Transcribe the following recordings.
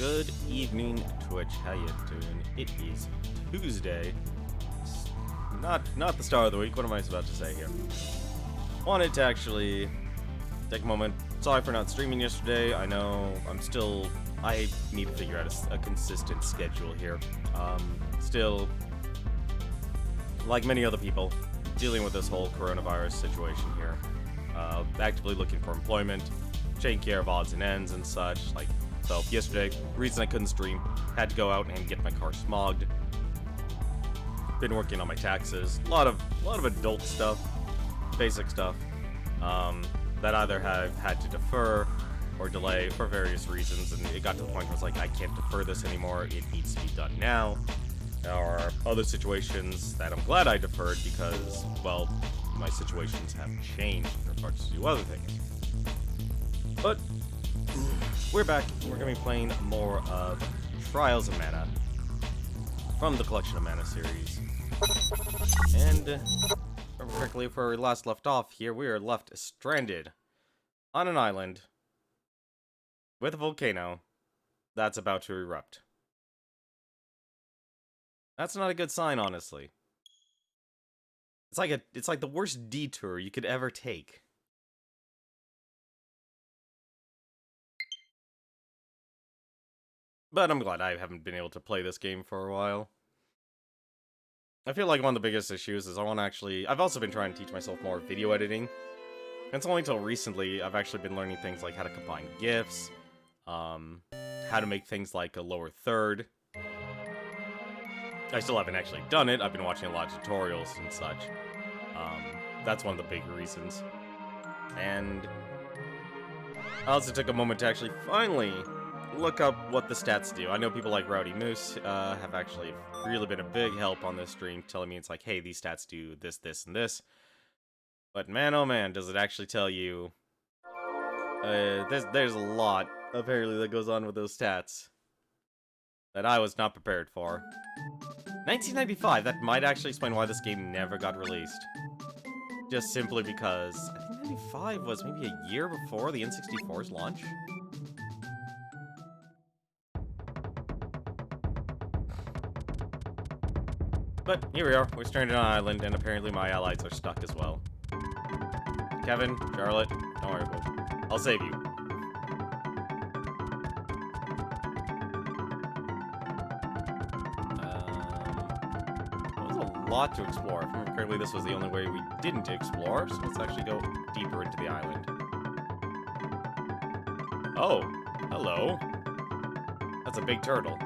Good evening, Twitch. How you doing? It is Tuesday. Not the start of the week. What am I about to say here? Wanted to actually take a moment. Sorry for not streaming yesterday. I know I need to figure out a consistent schedule here. Still, like many other people, dealing with this whole coronavirus situation here. Actively looking for employment, taking care of odds and ends and such. So yesterday, reason I couldn't stream, had to go out and get my car smogged. Been working on my taxes, a lot of adult stuff, basic stuff, that either have had to defer or delay for various reasons, and it got to the point where it's like, I can't defer this anymore, it needs to be done now. There are other situations that I'm glad I deferred because, well, my situations have changed in regards to other things. But we're back. We're going to be playing more of Trials of Mana from the Collection of Mana series. And, if I remember correctly, where we last left off here, we are left stranded on an island with a volcano that's about to erupt. That's not a good sign, honestly. It's like the worst detour you could ever take. But I'm glad I haven't been able to play this game for a while. I feel like one of the biggest issues is I've also been trying to teach myself more video editing. And it's only until recently I've actually been learning things like how to combine GIFs, how to make things like a lower third. I still haven't actually done it. I've been watching a lot of tutorials and such. That's one of the big reasons. And I also took a moment to actually finally look up what the stats do. I know people like Rowdy Moose have actually really been a big help on this stream, telling me it's like, hey, these stats do this, this, and this. But man, oh man, does it actually tell you... there's a lot, apparently, that goes on with those stats that I was not prepared for. 1995, that might actually explain why this game never got released. Just simply because I think 95 was maybe a year before the N64's launch. But here we are, we're stranded on an island, and apparently my allies are stuck as well. Kevin, Charlotte, don't worry, I'll save you. There's a lot to explore. If I remember correctly, this was the only way we didn't explore, so let's actually go deeper into the island. Oh, hello. That's a big turtle.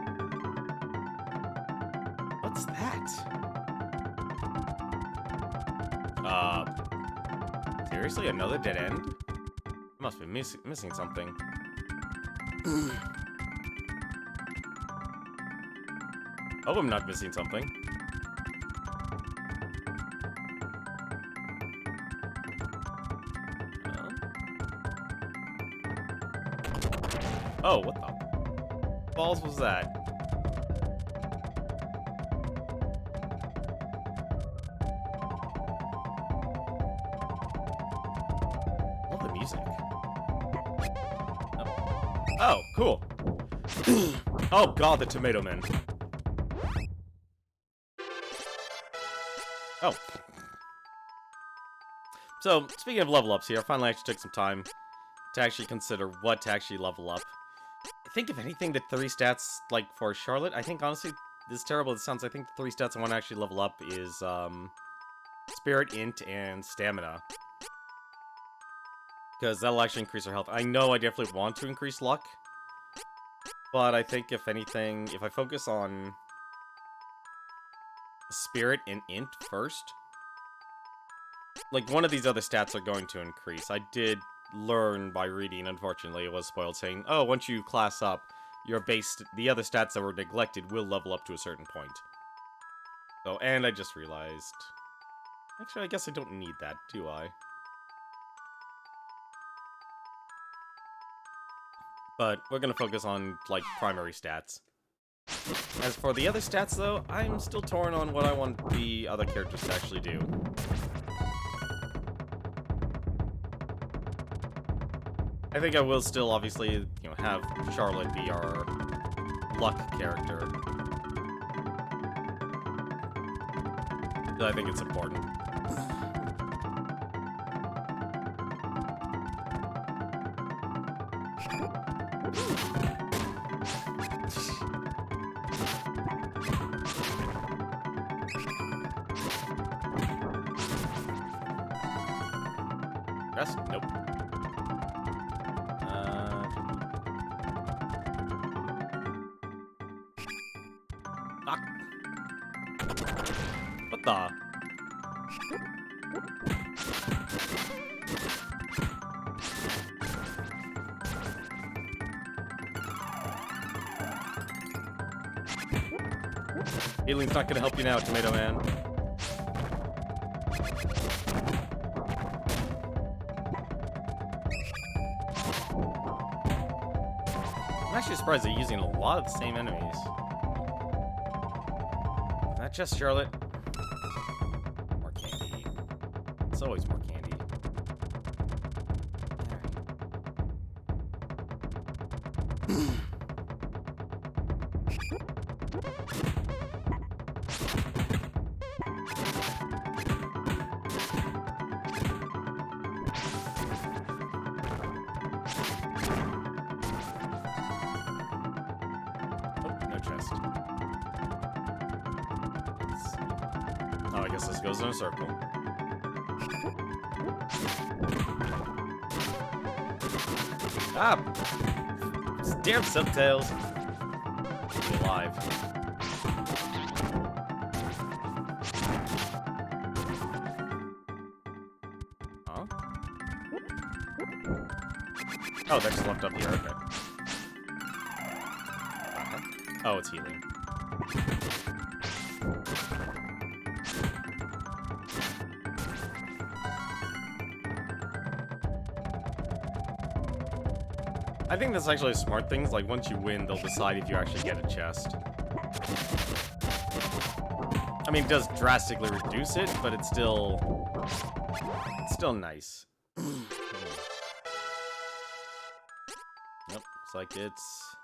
What's that? Seriously, another dead end? I must be missing something. Hope I'm not missing something. Oh, what the balls was that? Oh, cool. Oh god, the tomato men. Oh. So, speaking of level ups here, I finally actually took some time to actually consider what to actually level up. I think, if anything, the 3 stats, like, for Charlotte, I think, honestly, this terrible as it sounds, I think the 3 stats I want to actually level up is, Spirit, Int, and Stamina. Because that'll actually increase her health. I know I definitely want to increase luck. But I think, if anything, if I focus on Spirit and Int first, like, one of these other stats are going to increase. I did learn by reading, unfortunately, it was spoiled, saying, oh, once you class up, the other stats that were neglected will level up to a certain point. So, and I just realized... Actually, I guess I don't need that, do I? But we're gonna focus on, like, primary stats. As for the other stats, though, I'm still torn on what I want the other characters to actually do. I think I will still, obviously, you know, have Charlotte be our luck character. I think it's important. Rest? Nope. What the? Healing's not gonna help you now, Tomato Man. I'm actually surprised they're using a lot of the same enemies. Not just Charlotte. More candy. It's always more candy. Oh, I guess this goes in a circle. Ah! Damn subtails! Be alive. Huh? Oh, they're just left up here, okay. Oh, it's healing. I think that's actually a smart thing. Like, once you win, they'll decide if you actually get a chest. I mean, it does drastically reduce it, but it's still nice. Yep, looks like it's...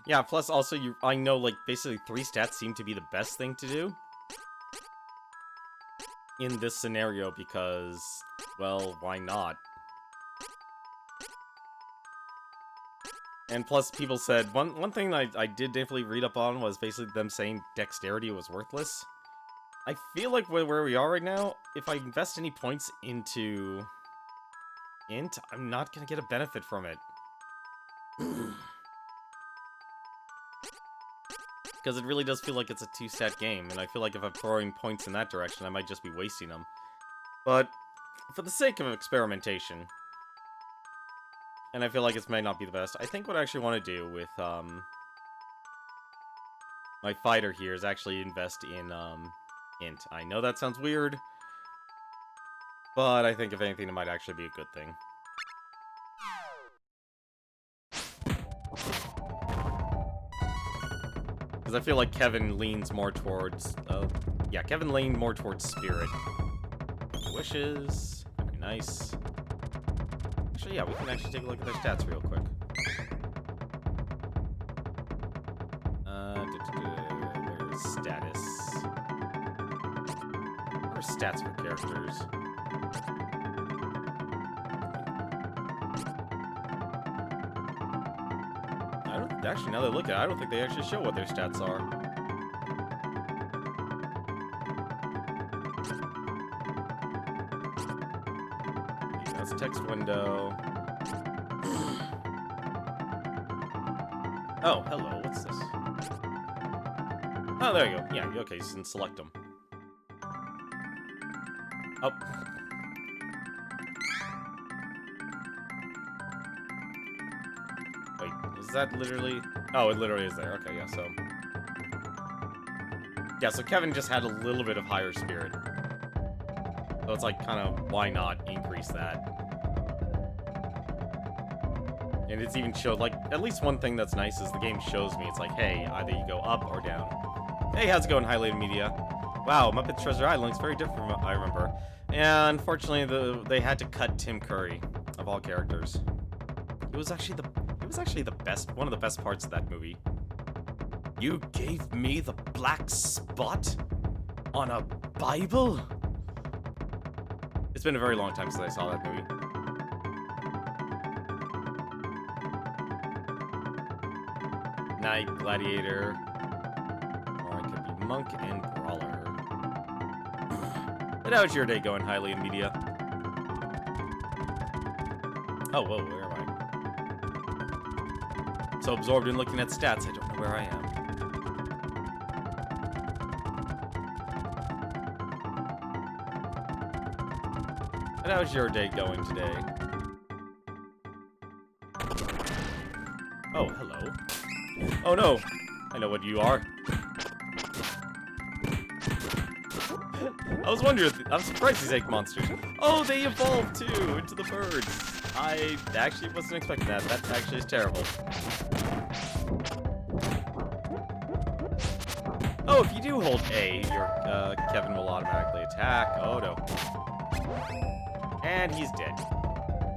Yeah, plus also, I know, like, basically 3 stats seem to be the best thing to do in this scenario because, well, why not? And plus, people said, one thing I did definitely read up on was basically them saying dexterity was worthless. I feel like where we are right now, if I invest any points into int, I'm not gonna get a benefit from it. Because it really does feel like it's a 2-stat game, and I feel like if I'm throwing points in that direction, I might just be wasting them. But for the sake of experimentation, and I feel like it might not be the best, I think what I actually want to do with my fighter here is actually invest in int. I know that sounds weird, but I think if anything, it might actually be a good thing. Because I feel like Kevin leans more towards... yeah, Kevin leaned more towards Spirit. Wishes. Very nice. Actually, yeah, we can actually take a look at their stats real quick. Where's status? Where's stats for characters? Actually, now that I look at it, I don't think they actually show what their stats are. Okay, that's a text window. Oh, hello, what's this? Oh, there you go. Yeah, okay, you can select them. Oh. Wait, is that literally... Oh, it literally is there. Okay, yeah, so... Yeah, so Kevin just had a little bit of higher spirit. So it's like, kind of, why not increase that? And it's even showed, like, at least one thing that's nice is the game shows me. It's like, hey, either you go up or down. Hey, how's it going, Highlighted Media? Wow, Muppet Treasure Island looks very different from what I remember. And unfortunately, they had to cut Tim Curry, of all characters. He It was actually the best, one of the best parts of that movie. You gave me the black spot on a Bible? It's been a very long time since I saw that movie. Knight, Gladiator, or it could be Monk and Brawler. But how's your day going, Hylian Media? Oh, whoa, where am I? So absorbed in looking at stats, I don't know where I am. But how's your day going today? Oh, hello. Oh no! I know what you are. I was wondering, I'm surprised these egg monsters. Oh, they evolved too into the birds. I actually wasn't expecting that. That actually is terrible. Oh, if you do hold A, your Kevin will automatically attack. Oh no. And he's dead.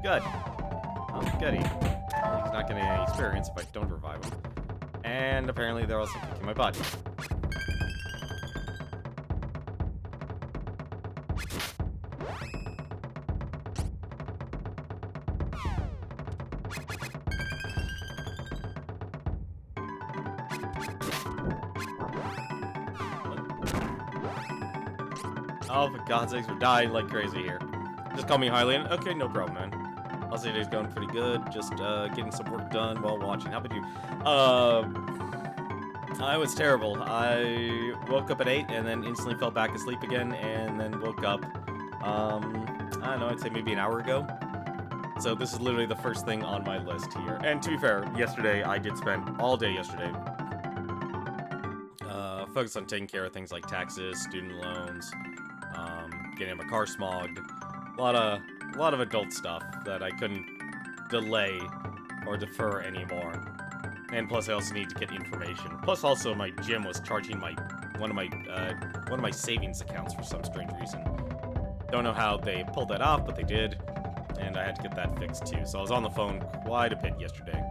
Good. Oh, goody. He's not getting any experience if I don't revive him. And apparently they're also kicking my butt. Oh, for God's sakes, we're dying like crazy here. Just call me Hylian. Okay, no problem, man. I'll say today's going pretty good. Just getting some work done while watching. How about you? I was terrible. I woke up at 8 and then instantly fell back asleep again, and then woke up, I don't know, I'd say maybe an hour ago. So this is literally the first thing on my list here. And to be fair, yesterday I did spend all day yesterday focused on taking care of things like taxes, student loans, getting my car smogged, a lot of adult stuff that I couldn't delay or defer anymore. And plus, I also need to get information. Plus, also, my gym was charging one of my savings accounts for some strange reason. Don't know how they pulled that off, but they did, and I had to get that fixed too. So I was on the phone quite a bit yesterday.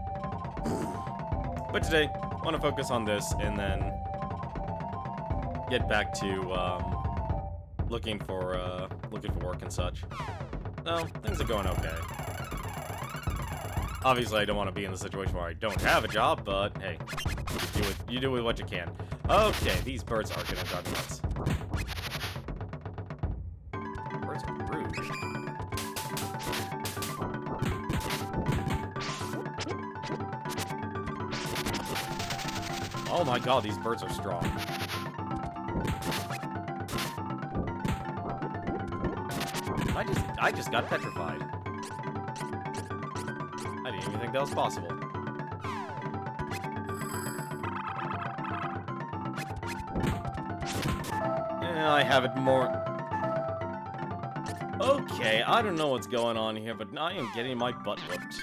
But today, I want to focus on this and then get back to looking for work and such. No, things are going okay. Obviously, I don't want to be in the situation where I don't have a job, but hey, you do with what you can. Okay, these birds are gonna drive me nuts. Birds are rude. Oh my God, these birds are strong. I just got petrified. I didn't even think that was possible. And I have it more... Okay, I don't know what's going on here, but I am getting my butt whooped.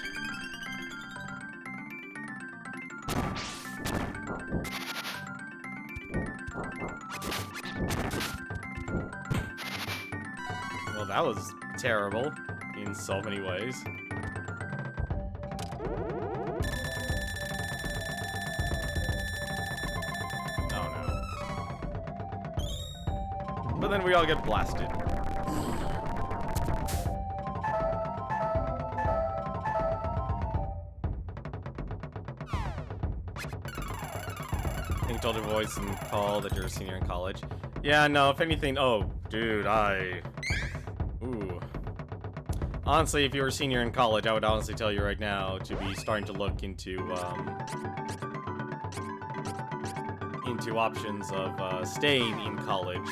Well, that was terrible in so many ways. But then we all get blasted. I think told your voice and call that you're a senior in college. Yeah, no, if anything... Oh, dude, Ooh. Honestly, if you were a senior in college, I would honestly tell you right now to be starting to look into options of staying in college.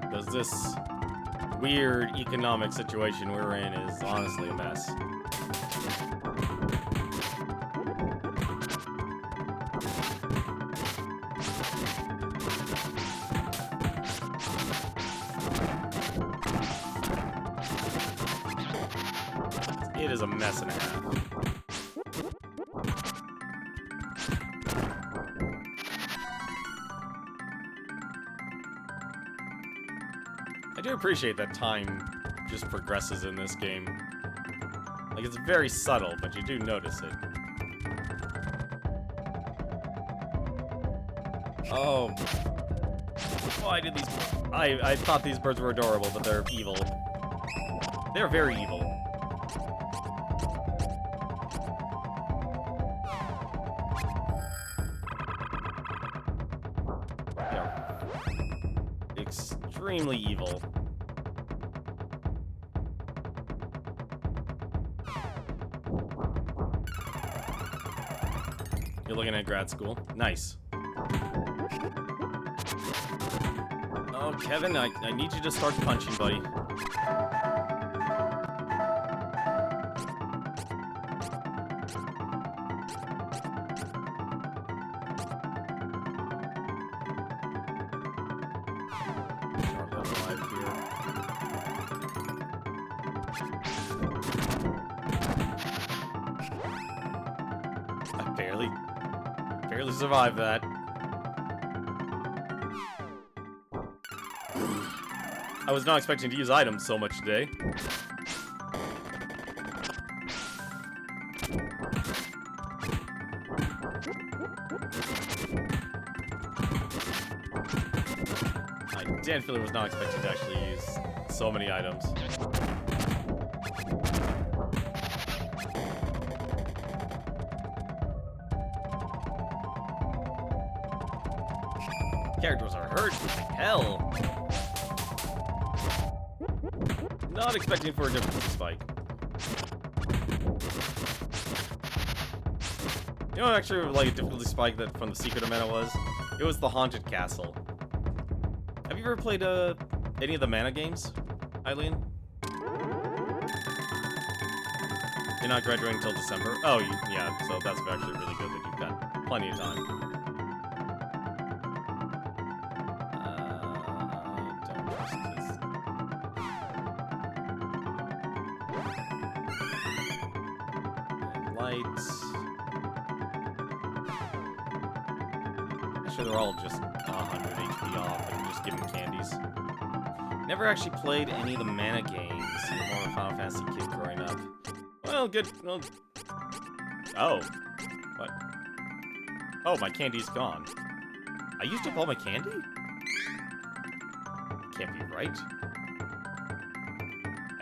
Because this weird economic situation we're in is honestly a mess. It is a mess and a half. I do appreciate that time just progresses in this game. Like, it's very subtle, but you do notice it. Oh. Why did these... I thought these birds were adorable, but they're evil. They're very evil. Yeah. Extremely evil. You're looking at grad school. Nice. Oh, Kevin, I need you to start punching, buddy. Barely survived that. I was not expecting to use items so much today. I definitely was not expecting to actually use so many items. Characters are hurt like hell. Not expecting for a difficulty spike. You know what actually like a difficulty spike that from the Secret of Mana was? It was the Haunted Castle. Have you ever played any of the Mana games, Eileen? You're not graduating until December? Oh, yeah, so that's actually really good that you've got plenty of time. They're all just 100 HP off. I can just give them candies. Never actually played any of the Mana games. I'm more of a Final Fantasy kid growing up. Well, good. Well... Oh. What? Oh, my candy's gone. I used up all my candy? Can't be right.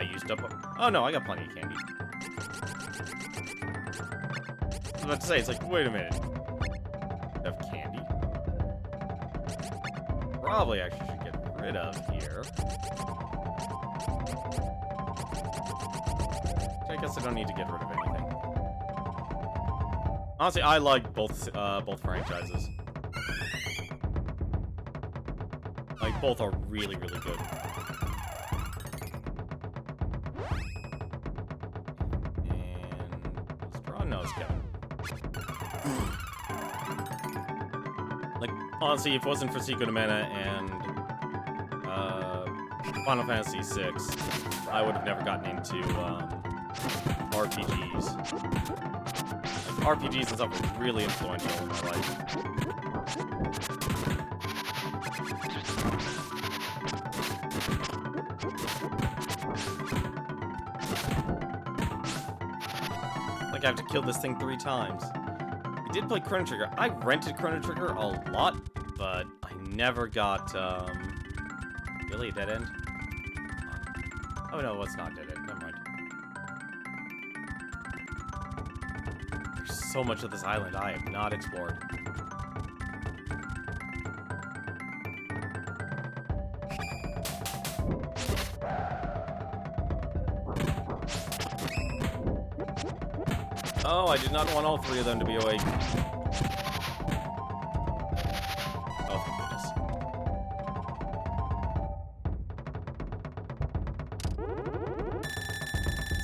I used up... Oh, no, I got plenty of candy. I was about to say, it's like, wait a minute. I have candy? Probably actually should get rid of here. I guess I don't need to get rid of anything. Honestly, I like both franchises. Like, both are really, really good. And let's draw a nose, Kevin. Like, honestly, if it wasn't for Secret of Mana and Final Fantasy VI, I would have never gotten into RPGs. Like, RPGs and stuff were really influential in my life. Like, I have to kill this thing 3 times. I did play Chrono Trigger. I rented Chrono Trigger a lot, but I never got, really a dead end? Oh no, it's not dead end. Never mind. There's so much of this island I have not explored. Oh, I did not want all 3 of them to be awake. Oh, thank goodness.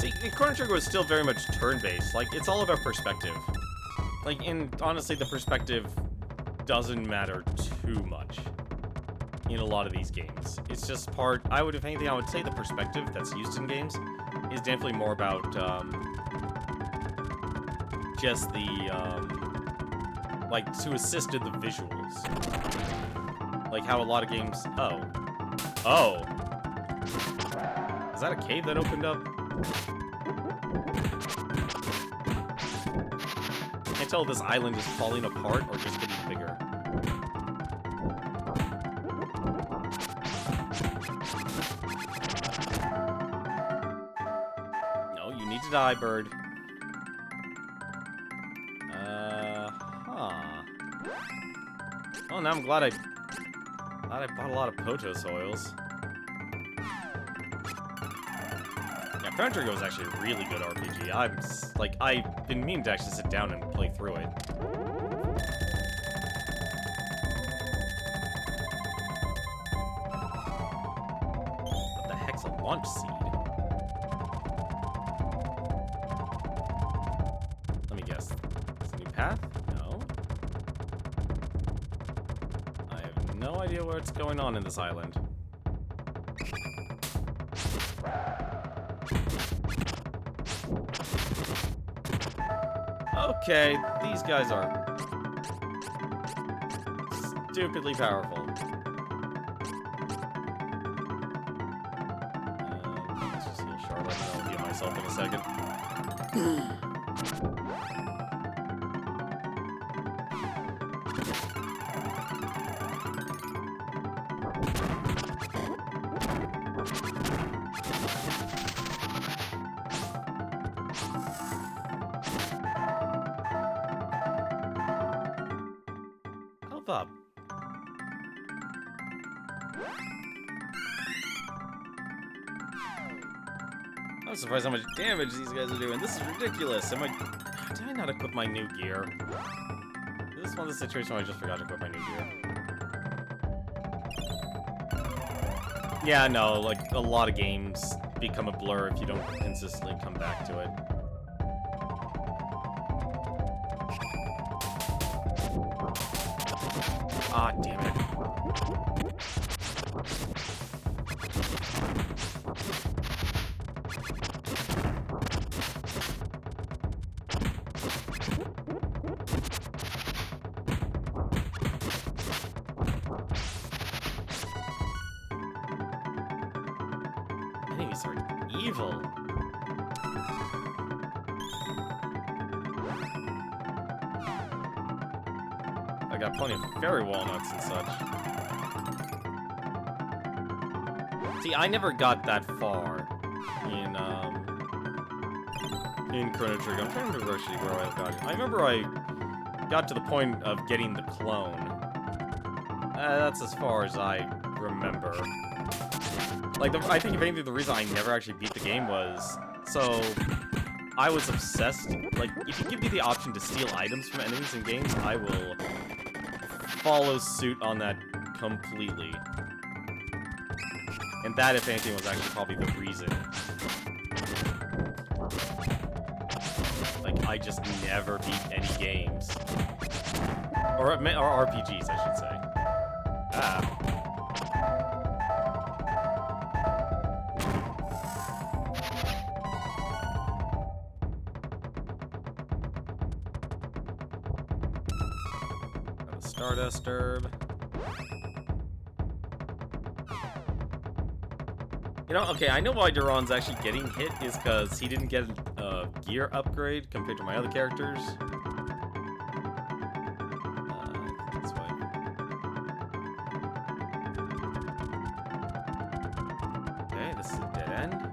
See, Chrono Trigger was still very much turn-based. Like, it's all about perspective. Like, and honestly, the perspective doesn't matter too much in a lot of these games. It's just part... if anything, I would say the perspective that's used in games is definitely more about, just the, like, to assist in the visuals. Like how a lot of games... Oh. Is that a cave that opened up? Can't tell if this island is falling apart or just getting bigger. No, you need to die, bird. Oh, now I'm glad I bought a lot of Potos oils. Yeah, Chrono Trigger was actually a really good RPG. I've been meaning to actually sit down and play through it. What the heck's a launch seed? Let me guess. Is it a new path? No. I have no idea what's going on in this island. Okay, these guys are stupidly powerful. Let's just heal Charlotte and I'll heal myself in a second. Up. I'm surprised how much damage these guys are doing. This is ridiculous. Did I not equip my new gear? Is this one of the situations where I just forgot to equip my new gear? Yeah, no, like, a lot of games become a blur if you don't consistently come back to it. Ah, damn it. Enemies are evil. I got plenty of fairy walnuts and such. See, I never got that far in Chrono Trigger. I'm trying to remember actually where I got it. I remember I got to the point of getting the clone. That's as far as I remember. Like, I think if anything, the reason I never actually beat the game was, so I was obsessed. Like, if you give me the option to steal items from enemies in games, I will follow suit on that completely. And that, if anything, was actually probably the reason. Like, I just never beat any games. Or RPGs, I should say. Ah. Stardust Herb. You know, okay, I know why Duran's actually getting hit is because he didn't get a gear upgrade compared to my other characters. This way. Okay, this is a dead end.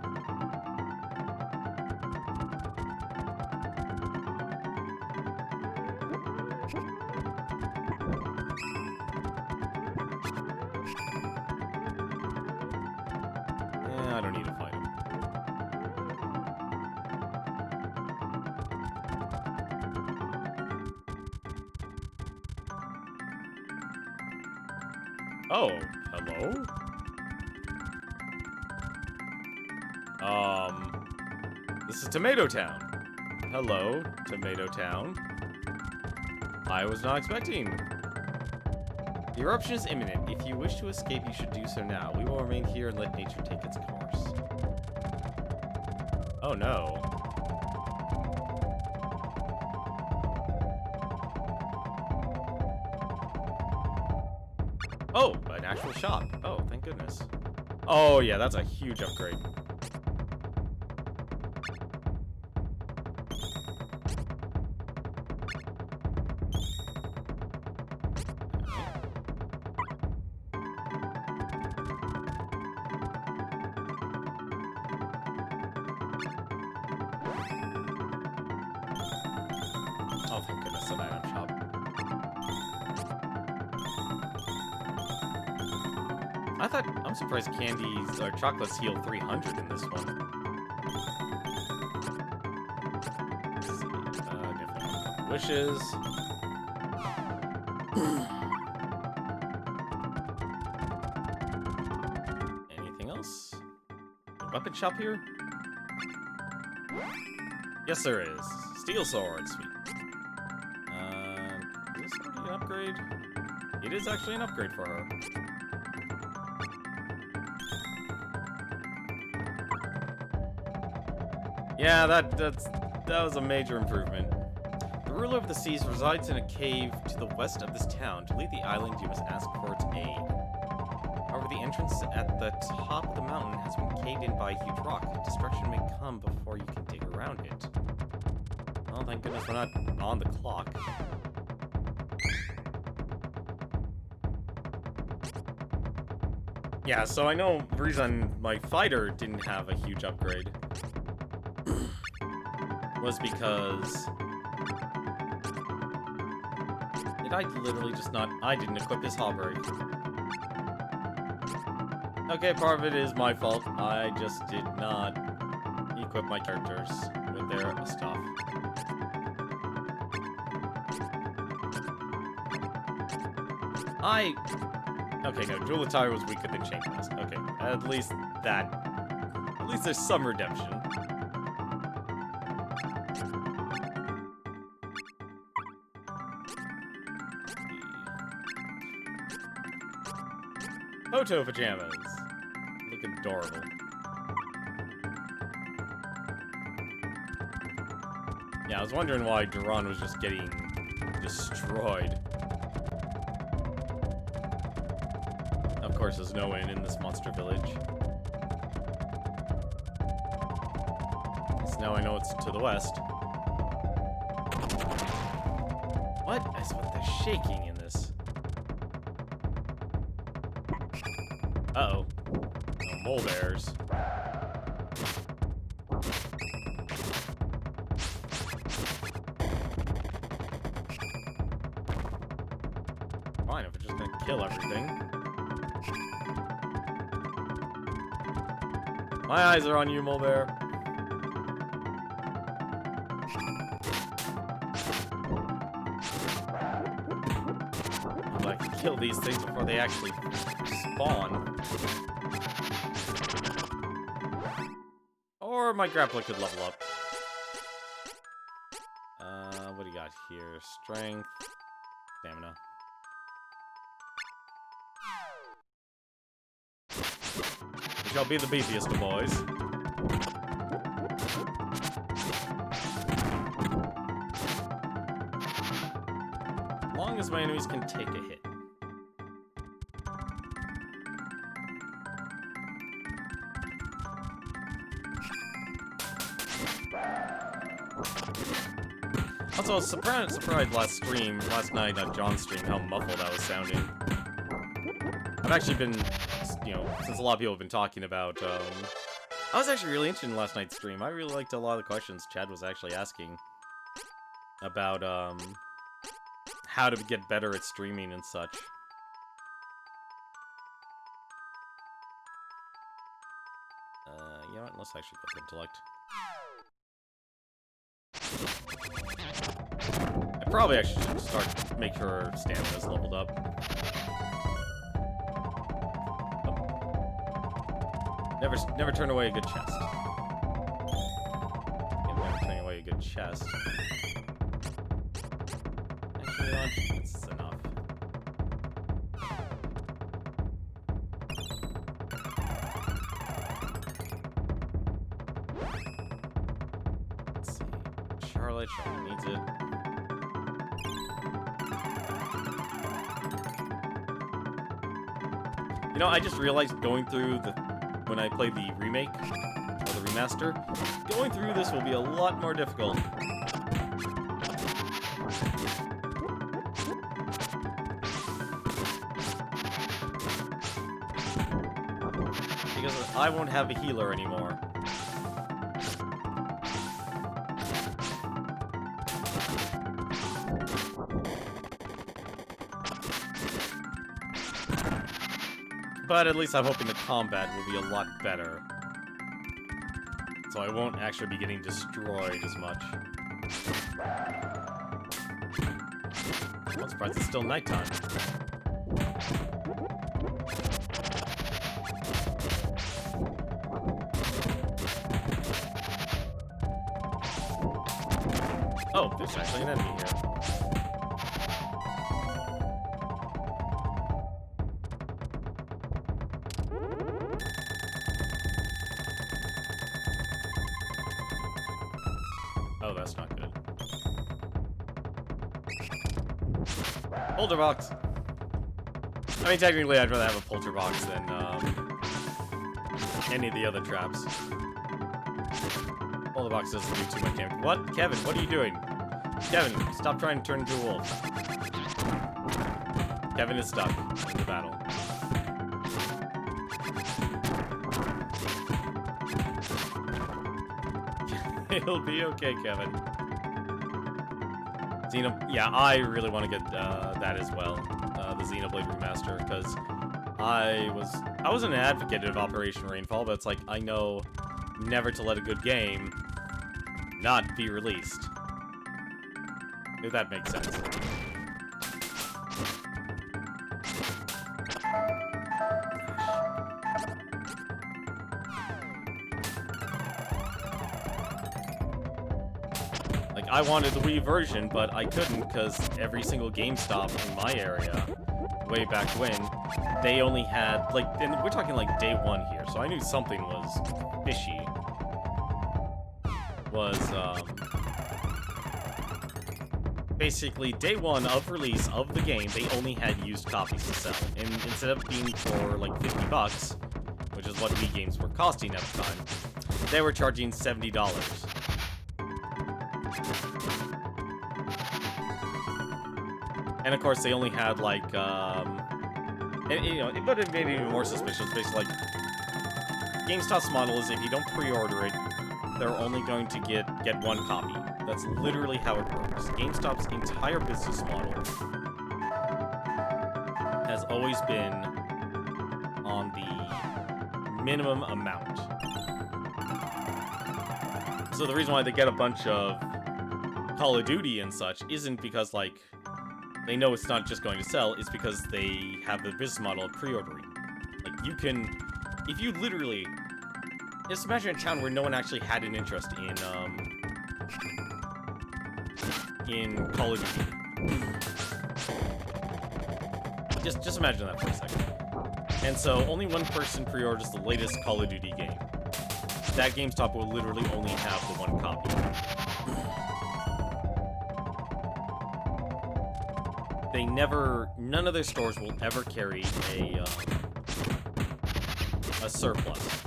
I don't need to fight him. Oh, hello? This is Tomato Town. Hello, Tomato Town. I was not expecting. The eruption is imminent. If you wish to escape, you should do so now. We will remain here and let nature take its course. Oh no. Oh, an actual shop. Oh, thank goodness. Oh yeah, that's a huge upgrade. Oh, thank goodness, an item shop. I'm surprised candies or chocolates heal 300 in this one. Let's see, different wishes. Anything else? A weapon shop here? Yes, there is. Steel sword, sweet. Is this already an upgrade? It is actually an upgrade for her. Yeah, that was a major improvement. The ruler of the seas resides in a cave to the west of this town. To leave the island, you must ask for its aid. However, the entrance at the top of the mountain has been caved in by a huge rock. Destruction may come before you can dig around it. Oh, thank goodness we're not on the clock. Yeah, so I know the reason my fighter didn't have a huge upgrade was because I literally just not... I didn't equip his hobbery. Okay, part of it is my fault. I just did not equip my characters with their stuff. Okay, no, Dual Attire was weaker than Chain Blast. Okay, at least there's some redemption. Photo pajamas. Look adorable. Yeah, I was wondering why Duran was just getting destroyed. Of course, there's no inn in this monster village. So now I know it's to the west. What is with the shaking in this? Uh-oh. No mole bears. Fine, if it's just gonna kill everything. My eyes are on you, mole bear. I can kill these things before they actually spawn. Or my grappler could level up. What do you got here? Strength, stamina. We shall be the beefiest of boys. As long as my enemies can take a hit. Also, I was surprised last night on John's stream, how muffled I was sounding. I've actually been, since a lot of people have been talking about, I was actually really interested in last night's stream. I really liked a lot of the questions Chad was actually asking about, how to get better at streaming and such. You know what? Let's actually go with intellect. I probably actually should make sure her stamina's leveled up. Never turn away a good chest. Never turn away a good chest. Actually, that's enough. Let's see. Charlotte needs it. I just realized going through when I played the remake, or the remaster, going through this will be a lot more difficult. Because I won't have a healer anymore. But at least I'm hoping the combat will be a lot better. So I won't actually be getting destroyed as much. I'm surprised it's still nighttime. Oh, there's actually an enemy here. Oh, that's not good. Polter box! I mean, technically, I'd rather have a polter box than any of the other traps. Polter box doesn't do too much damage. What? Kevin, what are you doing? Kevin, stop trying to turn into a wolf. Kevin is stuck in the battle. It'll be okay, Kevin. Yeah, I really want to get that as well, the Xenoblade Remaster, because I wasn't an advocate of Operation Rainfall, but it's like, I know never to let a good game not be released. If that makes sense. Like, I wanted the Wii version, but I couldn't because every single GameStop in my area, way back when, they only had, like, and we're talking like day one here, so I knew something was fishy. Basically, day one of release of the game, they only had used copies to sell. And instead of being for like $50, which is what Wii games were costing at the time, they were charging $70. And of course, they only had like, and, you know, but it made it even more suspicious. Basically, like, GameStop's model is if you don't pre-order it, they're only going to get one copy. That's literally how it works. GameStop's entire business model has always been on the minimum amount. So the reason why they get a bunch of Call of Duty and such isn't because, like, they know it's not just going to sell, it's because they have the business model of pre-ordering. Like, you can, if you literally, just imagine a town where no one actually had an interest in Call of Duty. Just imagine that for a second. And so only one person pre-orders the latest Call of Duty game. That GameStop will literally only have the one copy. They never, none of their stores will ever carry a surplus.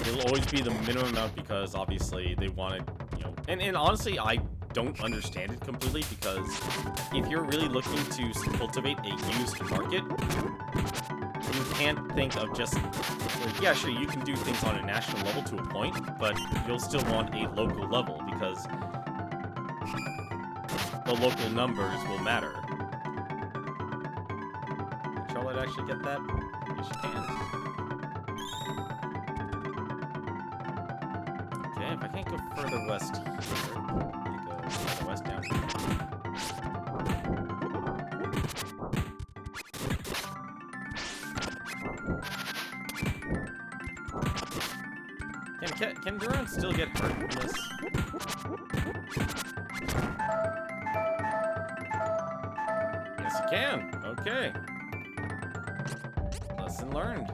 It'll always be the minimum amount because obviously they want it, you know, and honestly, I don't understand it completely because if you're really looking to cultivate a used market, you can't think of just, like, yeah, sure, you can do things on a national level to a point, but you'll still want a local level because the local numbers will matter. Can Charlotte actually get that? Yes, she can. Okay, if I can't go further west here, I go further west down here. Can Duran still get hurt from this? Yes, he can. Okay. Lesson learned.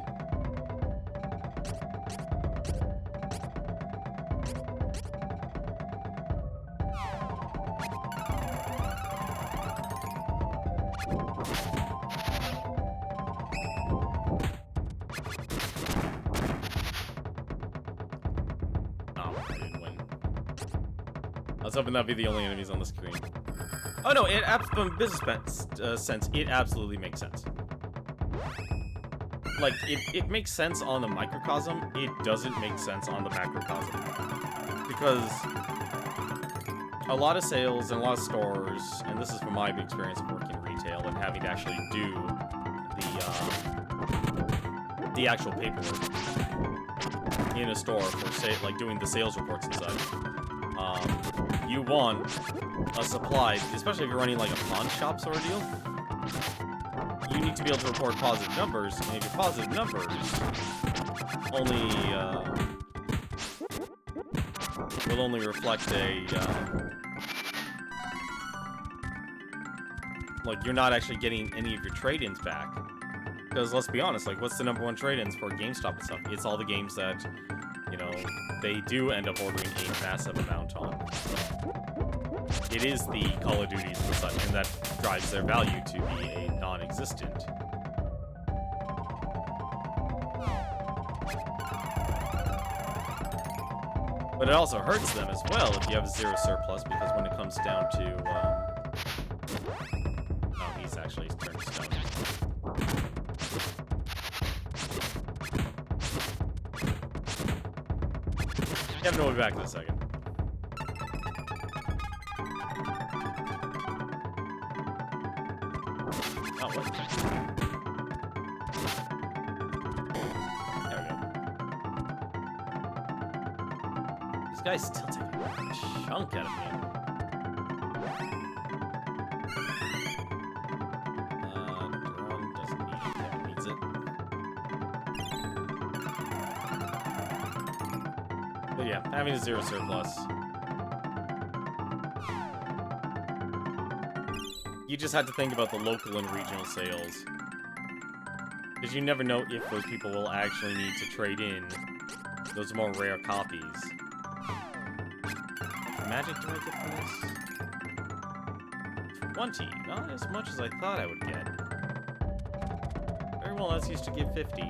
I was hoping that'd be the only enemies on the screen. Oh no, from business sense, it absolutely makes sense. Like, it makes sense on the microcosm, it doesn't make sense on the macrocosm. Because a lot of sales and a lot of stores, and this is from my experience of working in retail and having to actually do the actual paperwork in a store for, say, like doing the sales reports and such. You want a supply, especially if you're running like a pawn shop sort of deal. You need to be able to report positive numbers, and if your positive numbers will only reflect a like you're not actually getting any of your trade-ins back. Because let's be honest, like what's the number one trade-ins for GameStop and stuff? It's all the games that, you know, they do end up ordering a massive amount on. It is the Call of Duties and such, and that drives their value to be a non-existent. But it also hurts them as well if you have a zero surplus, because when it comes down to, oh, he's actually turned to stone. Yeah, we'll be back in a second. Oh, what? There we go. This guy's still taking a chunk out of me. Drone doesn't need it. Yeah, it needs it. But yeah, having a zero surplus. You just had to think about the local and regional sales. Because you never know if those people will actually need to trade in those more rare copies. Magic do I get from this? 20. Not as much as I thought I would get. Very well, that's used to give 50.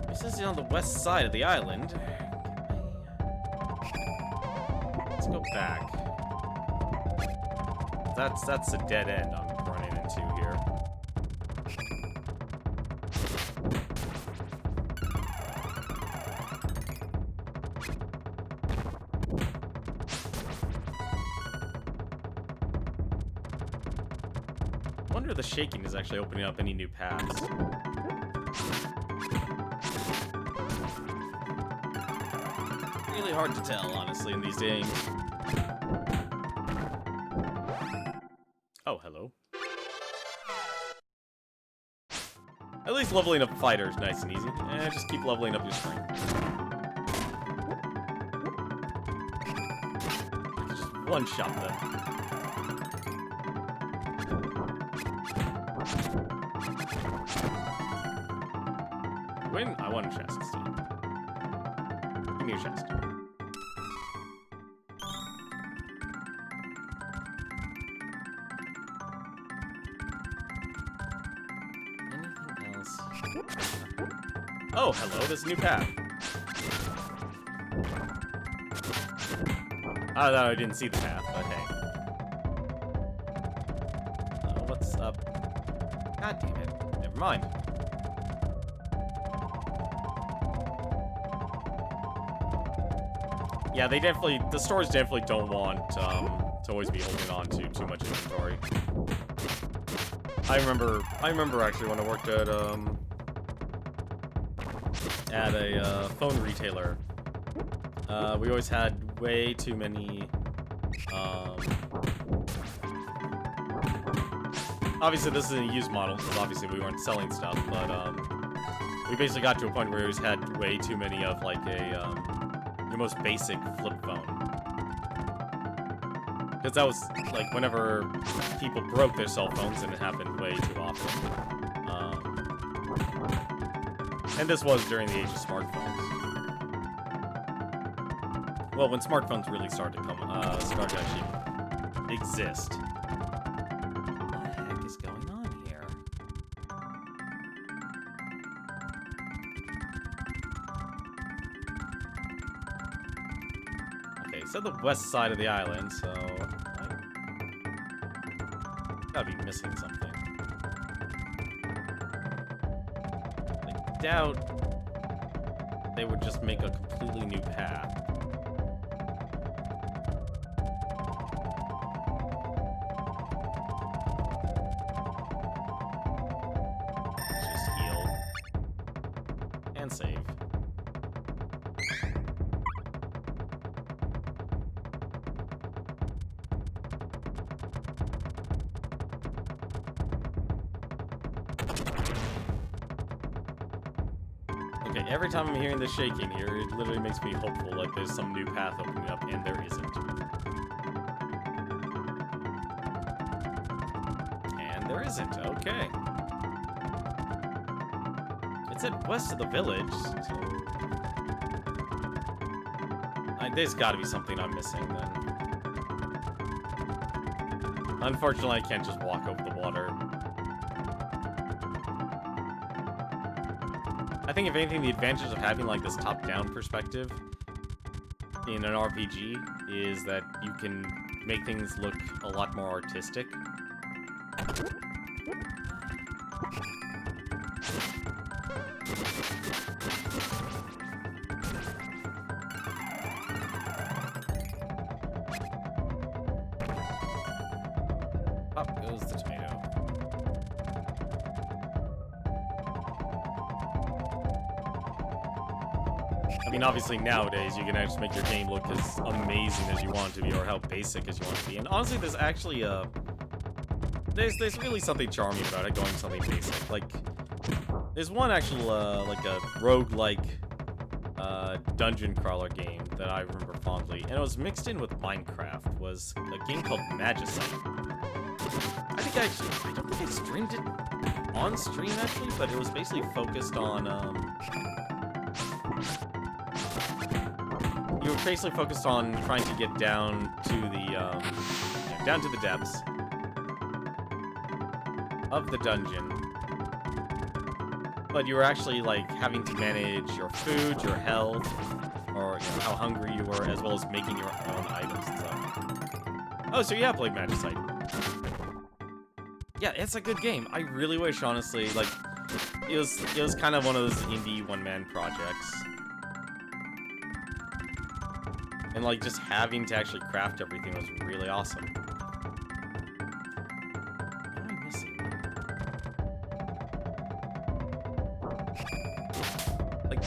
This is on the west side of the island. Let's go back. That's a dead end I'm running into here. I wonder if the shaking is actually opening up any new paths. Really hard to tell, honestly, in these games. Oh, hello. At least leveling up fighters nice and easy. Just keep leveling up your strength. Just one shot them. Win? I want a chest instead. Give me a chest. Oh, hello, there's a new path. I thought I didn't see the path, but hey. What's up? God damn it. Never mind. Yeah, the stores definitely don't want to always be holding on to too much inventory. I remember actually when I worked at a phone retailer, we always had way too many, obviously this is a used model, because obviously we weren't selling stuff, but, we basically got to a point where we always had way too many of, like, your most basic flip phone. Because that was, like, whenever people broke their cell phones, and it happened way too often. And this was during the age of smartphones. Well, when smartphones really started to start to actually exist. What the heck is going on here? Okay, so the west side of the island, so I gotta be missing something. I doubt they would just make a completely new path. Every time I'm hearing the shaking here, it literally makes me hopeful like there's some new path opening up, and there isn't. And there isn't, okay. It said west of the village, so... there's gotta be something I'm missing, then. Unfortunately, I can't just walk over the water. I think, if anything, the advantage of having, like, this top-down perspective in an RPG is that you can make things look a lot more artistic. Up goes the tomato. I mean, obviously nowadays you can actually make your game look as amazing as you want it to be, or how basic as you want it to be. And honestly, there's actually there's really something charming about it, going something basic. Like, there's one actual like a roguelike dungeon crawler game that I remember fondly, and it was mixed in with Minecraft. Was a game called Magicite. I don't think I streamed it on stream actually, but it was basically focused on you were basically focused on trying to get down to the depths of the dungeon. But you were actually, like, having to manage your food, your health, or, you know, how hungry you were, as well as making your own items and stuff. Oh, so you have played Magicite. Yeah, it's a good game. I really wish, honestly, like, it was kind of one of those indie one-man projects. And, like, just having to actually craft everything was really awesome. What am I missing? Like,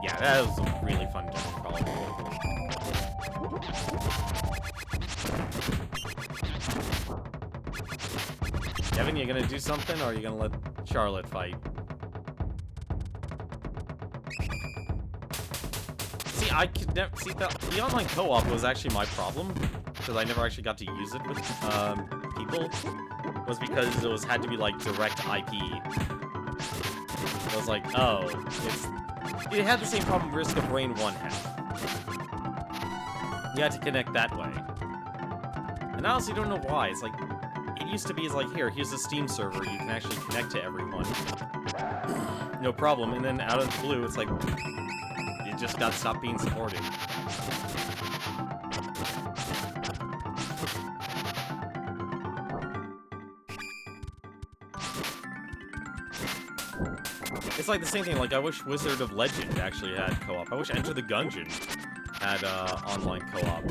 yeah, that was a really fun dungeon crawler. Kevin, you gonna do something, or are you gonna let Charlotte fight? See, I could never see that. The online co-op was actually my problem, because I never actually got to use it with people. Was because it had to be like direct IP. I was like, oh, it had the same problem Risk of Rain 1 had. You had to connect that way. And I honestly don't know why. It's like, it used to be like, here's a Steam server, you can actually connect to everyone. No problem, and then out of the blue, it's like, it just stopped being supported. It's like the same thing, like, I wish Wizard of Legend actually had co-op. I wish Enter the Gungeon had online co-op.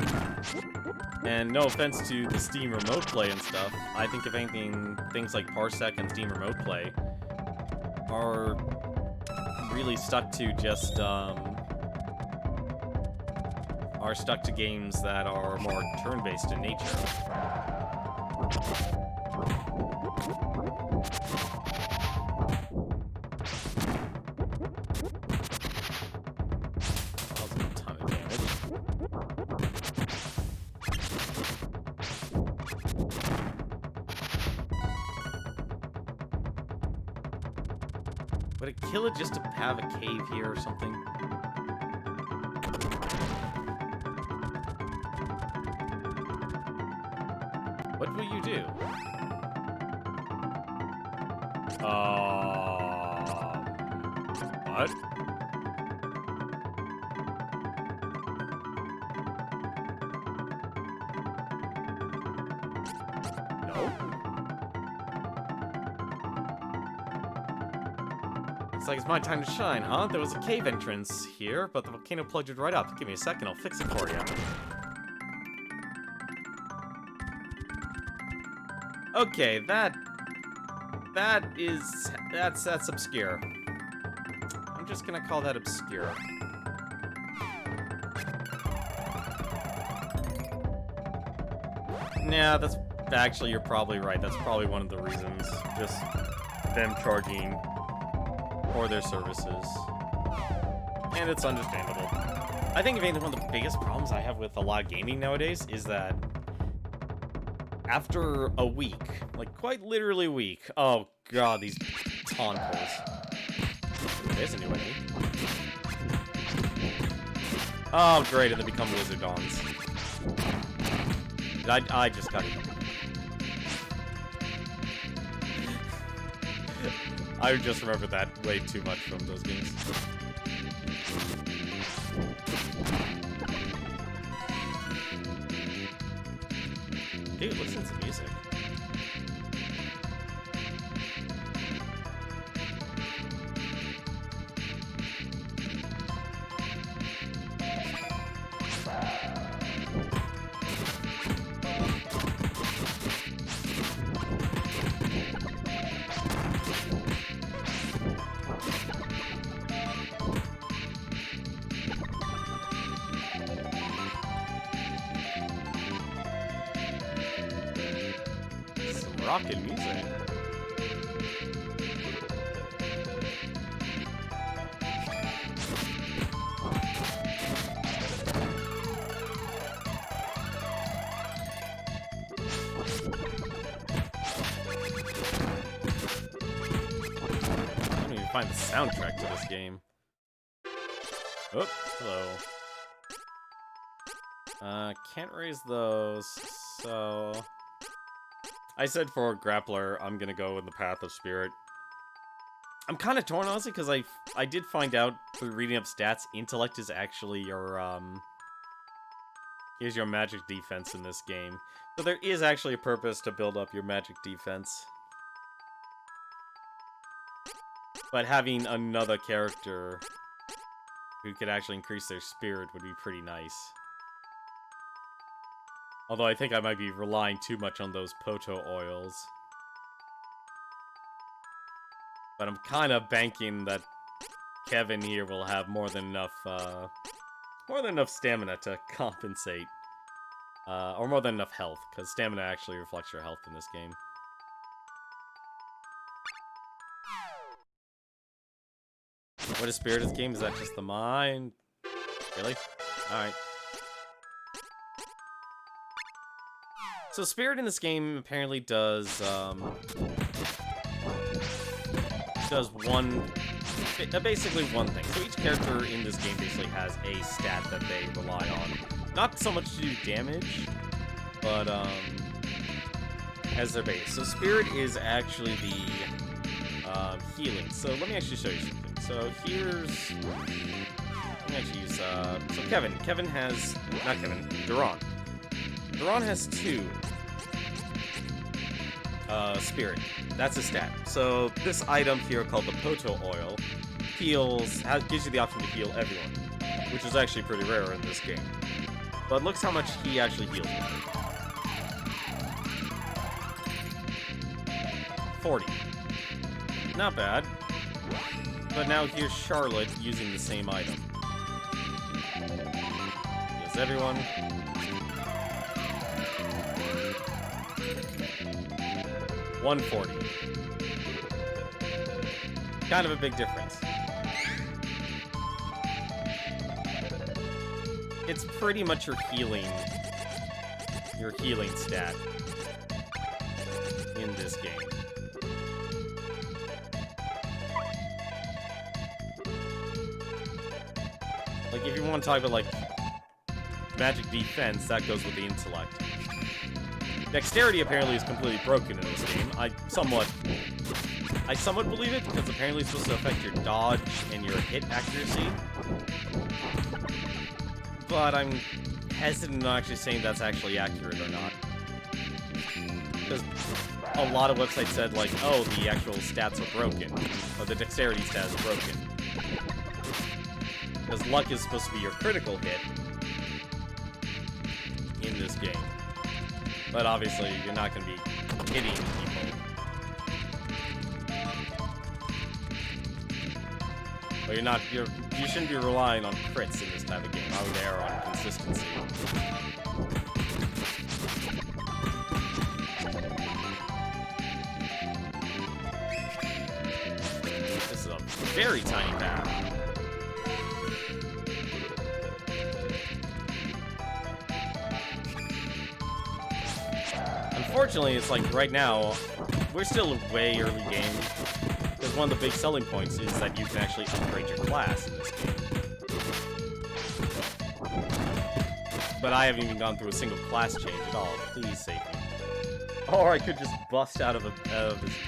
And no offense to the Steam Remote Play and stuff, I think if anything, things like Parsec and Steam Remote Play are really stuck to just, are stuck to games that are more turn-based in nature. Would it kill it just to have a cave here or something? What will you do? What? No? Looks like it's my time to shine, huh? There was a cave entrance here, but the volcano plugged it right up. Give me a second, I'll fix it for you. Okay, that's obscure. I'm just gonna call that obscure. Nah, actually, you're probably right. That's probably one of the reasons. Just them charging for their services. And it's understandable. I think, if anything, one of the biggest problems I have with a lot of gaming nowadays is that after a week, like quite literally a week, oh god, these taunt pulls. There's a new enemy. Oh great, and they become Lizardons. I just got it. I just remember that way too much from those games. Dude, listen to music. Rockin' music. I don't even find the soundtrack to this game. Oh, hello. Can't raise those, so... I said for Grappler, I'm gonna go in the path of Spirit. I'm kind of torn, honestly, because I did find out through reading up stats, Intellect is actually your, is your magic defense in this game. So there is actually a purpose to build up your magic defense. But having another character who could actually increase their spirit would be pretty nice. Although I think I might be relying too much on those Poto oils. But I'm kind of banking that Kevin here will have more than enough stamina to compensate. Or more than enough health, because stamina actually reflects your health in this game. What is Spirit of this game? Is that just the mind? Really? Alright. So Spirit in this game apparently does basically one thing. So each character in this game basically has a stat that they rely on. Not so much to do damage, but as their base. So Spirit is actually the healing. So let me actually show you something. So here's... Let me actually use... so Kevin has... Not Kevin, Duran. Duran has 2 Spirit. That's a stat. So this item here called the Poto Oil gives you the option to heal everyone, which is actually pretty rare in this game. But looks how much he actually heals with it. 40. Not bad. But now here's Charlotte using the same item. Heals everyone. 140. Kind of a big difference. It's pretty much your healing stat in this game. Like, if you want to talk about, like, magic defense, that goes with the intellect. Dexterity apparently is completely broken in this game. I somewhat believe it, because apparently it's supposed to affect your dodge and your hit accuracy. But I'm hesitant on actually saying that's actually accurate or not. Because a lot of websites said, like, oh, the actual stats are broken. Or the dexterity stats are broken. Because luck is supposed to be your critical hit in this game. But obviously, you're not going to be hitting people. But you shouldn't be relying on crits in this type of game. I would err on consistency. very tiny path. Unfortunately, it's like right now, we're still a way early game, because one of the big selling points is that you can actually upgrade your class in this game. But I haven't even gone through a single class change at all. Please save me. Or I could just bust out of his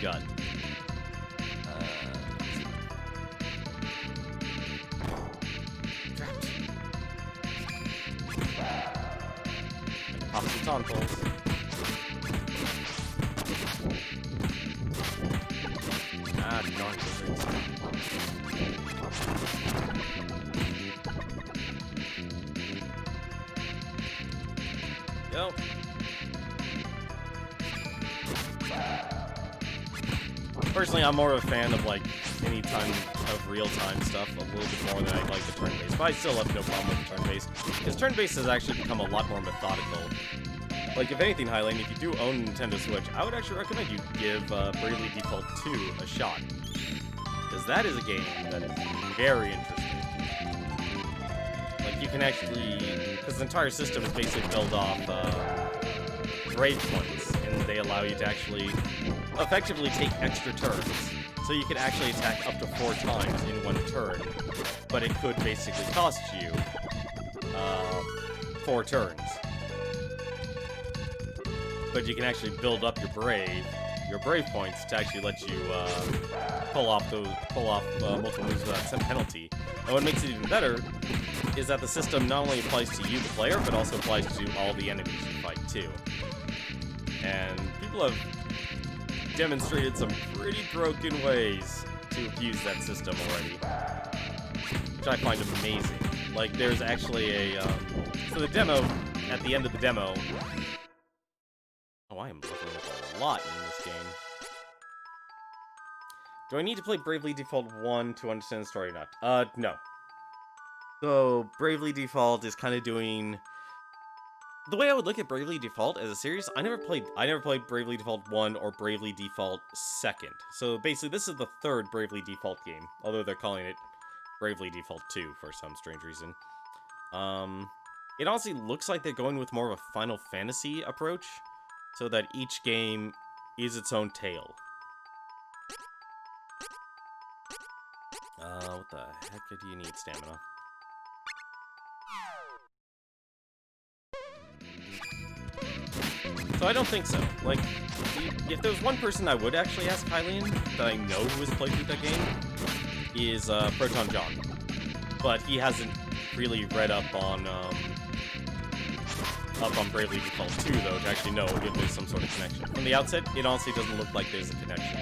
gut. Pop some tonsils. Ah, darn lizards. Go. Personally, I'm more of a fan of, like, any time of real-time stuff a little bit more than I like the turn-based. But I still have no problem with the turn-based, because turn-based has actually become a lot more methodical. Like, if anything, Highlane, if you do own a Nintendo Switch, I would actually recommend you give Bravely Default 2 a shot. Because that is a game that is very interesting. Like, you can actually... Because the entire system is basically built off grade points, and they allow you to actually effectively take extra turns. So you can actually attack up to 4 times in one turn, but it could basically cost you 4 turns. But you can actually build up your brave points to actually let you pull off multiple moves without some penalty. And what makes it even better is that the system not only applies to you, the player, but also applies to all the enemies you fight too. And people have demonstrated some pretty broken ways to abuse that system already, which I find amazing. Like, there's actually a so the demo, at the end of the demo. Oh, I am looking up a lot in this game. Do I need to play Bravely Default 1 to understand the story or not? No. So, Bravely Default is kind of doing... The way I would look at Bravely Default as a series, I never played Bravely Default 1 or Bravely Default 2nd. So, basically, this is the 3rd Bravely Default game, although they're calling it Bravely Default 2 for some strange reason. It honestly looks like they're going with more of a Final Fantasy approach, so that each game is its own tale. What the heck do you need, stamina? So I don't think so. Like, if there was one person I would actually ask Highlane that I know who has played through that game, is Proton John. But he hasn't really read up on Bravely Default 2, though, to actually know if there's some sort of connection. From the outset, it honestly doesn't look like there's a connection.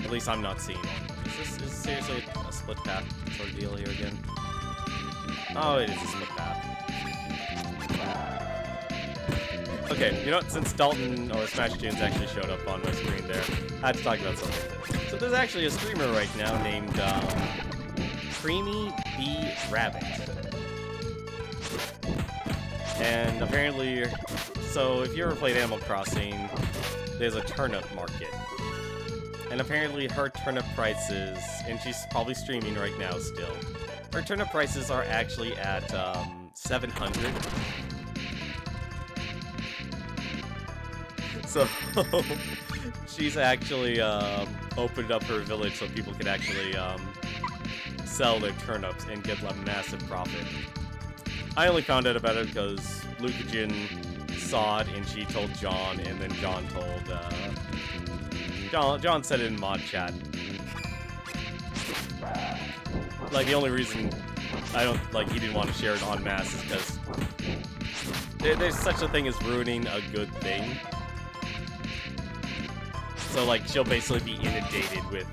At least I'm not seeing one. Is this seriously a split path sort of deal here again? Oh, it is a split path. Okay, you know what? Since Dalton or Smash Tunes actually showed up on my screen there, I had to talk about something. So there's actually a streamer right now named Creamy Bee Rabbit. And apparently, so if you ever played Animal Crossing, there's a turnip market. And apparently her turnip prices, and she's probably streaming right now still, her turnip prices are actually at 700. So she's actually opened up her village so people can actually sell their turnips and get a massive profit. I only found out about it because Lucajin saw it and she told John, and then John told John said it in mod chat. Like, the only reason he didn't want to share it en masse is because there's such a thing as ruining a good thing. So, like, she'll basically be inundated with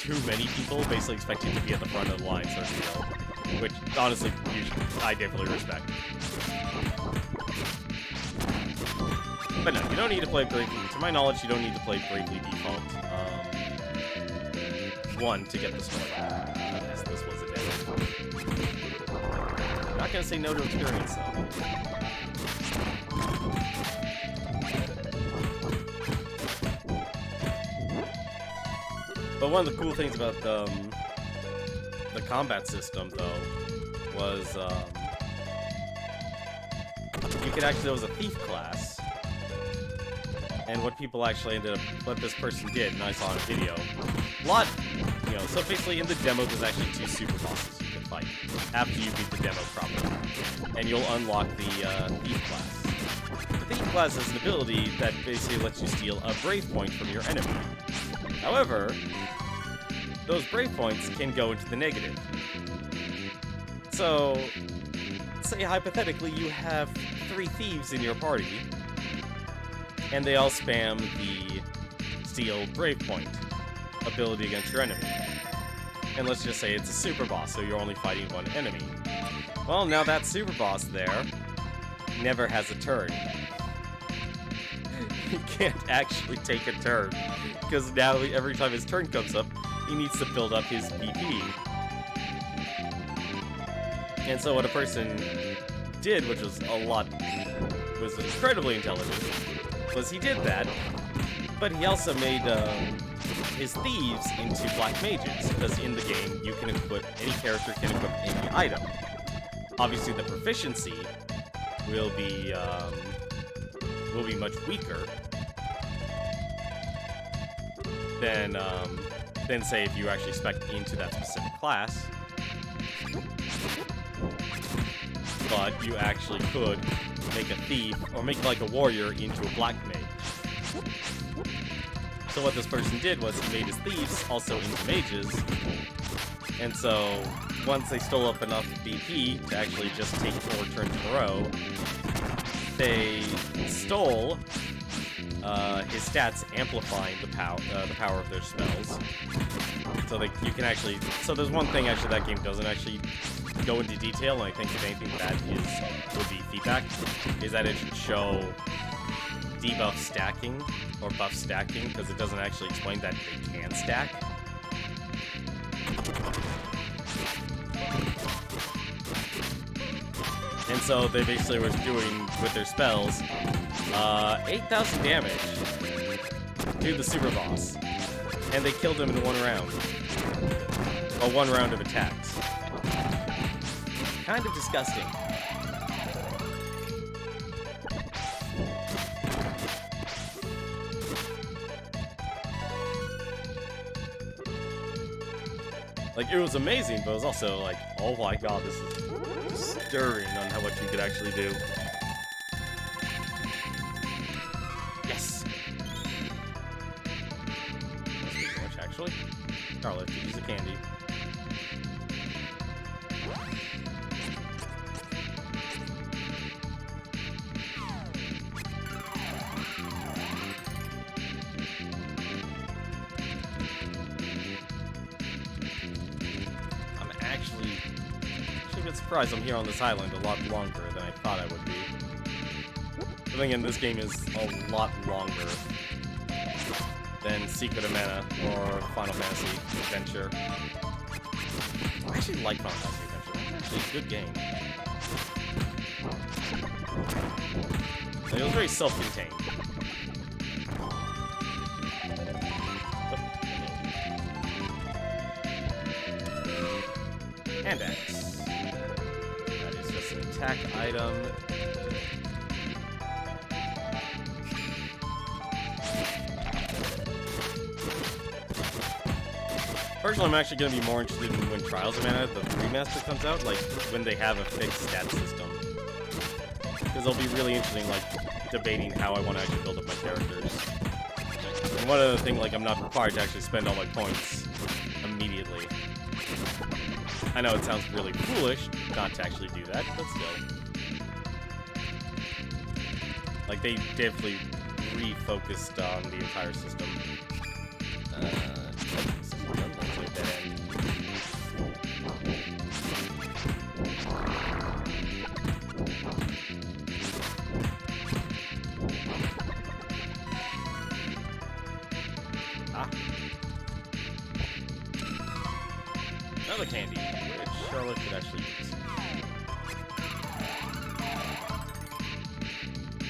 too many people, basically expecting to be at the front of the line, sort of deal. Which, honestly, I definitely respect. But no, you don't need to play Bravely. To my knowledge, you don't need to play Bravely Default 1 to get the story. Yes, this was a demo. I'm not gonna say no to experience, though. But one of the cool things about the combat system, though, was you could actually, there was a thief class, and what people actually what this person did, and I saw in a video, so basically in the demo there's actually 2 super bosses you can fight after you beat the demo properly, and you'll unlock the thief class. The thief class has an ability that basically lets you steal a brave point from your enemy. However, those brave points can go into the negative. So, say hypothetically you have 3 thieves in your party, and they all spam the steal brave point ability against your enemy. And let's just say it's a super boss, so you're only fighting 1 enemy. Well, now that super boss there never has a turn. He can't actually take a turn, because now every time his turn comes up, he needs to build up his BP. And so what a person did, which was was incredibly intelligent, was he did that, but he also made his thieves into black mages, because in the game you can equip, any character can equip any item. Obviously the proficiency will be much weaker than say if you actually spec into that specific class. But you actually could make a thief, or make like a warrior into a black mage. So what this person did was he made his thieves also into mages, and so once they stole up enough BP to actually just take 4 turns in a row, they stole his stats, amplifying the power of their spells. So you can actually, so there's one thing actually that game doesn't actually go into detail, and I think if anything that would be feedback, is that it should show debuff stacking or buff stacking, because it doesn't actually explain that they can stack. And so they basically were doing with their spells 8,000 damage to the super boss, and they killed him in 1 round, or 1 round of attacks. Kind of disgusting. Like, it was amazing, but it was also like, oh my god, this is disturbing on how much you could actually do. Yes! That's too much, actually. Scarlet could use a candy. Surprised I'm here on this island a lot longer than I thought I would be. I think this game is a lot longer than Secret of Mana or Final Fantasy Adventure. I actually like Final Fantasy Adventure. It's actually a good game. It was very self-contained. And X. Attack item. Personally, I'm actually going to be more interested in when Trials of Mana, the remaster, comes out, like when they have a fixed stat system. Because it'll be really interesting, like, debating how I want to actually build up my characters. And one other thing, like, I'm not required to actually spend all my points immediately. I know it sounds really foolish not to actually do that, but still. Like, they definitely refocused on the entire system. Like that end. Ah. Another candy, which Charlotte could actually use.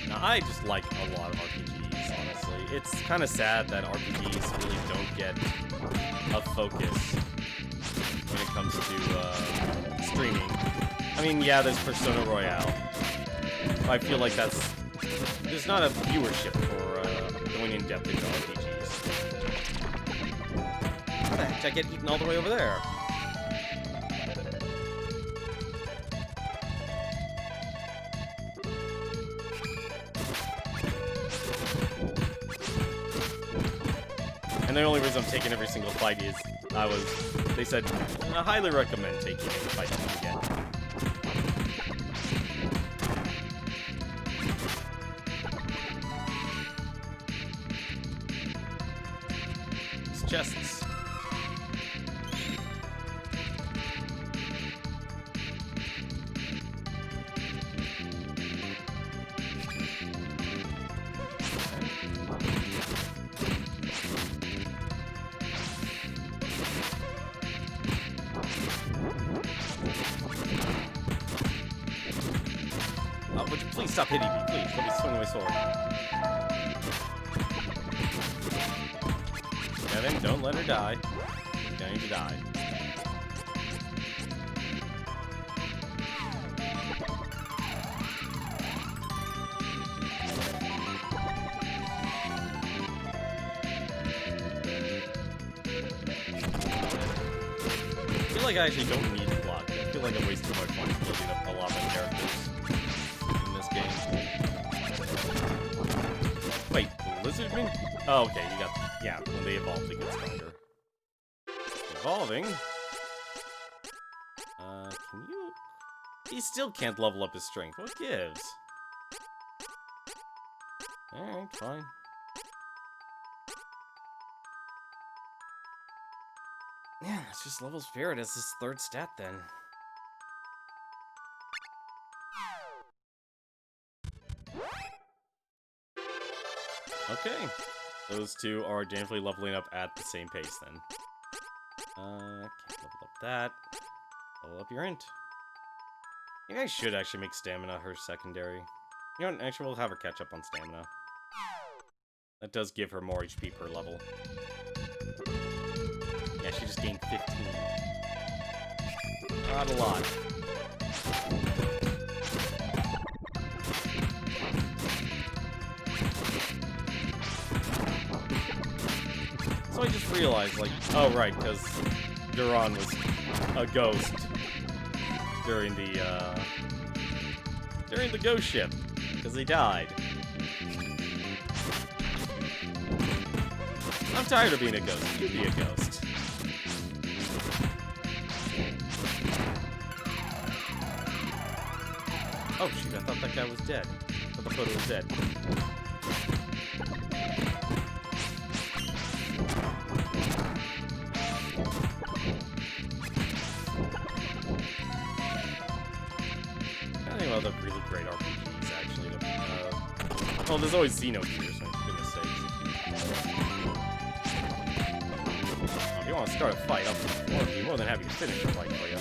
Now, I just like a lot of RPGs, honestly. it's kind of sad that RPGs really don't get a focus when it comes to streaming. I mean, yeah, there's Persona Royale. I feel like there's not a viewership for going in depth into RPGs. How the heck did I get eaten all the way over there? And the only reason I'm taking every single fight is they said, I highly recommend taking every fight you can get. It's chests. Would you please stop hitting me, please? Let me swing my sword. Kevin, don't let her die. She's going to die. I feel like I actually don't need to block. I feel like I'm wasting my points building up a lot of characters. Wait, the lizardmen? Oh, okay, you got... Yeah, when they evolve, they get stronger. Evolving? Can you... He still can't level up his strength. What gives? Alright, fine. Yeah, let's just level Spirit as his third stat, then. Okay, those two are definitely leveling up at the same pace then. Can't level up that. Level up your int. You guys should actually make stamina her secondary. You know what, actually we'll have her catch up on stamina. That does give her more HP per level. Yeah, she just gained 15. Not a lot. So I just realized, like, oh right, because Duran was a ghost during the ghost ship, because he died. I'm tired of being a ghost. You be a ghost. Oh shoot, I thought that guy was dead. I thought the photo was dead. I think other really great RPGs, actually. Well, there's always Xenogears, for goodness sakes. If you want to start a fight, I'll be more than happy to finish a fight for you.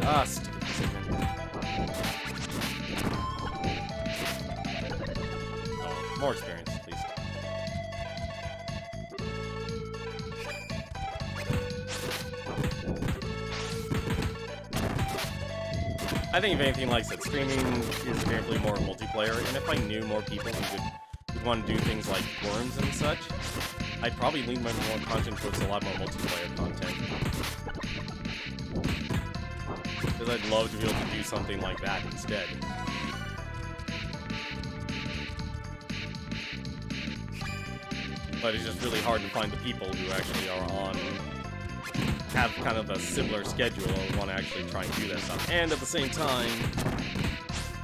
Ah, stupid decision. Oh, more experience, at least. I think if anything, like I said, streaming is definitely more multiplayer, and if I knew more people who would want to do things like worms and such, I'd probably lean my more content towards a lot more multiplayer content. Because I'd love to be able to do something like that instead. But it's just really hard to find the people who actually are on, have kind of a similar schedule and want to actually try and do that stuff. And at the same time,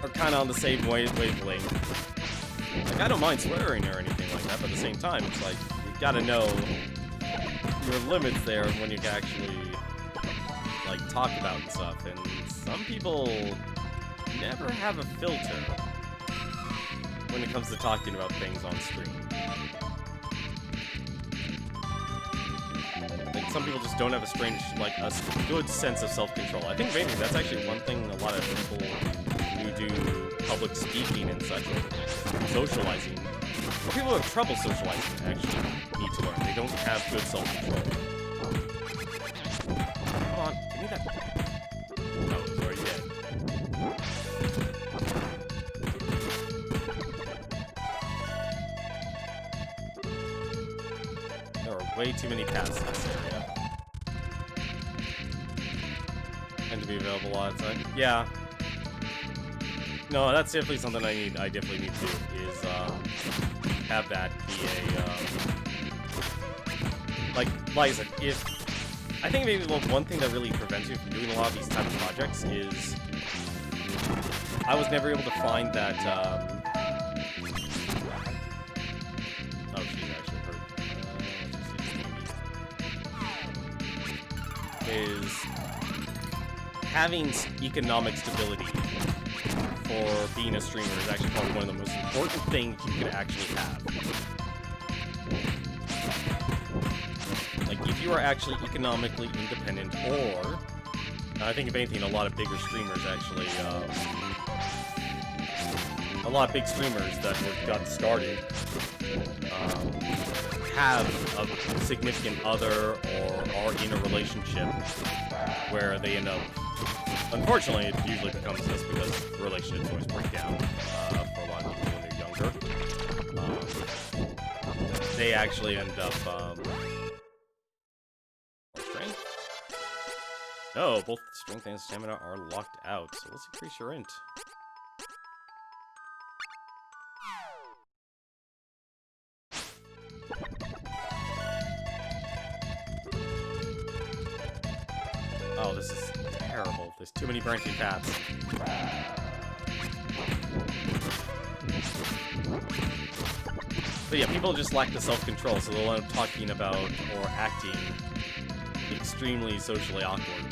are kind of on the same wavelength. Like, I don't mind swearing or anything like that, but at the same time, it's like, you gotta know your limits there when you can actually, like, talk about stuff. And some people never have a filter when it comes to talking about things on stream. Like, some people just don't have a good sense of self-control. I think maybe that's actually one thing a lot of people who do help public speaking and such, or socializing. Or people who have trouble socializing actually need to learn. They don't have good self-control. Come on, give me that. Oh, it's already dead. There are way too many paths in this area. And to be available a lot of time. Yeah. No, that's definitely something I definitely need to do, is, have that be a, like I said, I think maybe one thing that really prevents me from doing a lot of these type of projects is I was never able to find that, oh, she's actually hurt. Is having economic stability for being a streamer is actually probably one of the most important things you could actually have. Like, if you are actually economically independent, or I think if anything, a lot of bigger streamers actually, a lot of big streamers that got started have a significant other or are in a relationship where they end up. Unfortunately, it usually becomes this because relationships always break down for a lot of people when they're younger. They actually end up. Strength? No, both strength and stamina are locked out, so let's increase your int. Oh, this is terrible. There's too many branching paths. But yeah, people just lack the self-control, so they'll end up talking about or acting extremely socially awkward.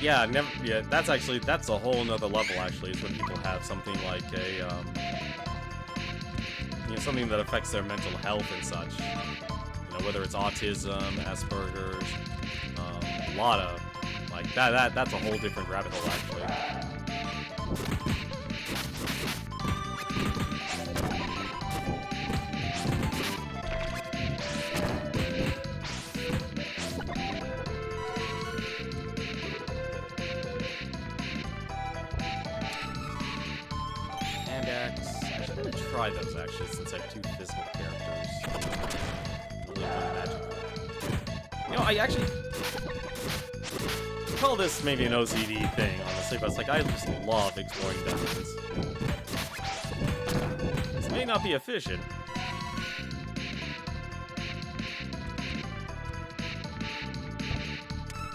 Yeah, that's a whole nother level, actually, is when people have something like a, something that affects their mental health and such. You know, whether it's autism, Asperger's, a lot of, like, that's a whole different rabbit hole, actually. Try those, actually, since I have two physical characters. Only one magical. You know, I actually call this maybe an OCD thing, honestly, but it's like, I just love exploring dungeons. This may not be efficient.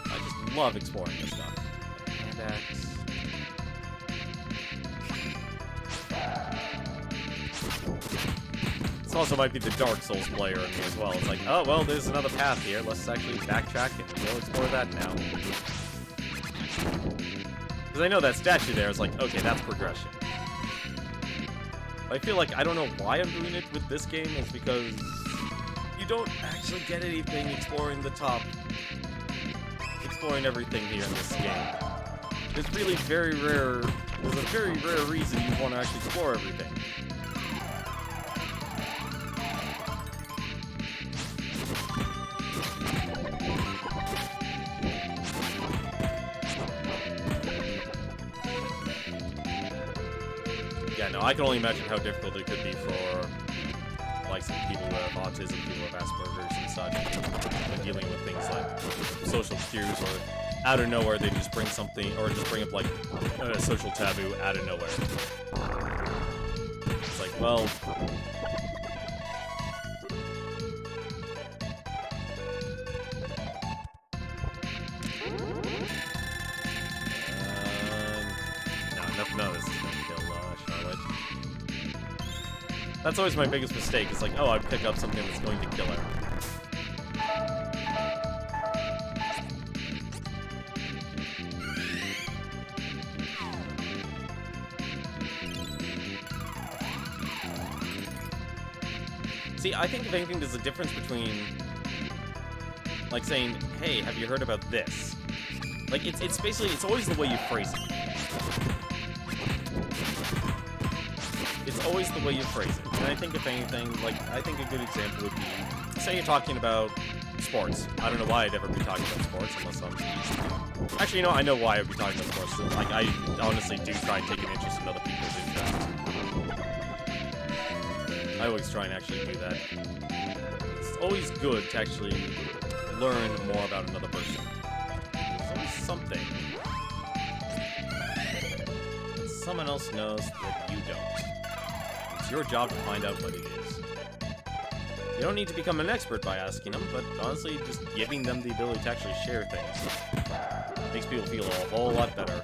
I just love exploring this stuff. Hand axe. This also might be the Dark Souls player in me as well. It's like, oh, well, there's another path here. Let's actually backtrack and go explore that now. Because I know that statue there is like, okay, that's progression. But I feel like I don't know why I'm doing it with this game. It's because you don't actually get anything exploring the top. Exploring everything here in this game. It's really very rare. There's a very rare reason you want to actually explore everything. Yeah, no, I can only imagine how difficult it could be for, like, some people who have autism, people who have Asperger's and such, when dealing with things like social cues, or out of nowhere they just bring something, or just bring up, like, a social taboo out of nowhere. It's like, well... none of this is gonna kill Charlotte. That's always my biggest mistake. It's like, oh, I pick up something that's going to kill her. See, I think if anything, there's a difference between, like, saying, hey, have you heard about this? Like, it's basically, it's always the way you phrase it. It's always the way you phrase it. And I think if anything, like, I think a good example would be, say you're talking about sports. I don't know why I'd ever be talking about sports unless I'm... Actually, you know, I know why I'd be talking about sports. Like, I honestly do try and take an interest in other people's interests. I always try and actually do that. It's always good to actually learn more about another person. There's always something that someone else knows that you don't. It's your job to find out what it is. You don't need to become an expert by asking them, but honestly, just giving them the ability to actually share things makes people feel a whole lot better.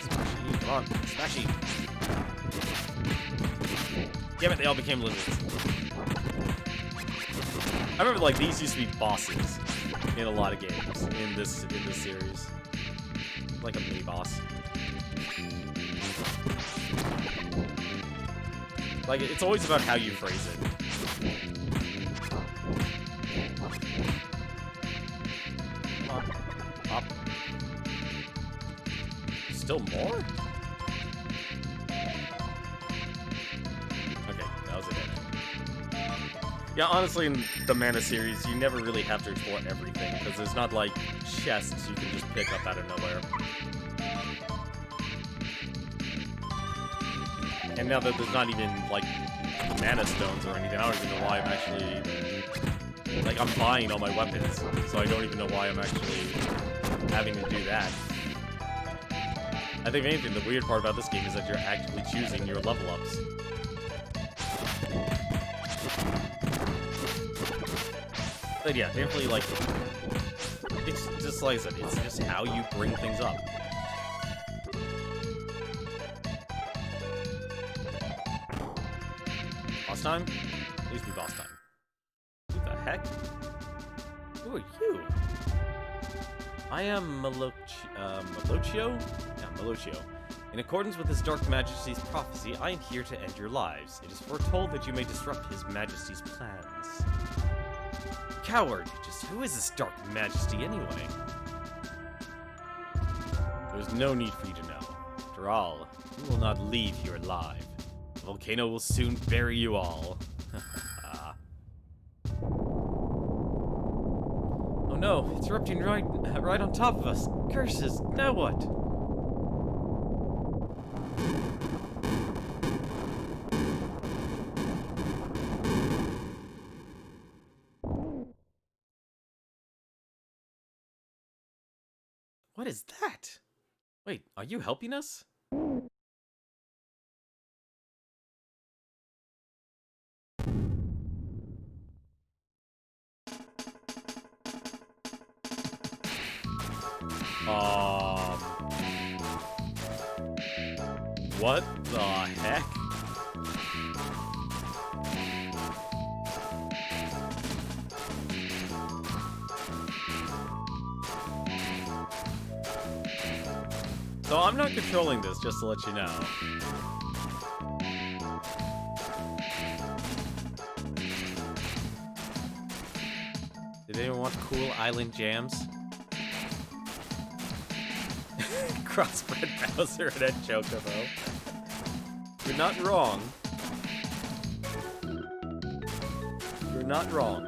Smashy, come on, smashy. Damn it, they all became lizards. I remember, like, these used to be bosses in a lot of games in this series. Like a mini boss. Like, it's always about how you phrase it. Come on. Up. Still more? Okay, that was it. Yeah, honestly, in the Mana series, you never really have to explore everything, because there's not, like, chests you can just pick up out of nowhere. And now that there's not even, like, mana stones or anything, I don't even know why I'm actually... Like, I'm buying all my weapons, so I don't even know why I'm actually having to do that. I think, if anything, the weird part about this game is that you're actively choosing your level ups. But yeah, definitely, like... It's just like I said, it's just how you bring things up. Boss time? Please be boss time. Who the heck? Who are you? I am Malochio? Yeah, Malochio. In accordance with His Dark Majesty's prophecy, I am here to end your lives. It is foretold that you may disrupt His Majesty's plans. Coward! Just who is this Dark Majesty anyway? There's no need for you to know. After all, you will not leave here alive. The volcano will soon bury you all. Oh no, it's erupting right on top of us. Curses, now what? What is that? Wait, are you helping us? What the heck? So I'm not controlling this, just to let you know. Did anyone want cool island jams? Crossbred Bowser and a Chocobo. You're not wrong. You're not wrong.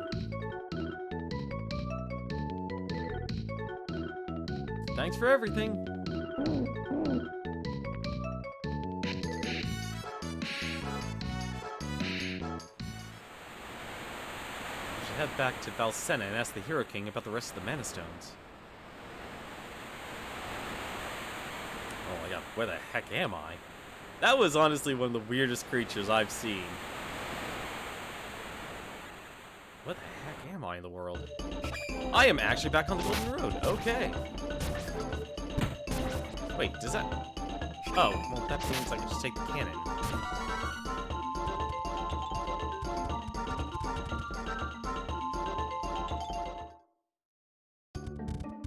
Thanks for everything. We should head back to Valsenna and ask the Hero King about the rest of the Mana Stones. Oh my god, where the heck am I? That was honestly one of the weirdest creatures I've seen. What the heck am I in the world? I am actually back on the Golden Road. Okay. Wait, does that... Oh, well, that means I can just take the cannon.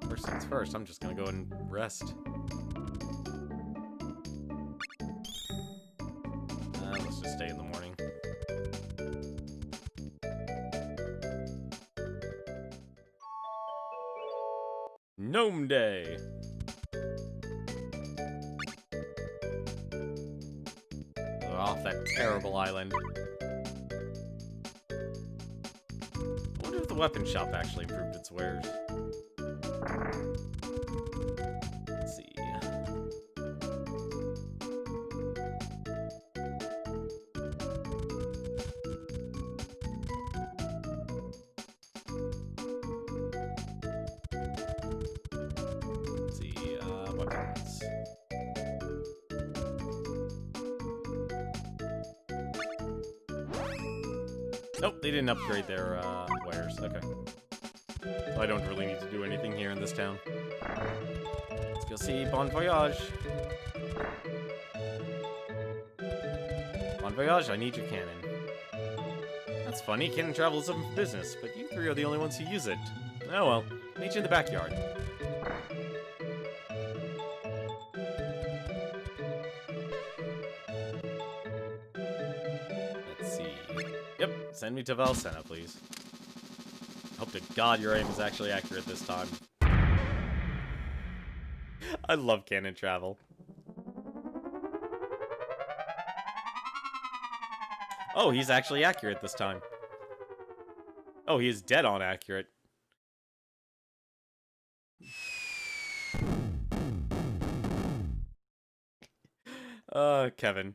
First things first, I'm just gonna go and rest. Christmas Day in the morning. Gnome Day! We're off that terrible island. I wonder if the weapon shop actually improved its wares. Let's see. Weapons. Nope, they didn't upgrade their wares. Okay. So I don't really need to do anything here in this town. Let's go see Bon Voyage. Bon Voyage, I need your cannon. That's funny, cannon travel is open for business, but you three are the only ones who use it. Oh well, meet you in the backyard. Send me to Valsenna, please. Hope to God your aim is actually accurate this time. I love cannon travel. Oh, he's actually accurate this time. Oh, he is dead on accurate. Kevin.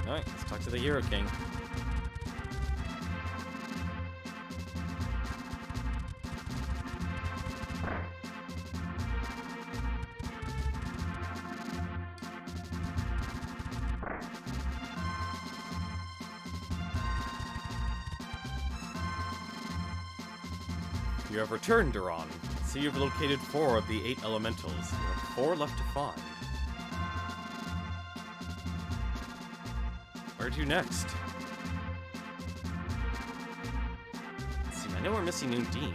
Alright, let's talk to the Hero King. You have returned, Duran. See, you've located 4 of the 8 elementals. You have 4 left to find. Where to next? Let's see, I know we're missing Undine.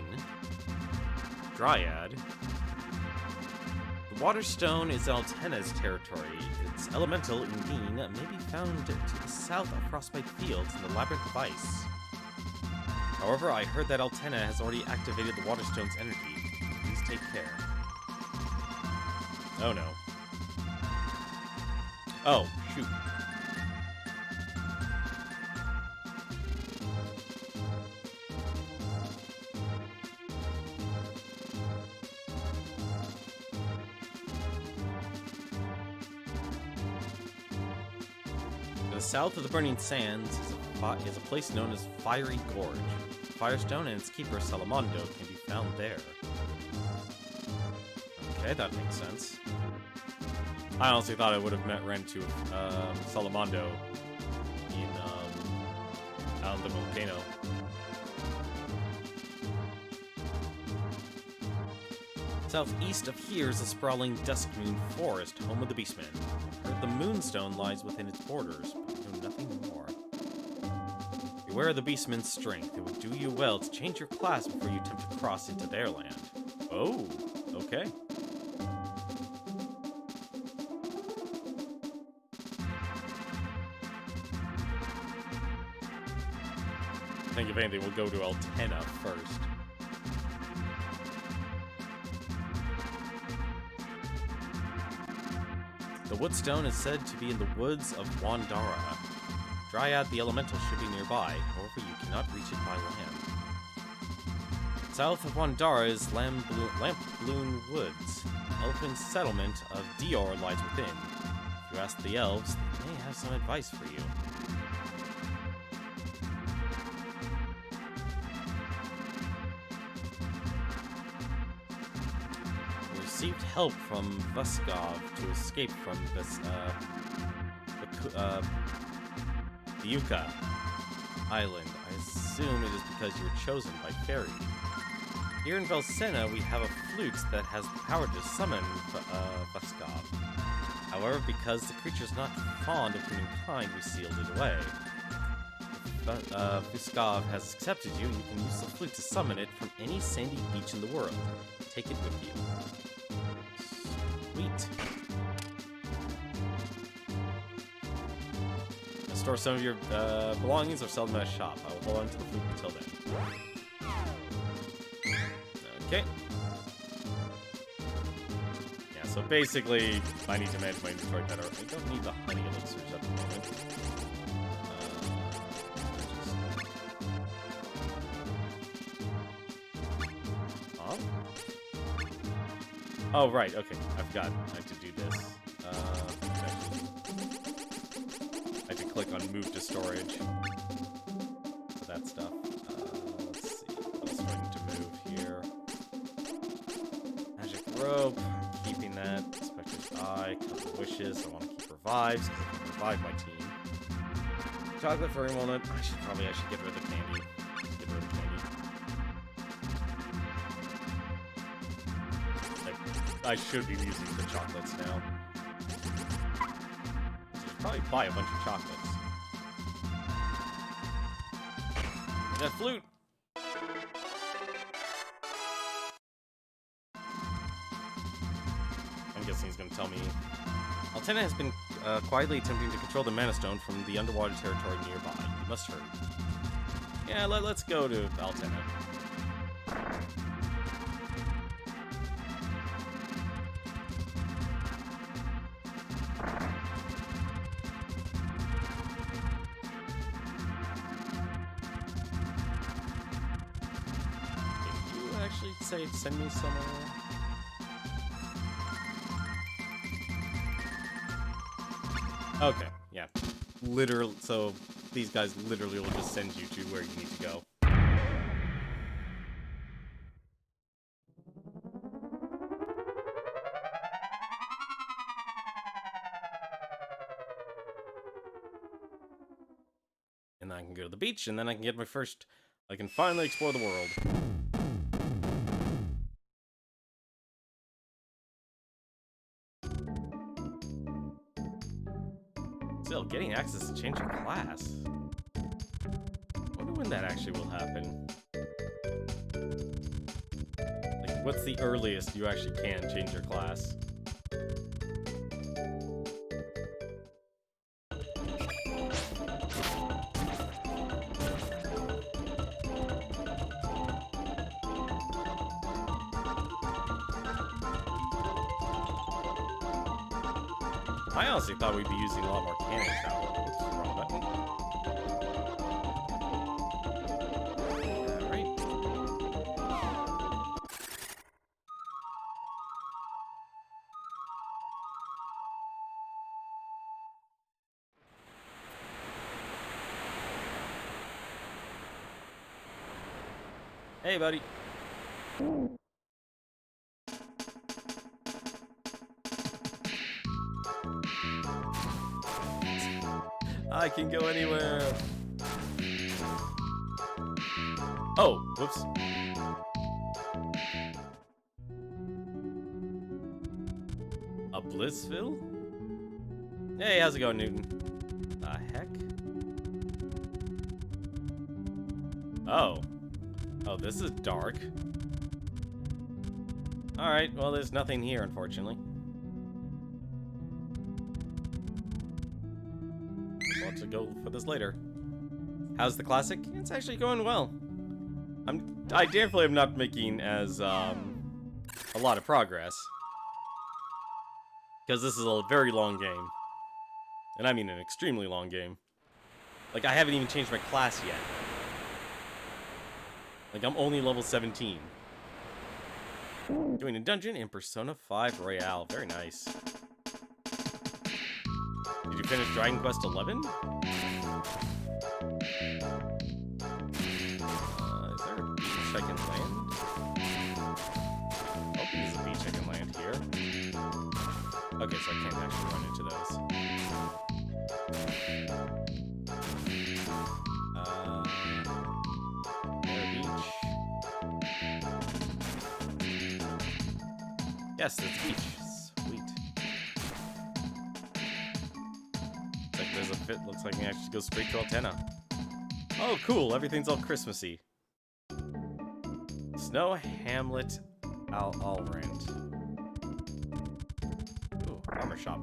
Dryad. The Waterstone is Altena's territory. Its elemental, Undine, may be found to the south of Frostbite Fields in the Labyrinth of Ice. However, I heard that Altena has already activated the Waterstone's energy. Please take care. Oh no. Oh, shoot. To the south of the Burning Sands is a place known as Fiery Gorge. Firestone and its keeper, Salamondo, can be found there. Okay, that makes sense. I honestly thought I would have ran into Salamondo in out on the volcano. Southeast of here is a sprawling Duskmoon forest, home of the Beastmen. The Moonstone lies within its borders, but I know nothing more. Beware of the Beastmen's strength. It would do you well to change your class before you attempt to cross into their land. Oh, okay. I think if anything, we'll go to Altena first. The Woodstone is said to be in the woods of Wandara. Dryad the Elemental should be nearby, however you cannot reach it by land. South of Wandara is Lampbloom Woods. The elfin settlement of Dior lies within. If you ask the elves, they may have some advice for you. We received help from Vuskov to escape from this, the Yucca Island. I assume it is because you were chosen by fairy. Here in Valsenna, we have a flute that has the power to summon Vuskov. However, because the creature is not fond of humankind, we sealed it away. If Vuskov has accepted you, you can use the flute to summon it from any sandy beach in the world. Take it with you. Sweet. store some of your belongings or sell them at a shop. I will hold on to the flute until then. Okay. Yeah, so basically, I need to manage my inventory better. I don't need the honey elixirs at the moment. Oh, right, okay. I forgot. I have to do this. I have to click on move to storage. That stuff. Let's see. What else do I need to move here? Magic rope. Keeping that. Spectre's eye. Couple wishes. I want to keep revives because I can revive my team. Chocolate for a moment. I should get rid of the candy. Get rid of the candy. I should be using the chocolates now. I should probably buy a bunch of chocolates. That flute! I'm guessing he's gonna tell me. Altena has been quietly attempting to control the Mana Stone from the underwater territory nearby. You must hurry. Yeah, let's go to Altena. Send me somewhere. Okay, yeah. Literally, so these guys literally will just send you to where you need to go. And then I can go to the beach, and then I can get my first... I can finally explore the world. Still, getting access to change your class. I wonder when that actually will happen. Like, what's the earliest you actually can change your class? I honestly thought we'd be using a lot more cannon power. Oops, wrong button. Alright. Hey, buddy. I can go anywhere. Oh, whoops. A Blissville? Hey, how's it going, Newton? The heck? Oh. Oh, this is dark. Alright, well, there's nothing here, unfortunately. I'll have to go for this later. How's the classic? It's actually going well. I definitely am not making as a lot of progress, because this is a very long game, and I mean an extremely long game. Like, I haven't even changed my class yet. Like, I'm only level 17. Doing a dungeon in Persona 5 Royale. Very nice. Did you finish Dragon Quest 11? Is there a beach I can land? Oh, there's a beach I can land here. Okay, so I can't actually run into those. Beach. Yes, that's beach. Sweet. There's a bit, looks like we actually go straight to Altena. Oh, cool, everything's all Christmassy. Snow Hamlet Alrand. Ooh, armor shop.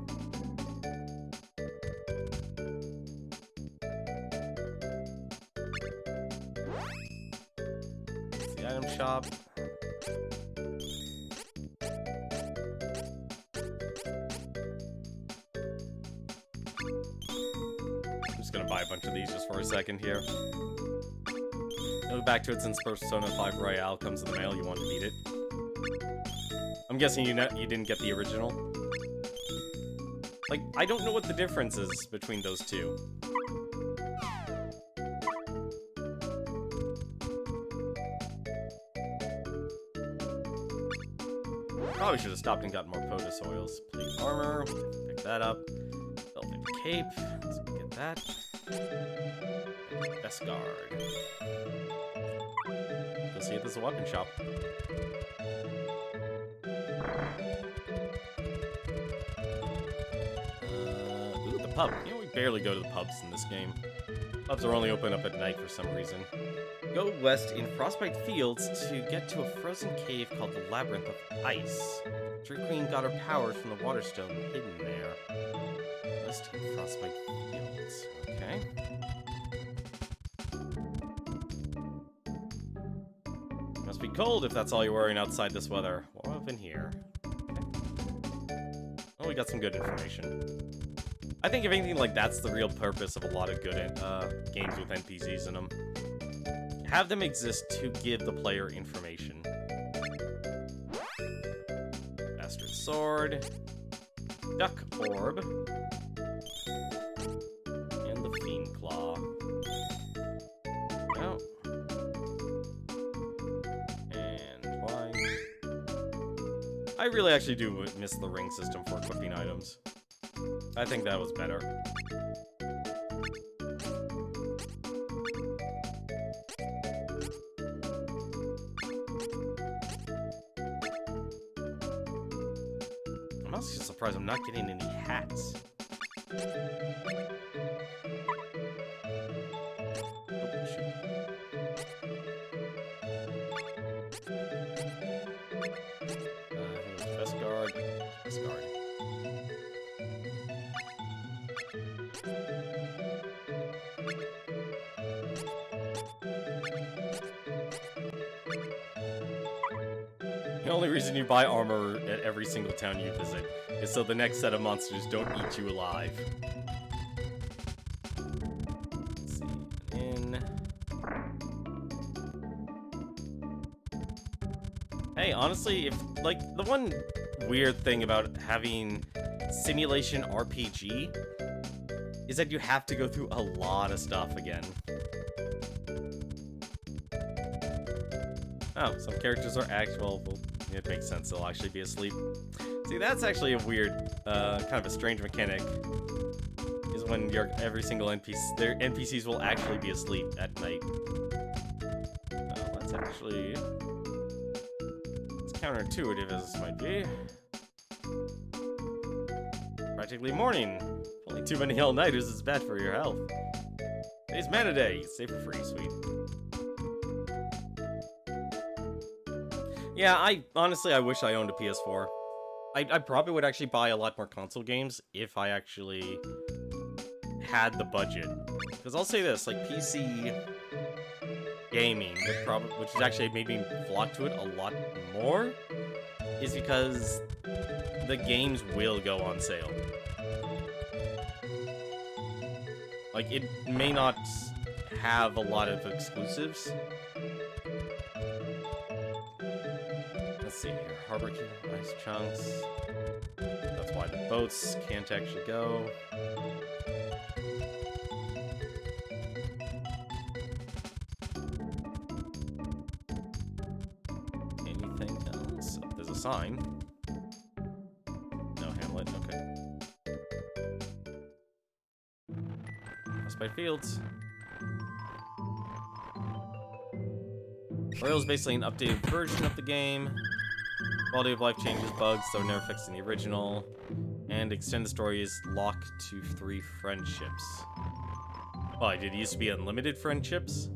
item shop. I'm just gonna buy a bunch of these just for a second here. Go back to it since Persona 5 Royale comes in the mail. You want to beat it. I'm guessing you didn't get the original. Like, I don't know what the difference is between those two. Probably should have stopped and gotten more POTUS oils. Plate armor, pick that up. Velvet cape, let's get that. Best guard. You'll see if there's a weapon shop. Ooh, the pub. You know, we barely go to the pubs in this game. Pubs are only open up at night for some reason. Go west in Frostbite Fields to get to a frozen cave called the Labyrinth of Ice. Tree Queen got her powers from the Waterstone hidden there. West in Frostbite Fields. Okay. Must be cold if that's all you're wearing outside this weather. What up in here? Okay. Oh, we got some good information. I think if anything, like, that's the real purpose of a lot of good games with NPCs in them. Have them exist to give the player information. Bastard Sword. Duck Orb. And the Fiend Claw. Oh. And why? I really actually do miss the ring system for equipping items. I think that was better. I'm also surprised I'm not getting any hats. Oh, shoot. Here's Best Guard. Best Guard. The only reason you buy armor at every single town you visit is so the next set of monsters don't eat you alive. Let's see. Hey, honestly, if, like, the one weird thing about having simulation RPG is that you have to go through a lot of stuff again. Oh, some characters are actual. Well, it makes sense. They'll actually be asleep. See, that's actually a weird, kind of a strange mechanic. Is when every single their NPCs will actually be asleep at night. That's actually it's counterintuitive as this might be. Practically morning. Only too many all-nighters is bad for your health. Today's Mana Day. Stay for free, sweet. Yeah, honestly, I wish I owned a PS4. I probably would actually buy a lot more console games if I actually had the budget. Because I'll say this, like, PC gaming, which has actually made me flock to it a lot more, is because the games will go on sale. Like, it may not have a lot of exclusives. Let's see here. Harbor Key, nice chunks. That's why the boats can't actually go. Anything else? Oh, there's a sign. No hamlet, okay. Frostbite Fields. Royal is basically an updated version of the game. Quality of life changes, bugs, though never fixed in the original. And extend the story is locked to 3 friendships. Why, did it used to be unlimited friendships?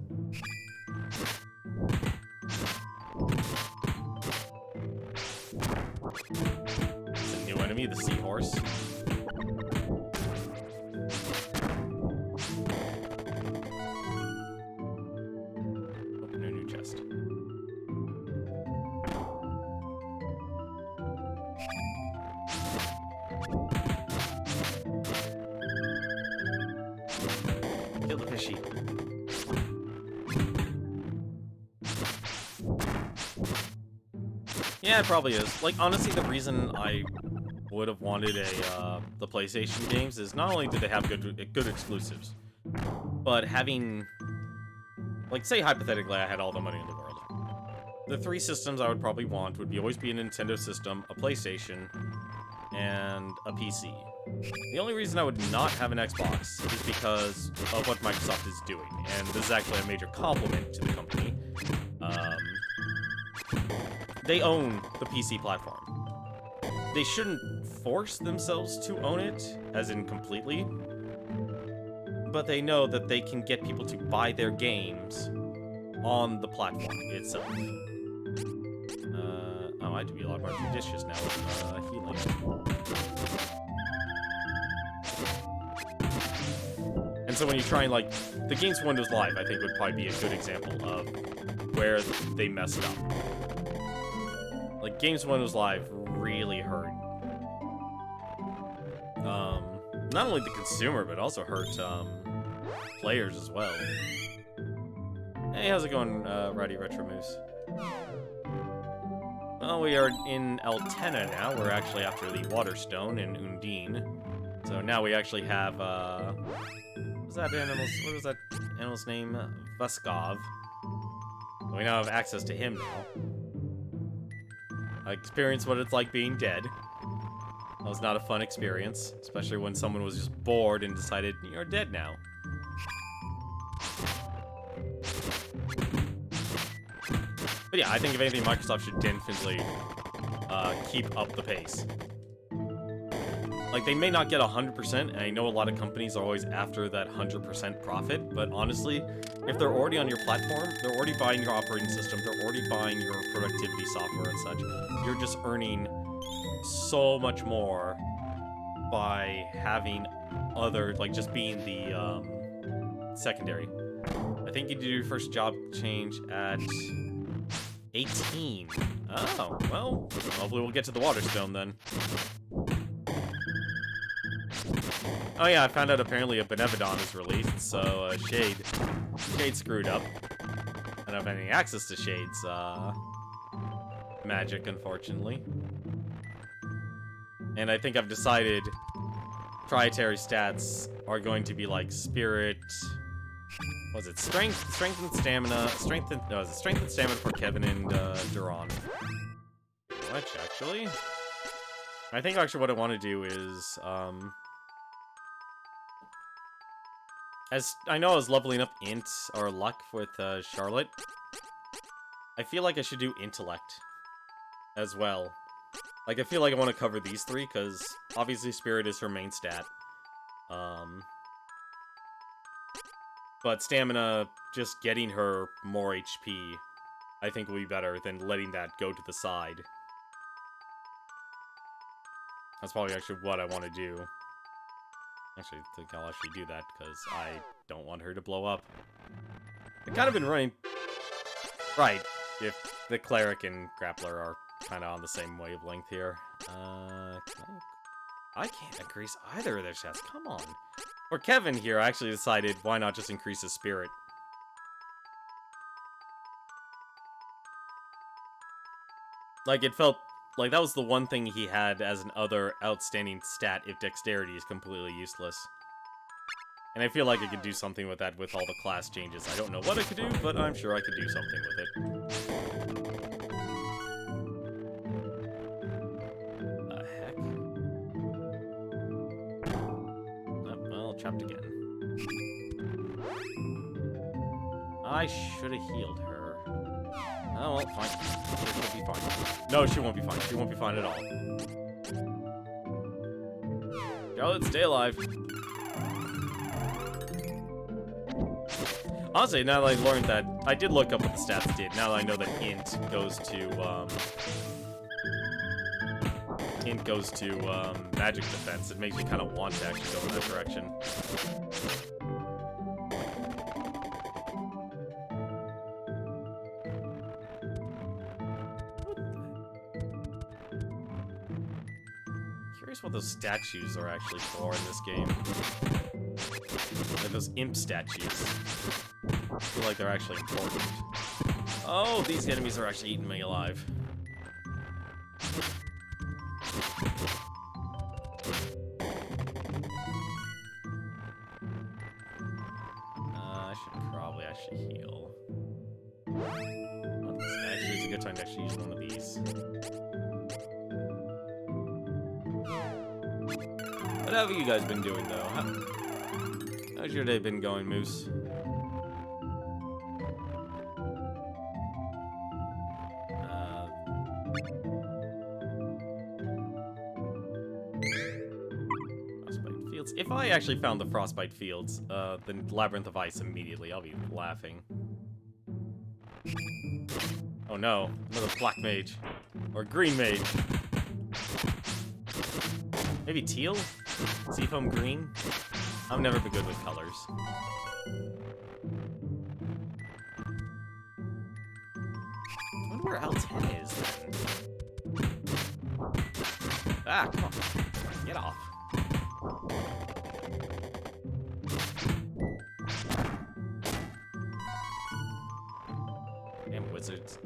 It's a new enemy, the seahorse. Open a new chest. fishy. Yeah, it probably is. Like, honestly, the reason I would have wanted the PlayStation games is not only did they have good exclusives, but having, like, say hypothetically I had all the money in the world. The 3 systems I would probably want would always be a Nintendo system, a PlayStation, and a PC. The only reason I would not have an Xbox is because of what Microsoft is doing, and this is actually a major compliment to the company. They own the PC platform. They shouldn't force themselves to own it, as in completely, but they know that they can get people to buy their games on the platform itself. Oh, I have to be a lot more judicious now with healing. And so when you try and, like, the games Windows Live, I think would probably be a good example of where they messed up. Like, games Windows Live really hurt. Not only the consumer, but also hurt, players as well. Hey, how's it going, Rowdy Retro Moose? Well, we are in Altena now. We're actually after the Waterstone in Undine. So now we actually have, what was that animal's name? Vuskov. We now have access to him now. I experienced what it's like being dead. That was not a fun experience, especially when someone was just bored and decided, you're dead now. But yeah, I think if anything, Microsoft should definitely keep up the pace. Like, they may not get 100%, and I know a lot of companies are always after that 100% profit, but honestly, if they're already on your platform, they're already buying your operating system, they're already buying your productivity software and such, you're just earning so much more by having other, like, just being the secondary. I think you do your first job change at 18. Oh, well, hopefully we'll get to the Waterstone then. Oh yeah, I found out apparently a Benevodon is released, so Shade screwed up. I don't have any access to Shade's magic, unfortunately. And I think I've decided Trietary stats are going to be like Spirit. Was it Strength and Stamina? Strength and Stamina for Kevin and Duran. Which actually, I think actually what I want to do is as I know I was leveling up Int or Luck with Charlotte. I feel like I should do Intellect as well. Like, I feel like I want to cover these 3, because obviously Spirit is her main stat. But Stamina, just getting her more HP, I think will be better than letting that go to the side. That's probably actually what I want to do. Actually, I think I'll actually do that, because I don't want her to blow up. I've kind of been running... Right, if the Cleric and Grappler are kind of on the same wavelength here. I can't increase either of their stats, come on. For Kevin here, I actually decided, why not just increase his Spirit? Like, it felt... Like, that was the one thing he had as an other outstanding stat if Dexterity is completely useless. And I feel like I could do something with that with all the class changes. I don't know what I could do, but I'm sure I could do something with it. The heck? Oh, well, trapped again. I should have healed her. Oh, well, fine. She'll be fine. No, she won't be fine. She won't be fine at all. Charlotte, stay alive. Honestly, now that I learned that, I did look up what the stats did. Now that I know that Int goes to magic defense, it makes me kind of want to actually go in that direction. Curious what those statues are actually for in this game. The those imp statues. I feel like they're actually important. Oh, these enemies are actually eating me alive. I should probably actually heal. Well, this actually is a good time to actually use one of these. What have you guys been doing, though? How's your day been going, Moose? Frostbite Fields. If I actually found the Frostbite Fields, then Labyrinth of Ice immediately, I'll be laughing. Oh no, another black mage. Or green mage. Maybe teal? Seafoam green? I've never been good with colors. I wonder where L10 is, then. Ah, come on. Get off. Damn wizards.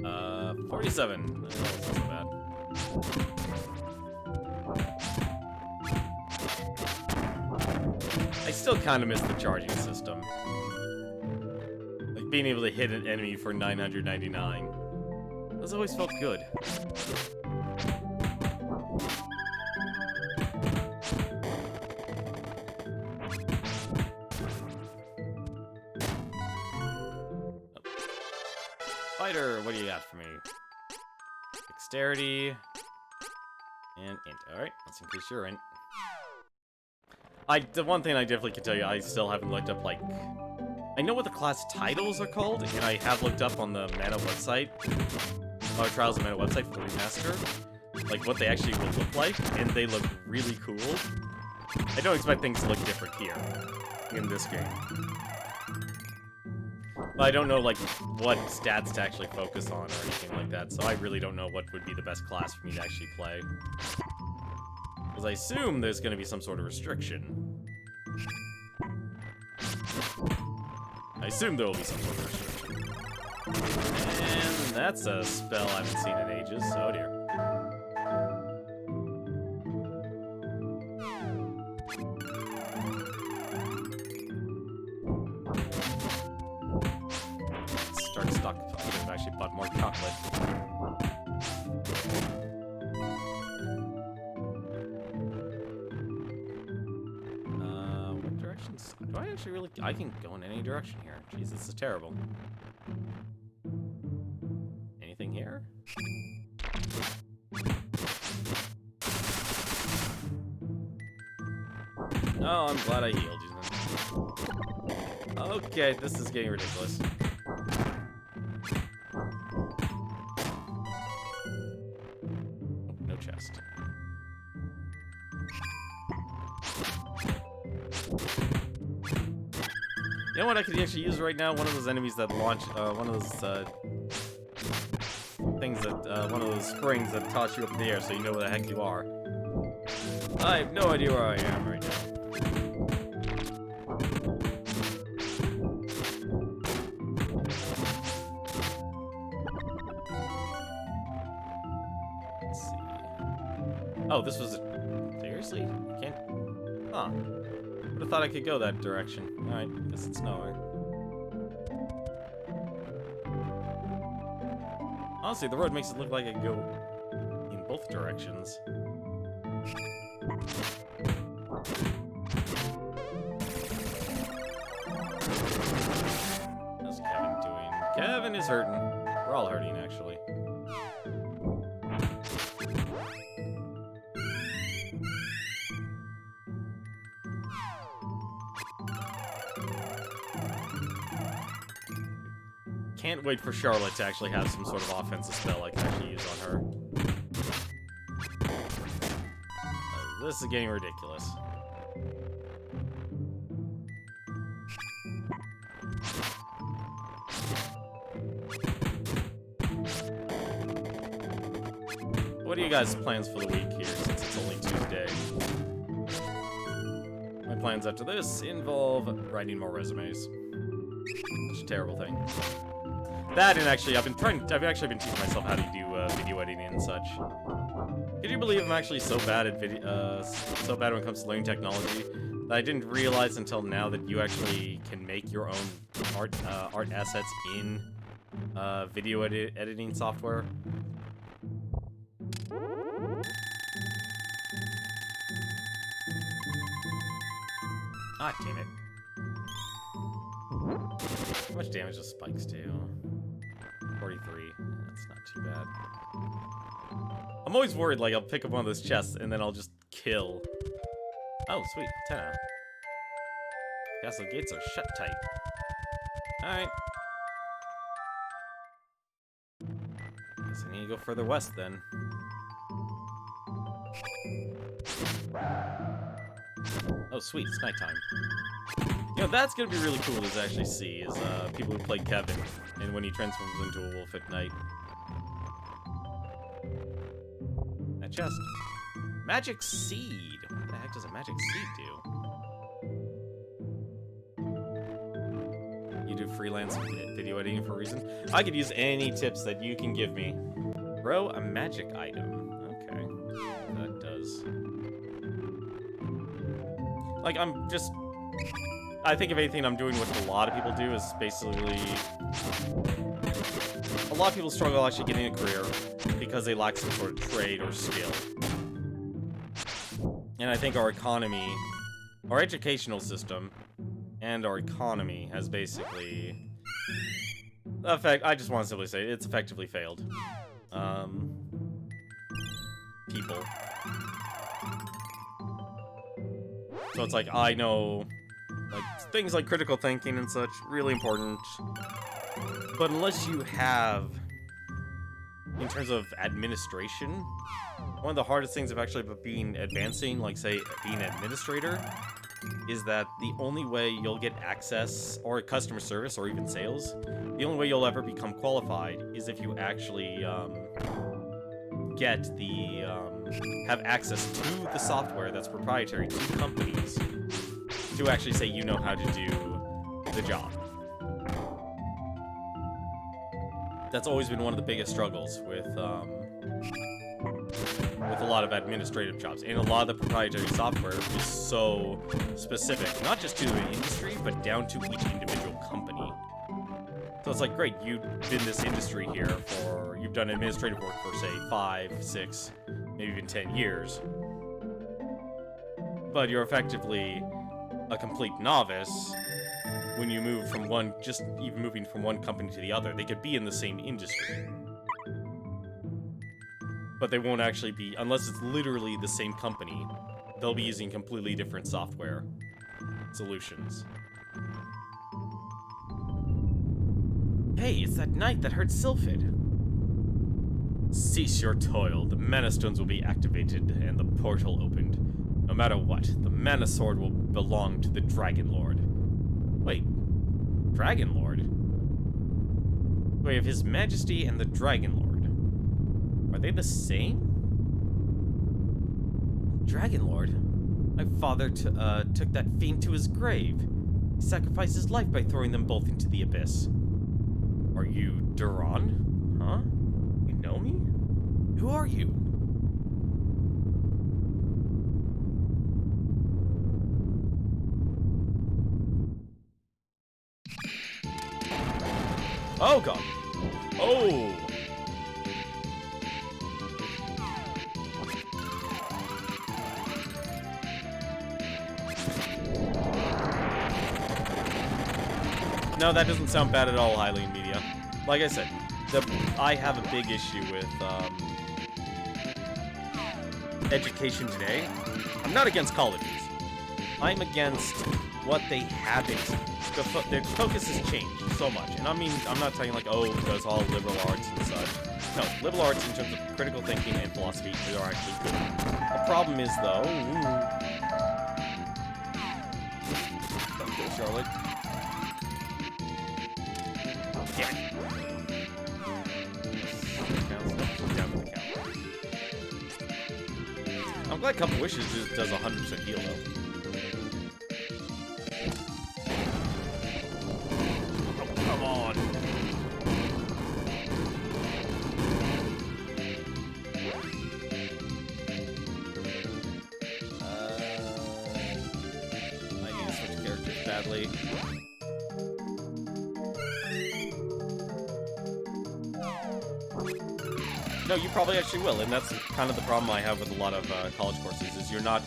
Uh, 47. That's not so bad. I still kind of miss the charging system. Like being able to hit an enemy for 999. That's always felt good. Fighter, what do you got for me? Dexterity and int. Alright, let's increase your int. The one thing I definitely can tell you, I still haven't looked up, like... I know what the class titles are called, and I have looked up on the Mana website, or Trials of Mana website for the remaster, like what they actually will look like, and they look really cool. I don't expect things to look different here, in this game. But I don't know, like, what stats to actually focus on or anything like that, so I really don't know what would be the best class for me to actually play. Because I assume there's going to be some sort of restriction. I assume there will be some sort of restriction. And that's a spell I haven't seen in ages, oh dear. Start stock. I should have actually bought more chocolate. What directions? Do I actually really... I can go in any direction here. Jeez, this is terrible. Anything here? Oh, I'm glad I healed you then. Okay, this is getting ridiculous. No chest. You know what I could actually use right now? One of those enemies that launch, one of those, things that, one of those springs that toss you up in the air so you know where the heck you are. I have no idea where I am right now. Let's see. Oh, this was... Seriously? You can't... Huh. Would have thought I could go that direction. Alright, guess it's nowhere. Honestly, the road makes it look like I can go in both directions. How's Kevin doing? Kevin is hurting. We're all hurting, actually. Can't wait for Charlotte to actually have some sort of offensive spell I can actually use on her. This is getting ridiculous. What are you guys' plans for the week here, since it's only Tuesday? My plans after this involve writing more resumes. Such a terrible thing. That, and actually, I've actually been teaching myself how to do video editing and such. Could you believe I'm actually so bad at so bad when it comes to learning technology that I didn't realize until now that you actually can make your own art assets in video editing software. Ah, damn it. How much damage does spikes do? 43. That's not too bad. I'm always worried, like, I'll pick up one of those chests and then I'll just kill. Oh, sweet. 10 out. Castle gates are shut tight. Alright. Guess I need to go further west then. Oh, sweet. It's nighttime. You know, that's gonna be really cool to actually see, is people who play Kevin, and when he transforms into a wolf at night. That chest. Magic seed! What the heck does a magic seed do? You do freelance video editing for a reason? I could use any tips that you can give me. Grow a magic item. Okay. That does. Like, I think if anything I'm doing what a lot of people do is basically... A lot of people struggle actually getting a career because they lack some sort of trade or skill. And I think our economy, our educational system, and our economy has basically... I just want to simply say it's effectively failed. People. So it's like, I know, like, things like critical thinking and such, really important. But unless you have, in terms of administration, one of the hardest things of actually advancing, like, say, being an administrator, is that the only way you'll get access, or customer service, or even sales, the only way you'll ever become qualified is if you actually, have access to the software that's proprietary to companies to actually say you know how to do the job. That's always been one of the biggest struggles with a lot of administrative jobs, and a lot of the proprietary software is so specific, not just to the industry, but down to each individual company. So it's like, great, you've been in this industry here you've done administrative work for, say, 5, 6, maybe even 10 years. But you're effectively a complete novice when you move from even moving from one company to the other. They could be in the same industry, but they won't actually be, unless it's literally the same company, they'll be using completely different software solutions. Hey, it's that knight that hurt Sylphid. Cease your toil. The Mana Stones will be activated and the portal opened. No matter what, the Mana Sword will belong to the Dragon Lord. Wait, Dragon Lord? We have His Majesty and the Dragon Lord. Are they the same? Dragon Lord? My father took that fiend to his grave. He sacrificed his life by throwing them both into the abyss. Are you Duran? Huh? You know me? Who are you? Oh god. Oh! No, that doesn't sound bad at all, Hylian Media. Like I said, I have a big issue with education today. I'm not against colleges. I'm against what they haven't. Their focus has changed so much. And I mean, I'm not saying like, oh, because all liberal arts and such. No, liberal arts in terms of critical thinking and philosophy are actually good. The problem is, though... Don't kill Charlotte. Yeah. I'm glad Cup of Wishes just does 100% heal, though. Oh, come on. I need to switch characters badly. No, you probably actually will, and that's kind of the problem I have with a lot of college courses, is you're not...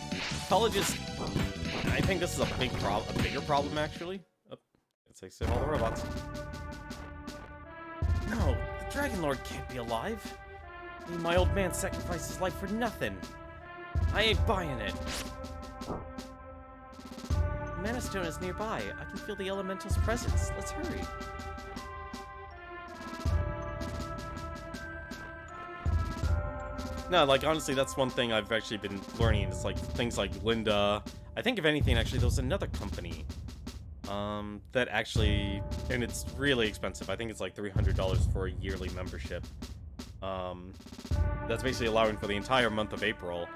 College is... I think this is a bigger problem, actually. Oh, it's like save all the robots. No, the Dragon Lord can't be alive. I mean, my old man sacrificed his life for nothing. I ain't buying it. The Mana Stone is nearby. I can feel the Elemental's presence. Let's hurry. No, like, honestly, that's one thing I've actually been learning. It's like things like Linda. I think, if anything, actually, there was another company that actually, and it's really expensive. I think it's like $300 for a yearly membership. That's basically allowing for the entire month of April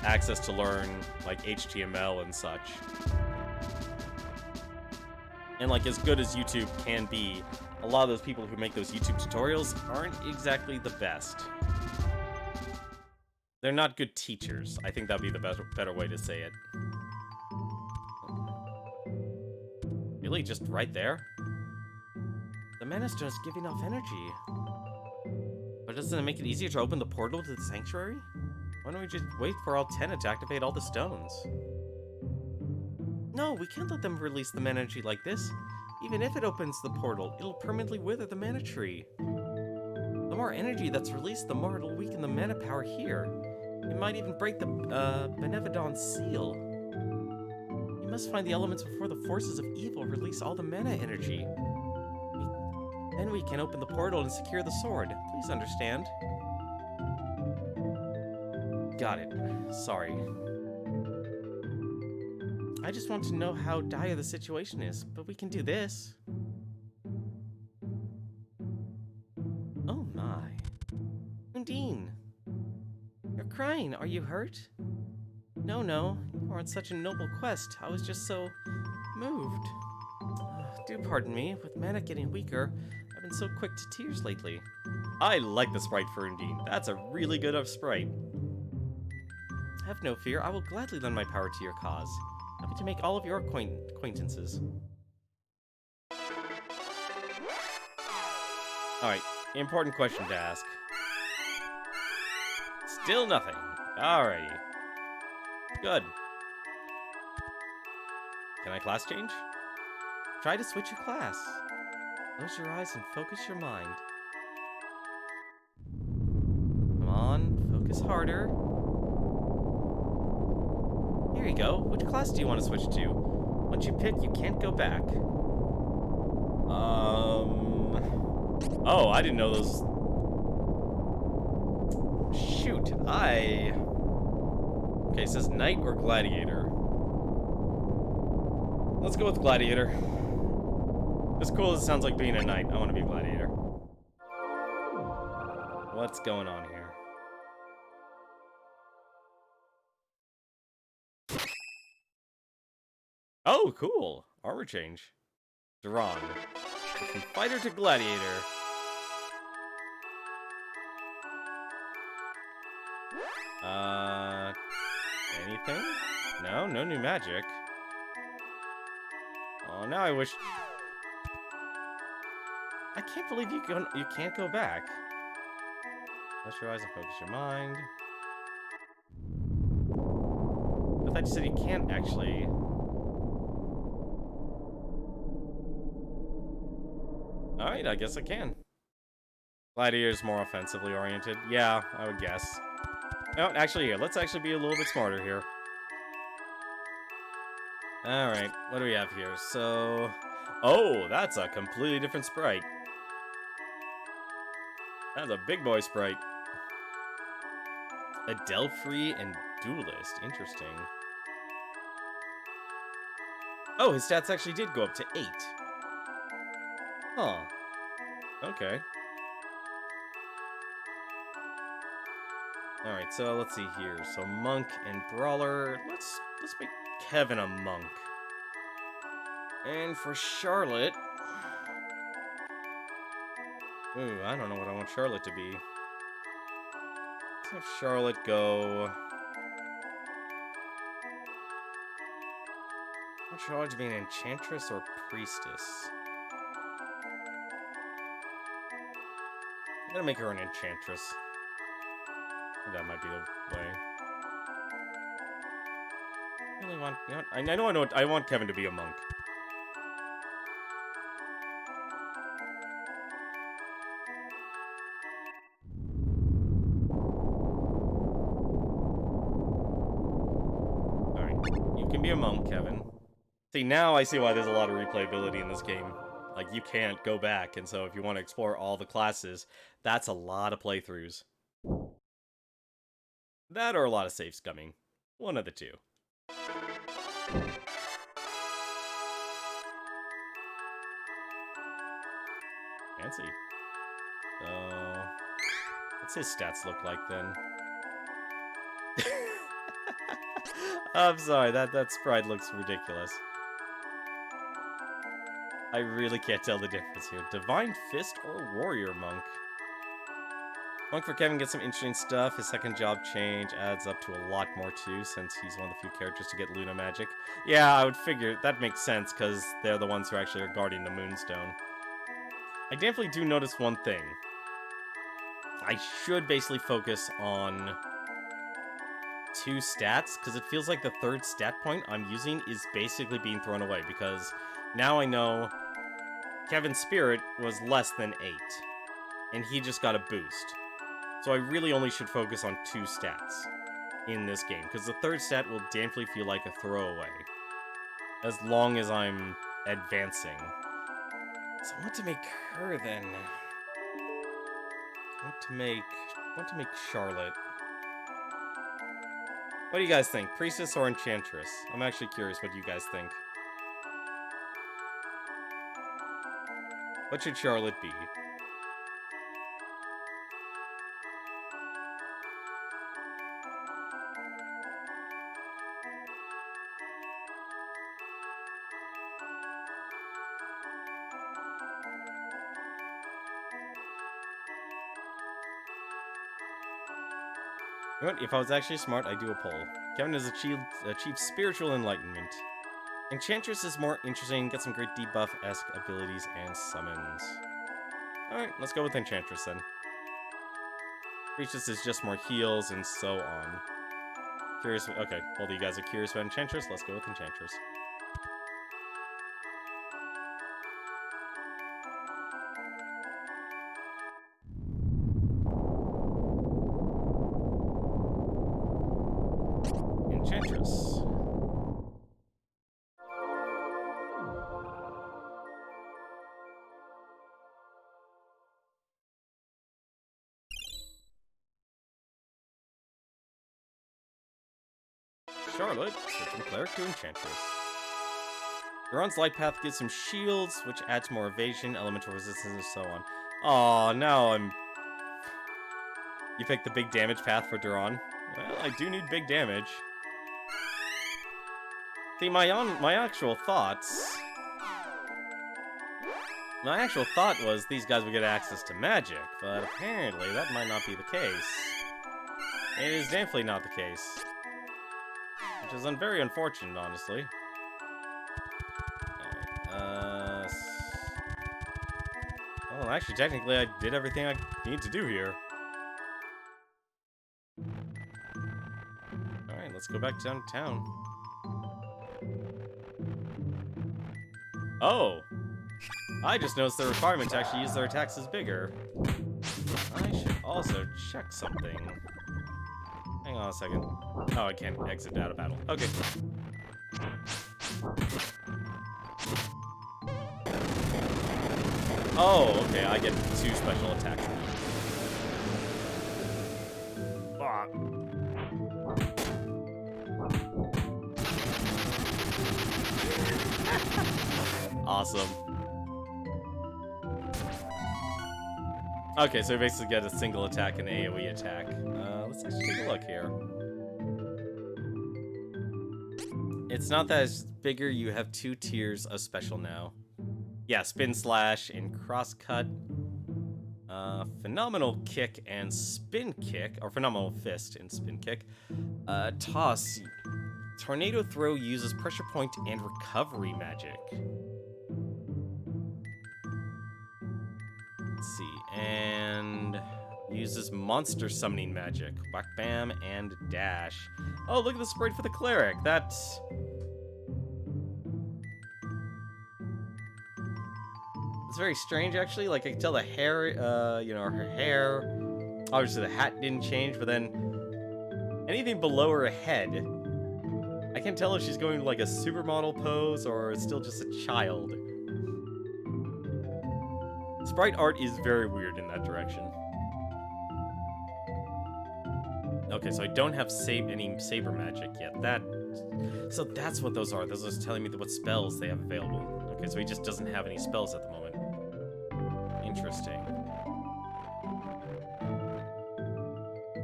access to learn, like, HTML and such. And, like, as good as YouTube can be, a lot of those people who make those YouTube tutorials aren't exactly the best. They're not good teachers. I think that'd be the better way to say it. Really? Just right there? The Mana Stone is giving off energy. But doesn't it make it easier to open the portal to the sanctuary? Why don't we just wait for all 10 to activate all the stones? No, we can't let them release the mana energy like this. Even if it opens the portal, it'll permanently wither the mana tree. The more energy that's released, the more it'll weaken the mana power here. It might even break the Benevodon's seal. You must find the elements before the forces of evil release all the mana energy. Then we can open the portal and secure the sword. Please understand. Got it. Sorry. I just want to know how dire the situation is, but we can do this. Oh my. Undine. You're crying. Are you hurt? No, you were on such a noble quest. I was just so moved. Do pardon me. With mana getting weaker, I've been so quick to tears lately. I like the sprite for Undine. That's a really good sprite. Have no fear. I will gladly lend my power to your cause. Happy to make all of your acquaintances. Alright, important question to ask. Still nothing. Alrighty. Good. Can I class change? Try to switch your class. Close your eyes and focus your mind. Come on, focus harder. Here you go. Which class do you want to switch to? Once you pick, you can't go back. Oh, I didn't know those. Shoot, Okay, it says Knight or Gladiator. Let's go with Gladiator. As cool as it sounds like being a Knight, I want to be a Gladiator. What's going on here? Oh, cool. Armor change. Duran. From fighter to gladiator. Anything? No new magic. Oh, now I wish... I can't believe you can't go back. Close your eyes and focus your mind. I thought you said you can't actually... Alright, I guess I can. Gladiator's more offensively oriented. Yeah, I would guess. No, actually, here. Let's actually be a little bit smarter here. Alright, what do we have here? So... Oh, that's a completely different sprite. That's a big boy sprite. Adelphi and Duelist. Interesting. Oh, his stats actually did go up to 8. Huh. Okay. Alright, so let's see here. So Monk and Brawler. Let's make Kevin a Monk. And for Charlotte... Ooh, I don't know what I want Charlotte to be. Let's have Charlotte go... I want Charlotte to be an Enchantress or Priestess. I'm gonna make her an Enchantress. That might be the way. I really want... You know what? I want Kevin to be a Monk. Be a monk, Kevin. See, now I see why there's a lot of replayability in this game. Like, you can't go back, and so if you want to explore all the classes, that's a lot of playthroughs. That or a lot of save scumming. One of the two. Fancy. So... what's his stats look like, then? I'm sorry, that sprite looks ridiculous. I really can't tell the difference here. Divine Fist or Warrior Monk? Monk for Kevin gets some interesting stuff. His second job change adds up to a lot more too, since he's one of the few characters to get Luna magic. Yeah, I would figure that makes sense, because they're the ones who actually are guarding the Moonstone. I definitely do notice one thing. I should basically focus on... 2 stats, because it feels like the third stat point I'm using is basically being thrown away, because now I know Kevin's spirit was less than 8, and he just got a boost. So I really only should focus on 2 stats in this game, because the third stat will definitely feel like a throwaway, as long as I'm advancing. So I want to make her then. I want to make Charlotte. What do you guys think? Priestess or Enchantress? I'm actually curious what you guys think. What should Charlotte be? You know what? If I was actually smart, I'd do a poll. Kevin has achieved spiritual enlightenment. Enchantress is more interesting, get some great debuff-esque abilities and summons. Alright, let's go with Enchantress then. Priestess is just more heals and so on. Curious, okay, both of you guys are curious about Enchantress, let's go with Enchantress. Enchantress. Charlotte, switch from Cleric to Enchantress. Duran's Light Path gives some shields, which adds more evasion, elemental resistance, and so on. Aw, now I'm... You picked the big damage path for Duran? Well, I do need big damage. See, my actual thoughts... My actual thought was these guys would get access to magic, but apparently that might not be the case. It is definitely not the case. Which is very unfortunate, honestly. Alright, well, actually, technically, I did everything I need to do here. Alright, let's go back downtown. Oh! I just noticed the requirement to actually use their attacks is bigger. I should also check something. Hang on a second. Oh, I can't exit out of battle. Okay. Oh, okay, I get 2 special attacks. Ah. Awesome. Okay, so we basically get a single attack and AoE attack. Let's actually take a look here. It's not that it's bigger, you have 2 tiers of special now. Yeah, Spin Slash and Cross Cut. Phenomenal Kick and Spin Kick, or Phenomenal Fist and Spin Kick. Toss. Tornado Throw uses Pressure Point and Recovery Magic. Let's see, and uses Monster Summoning Magic. Whack Bam and Dash. Oh, look at the sprite for the Cleric. That's... It's very strange, actually. Like, I can tell the hair, you know, her hair. Obviously, the hat didn't change, but then anything below her head, I can't tell if she's going like a supermodel pose or it's still just a child. Sprite art is very weird in that direction. Okay, so I don't have any saber magic yet. So that's what those are. Those are telling me what spells they have available. Okay, so he just doesn't have any spells at the moment. Interesting.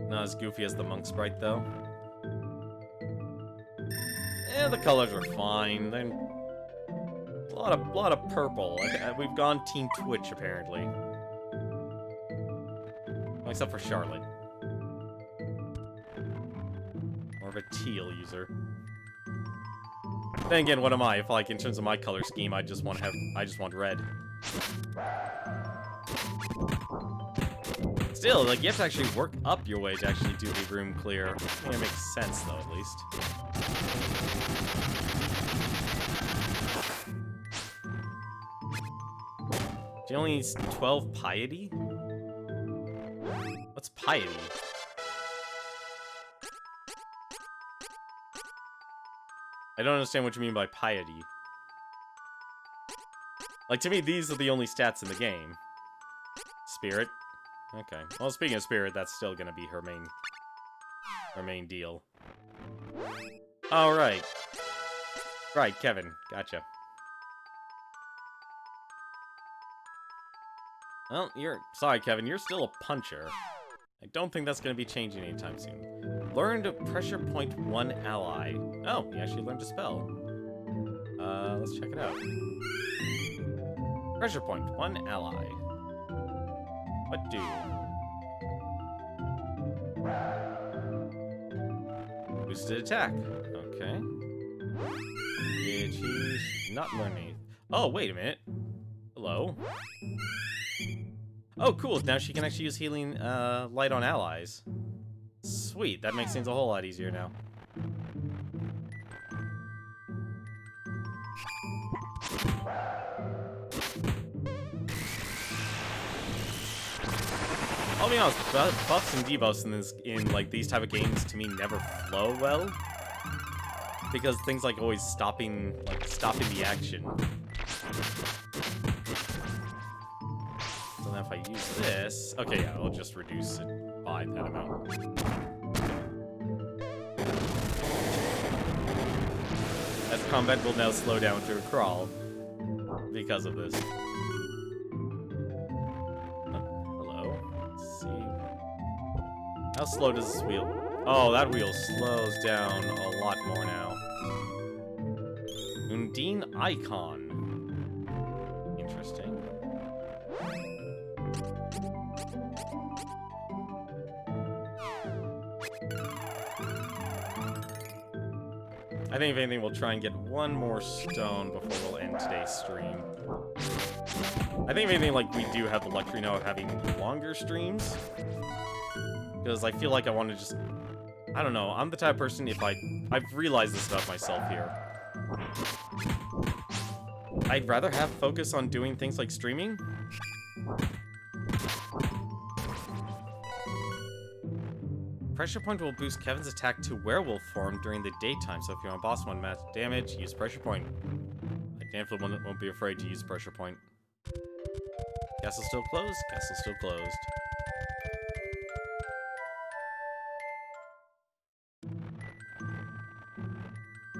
Not as goofy as the monk sprite, though. The colors are fine. Then a lot of purple. We've gone Team Twitch apparently, except for Charlotte. More of a teal user. Then again, what am I? If like in terms of my color scheme, I just want red. Still, like, you have to actually work up your way to actually do the room clear. I think it makes sense, though, at least. Do you only need 12 piety? What's piety? I don't understand what you mean by piety. Like, to me, these are the only stats in the game. Spirit. Okay. Well, speaking of Spirit, that's still gonna be her main deal. All right. Right, Kevin. Gotcha. Well, sorry, Kevin. You're still a puncher. I don't think that's gonna be changing anytime soon. Learned Pressure Point 1 ally. Oh, he actually learned a spell. Let's check it out. Pressure Point 1 ally. What do? Boosted attack. Okay. Did he not learn anything? Oh, wait a minute. Hello. Oh, cool. Now she can actually use Healing Light on allies. Sweet. That makes things a whole lot easier now. I'll be honest, buffs and debuffs in like these type of games to me never flow well, because things like always stopping the action. So now if I use this, okay, yeah, I'll just reduce it by that amount. As combat will now slow down to a crawl because of this. How slow does this wheel? Oh, that wheel slows down a lot more now. Undine Icon. Interesting. I think if anything, we'll try and get one more stone before we'll end today's stream. I think if anything, like, we do have the luxury now of having longer streams. Because I feel like I want to just... I don't know, I'm the type of person, I've realized this about myself here. I'd rather have focus on doing things like streaming. Pressure Point will boost Kevin's attack to werewolf form during the daytime, so if you're on boss one match damage, use Pressure Point. I definitely won't be afraid to use Pressure Point. Castle still closed? Castle still closed.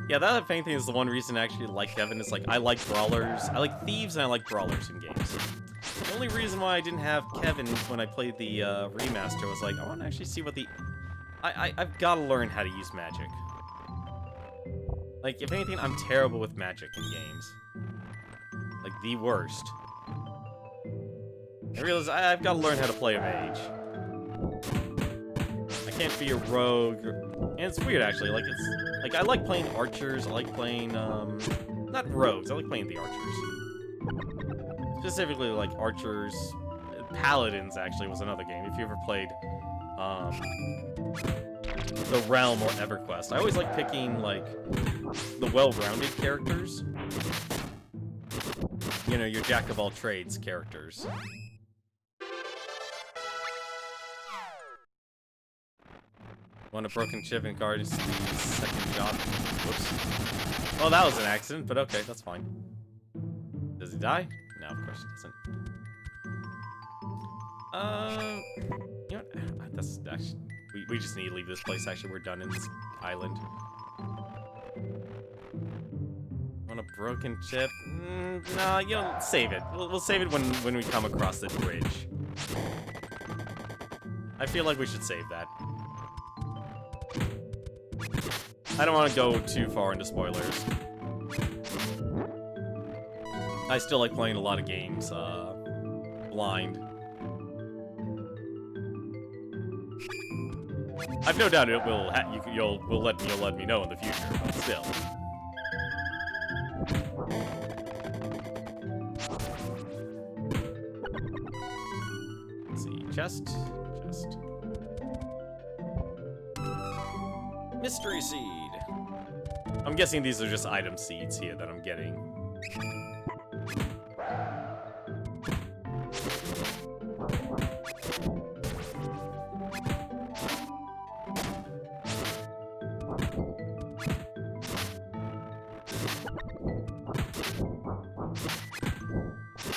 Yeah, that, if anything, is the one reason I actually like Kevin. Is like, I like brawlers. I like thieves and I like brawlers in games. The only reason why I didn't have Kevin when I played the remaster was like, I want to actually see what the... I've got to learn how to use magic. Like, if anything, I'm terrible with magic in games. Like, the worst. I realize I've got to learn how to play a mage. I can't be a rogue. And it's weird, actually. Like, it's... Like, I like playing archers. I like playing, not rogues. I like playing the archers. Specifically, like, archers. Paladins, actually, was another game. If you ever played, The Realm or EverQuest. I always like picking, like, the well-rounded characters. You know, your jack-of-all-trades characters. Want a broken chip and guard is the second job. Whoops. Well, that was an accident, but okay, that's fine. Does he die? No, of course he doesn't. You know what? That's actually... We just need to leave this place, actually. We're done in this island. Want a broken chip? No, you know, save it. We'll save it when we come across the bridge. I feel like we should save that. I don't want to go too far into spoilers. I still like playing a lot of games, blind. I've no doubt it will. You'll let me know in the future, but still. Let's see, chest. Mystery seed. I'm guessing these are just item seeds here that I'm getting.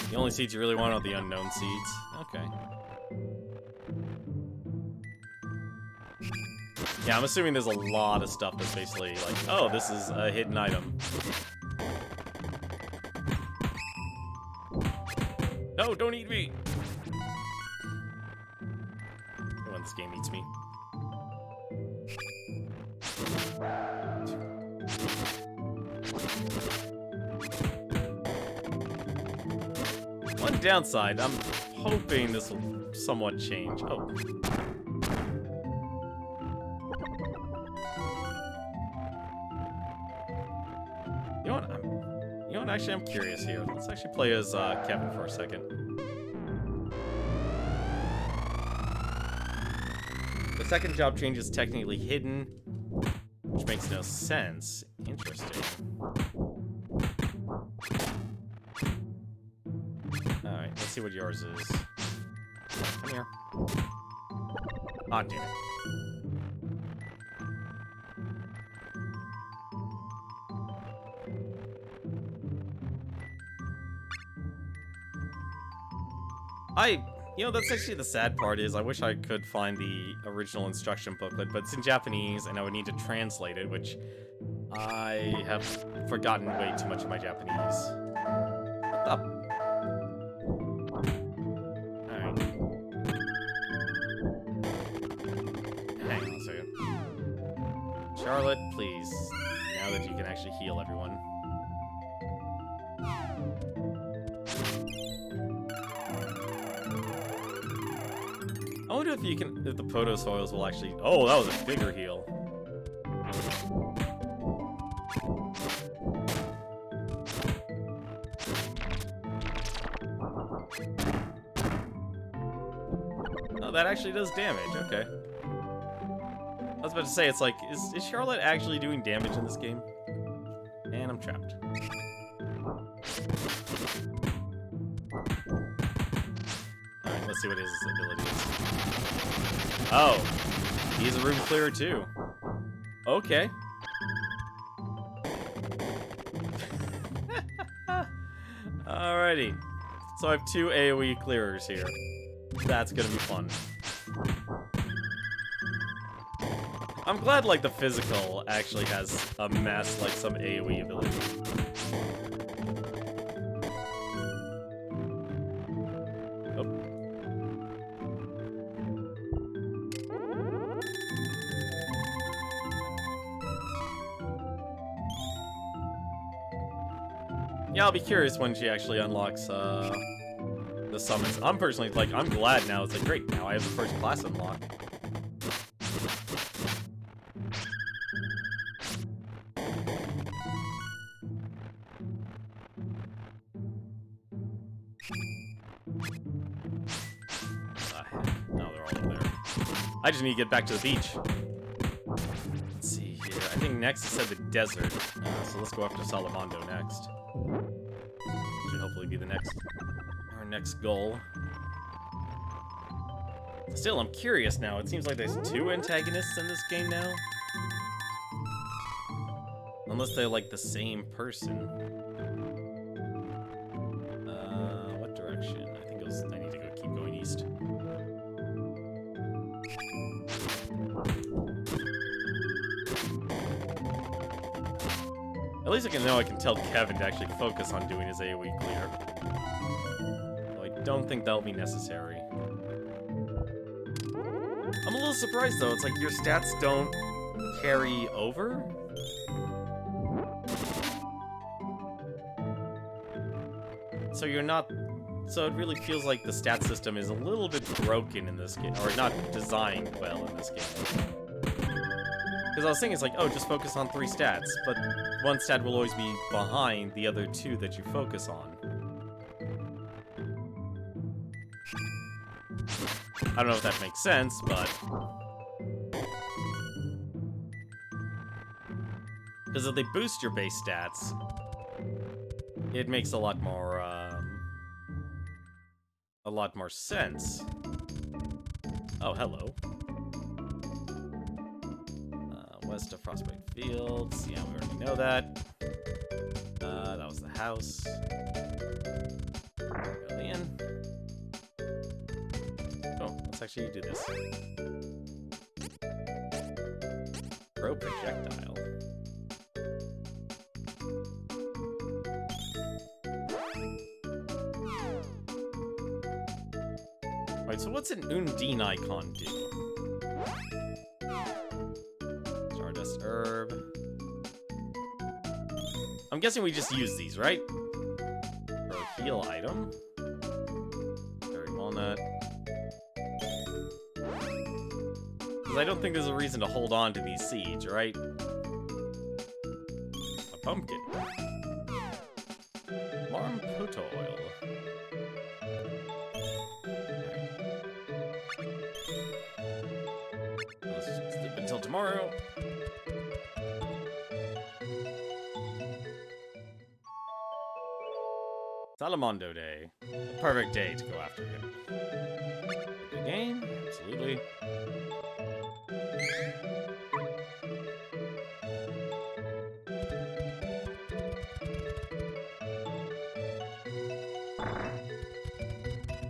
The only seeds you really want are the unknown seeds. Okay. Yeah, I'm assuming there's a lot of stuff that's basically like, oh, this is a hidden item. No, don't eat me! When this game eats me. One downside, I'm hoping this will somewhat change. Oh. You know what? Actually, I'm curious here. Let's actually play as Kevin for a second. The second job change is technically hidden, which makes no sense. Interesting. Alright, let's see what yours is. Come here. Aw, damn it. You know, that's actually the sad part is I wish I could find the original instruction booklet, but it's in Japanese and I would need to translate it, which I have forgotten way too much of my Japanese. What the? Alright. Hang on a second. Charlotte, please. Now that you can actually heal everyone. I wonder if the protozoils will actually... Oh, that was a bigger heal. Oh, that actually does damage, okay. I was about to say, it's like, is Charlotte actually doing damage in this game? And I'm trapped. Alright, let's see what his ability is. Oh, he's a room clearer too. Okay. Alrighty. So I have 2 AoE clearers here. That's gonna be fun. I'm glad, like, the physical actually has amassed, like, some AoE ability. Yeah, I'll be curious when she actually unlocks the summons. I'm personally like, I'm glad now. It's like, great, now I have the first class unlocked. No, they're all over there. I just need to get back to the beach. Let's see here. I think next it said the desert. So let's go after Salamondo next. Should hopefully be our next goal. Still, I'm curious now. It seems like there's 2 antagonists in this game now. Unless they're like the same person. What direction? I think I need to keep going east. At least I can tell Kevin to actually focus on doing his AoE clear. Though I don't think that'll be necessary. I'm a little surprised though, it's like your stats don't carry over? So you're not... So it really feels like the stat system is a little bit broken in this game, or not designed well in this game. Because I was thinking it's like, oh, just focus on 3 stats, but one stat will always be behind the other 2 that you focus on. I don't know if that makes sense, but... Because if they boost your base stats, it makes a lot more sense. Oh, hello. West of Frostbite Fields. Yeah, we already know that. That was the house. Go in. Oh, let's actually do this. Throw projectile. Alright, so what's an Undine icon do? Stardust Herb. I'm guessing we just use these, right? For a heal item. Berry Walnut. Because I don't think there's a reason to hold on to these seeds, right? A pumpkin. Marmpoto oil. Let's sleep until tomorrow. Salamondo Day. The perfect day to go after him. Good game, absolutely.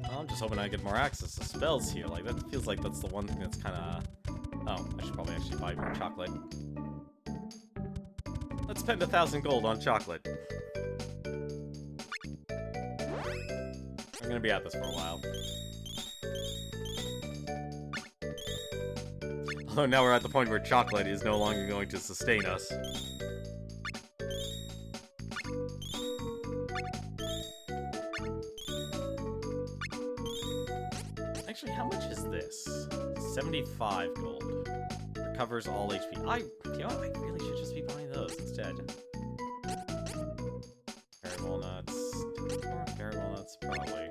I'm just hoping I get more access to spells here. Like, that feels like that's the one thing that's kind of... Oh, I should probably actually buy more chocolate. Let's spend 1,000 gold on chocolate. I'm gonna be at this for a while. Although now we're at the point where chocolate is no longer going to sustain us. Actually, how much is this? 75 gold. Recovers all HP. You know what? I really should just be buying those instead. Berry walnuts. More berry walnuts, probably.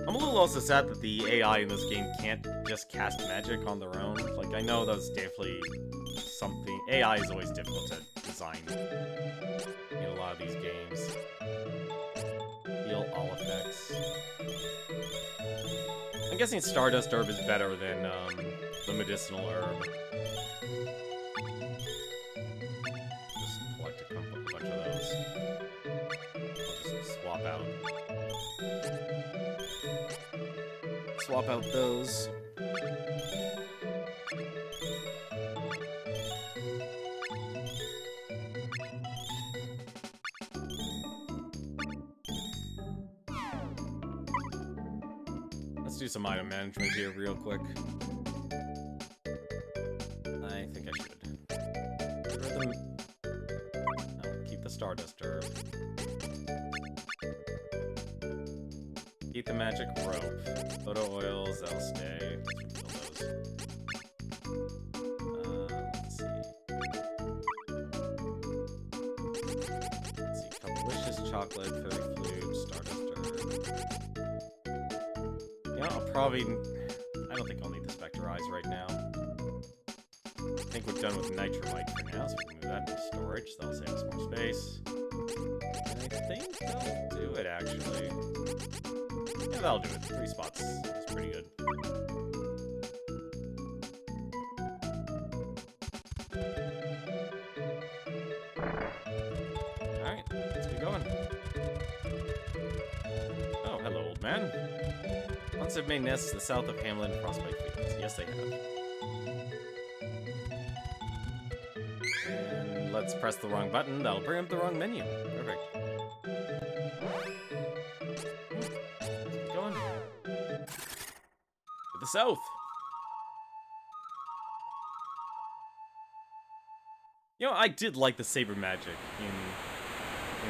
I'm a little also sad that the AI in this game can't just cast magic on their own. Like, I know that's definitely something... AI is always difficult to design in a lot of these games. Heal all effects. I'm guessing Stardust Herb is better than the Medicinal Herb. Just collect a bunch of those. I'll just swap out. Swap out those. Let's do some item management here real quick. I think I should. Keep the magic rope. Photo oils, that'll stay. Let's see. Let's see. Delicious chocolate, fairy flute, stardust herb. You know, I'll probably... I don't think I'll need this vectorize right now. I think we're done with nitramite for now, so we can move that into storage. That'll save us more space. And I think that'll do it, actually. Yeah, that'll do it. 3 spots. That's pretty good. Alright, let's get going. Oh, hello, old man. Once have made nests to the south of Hamlet and Frostbite Fields. Yes, they have. And let's press the wrong button. That'll bring up the wrong menu. Perfect. Keep going. To the south. You know, I did like the saber magic in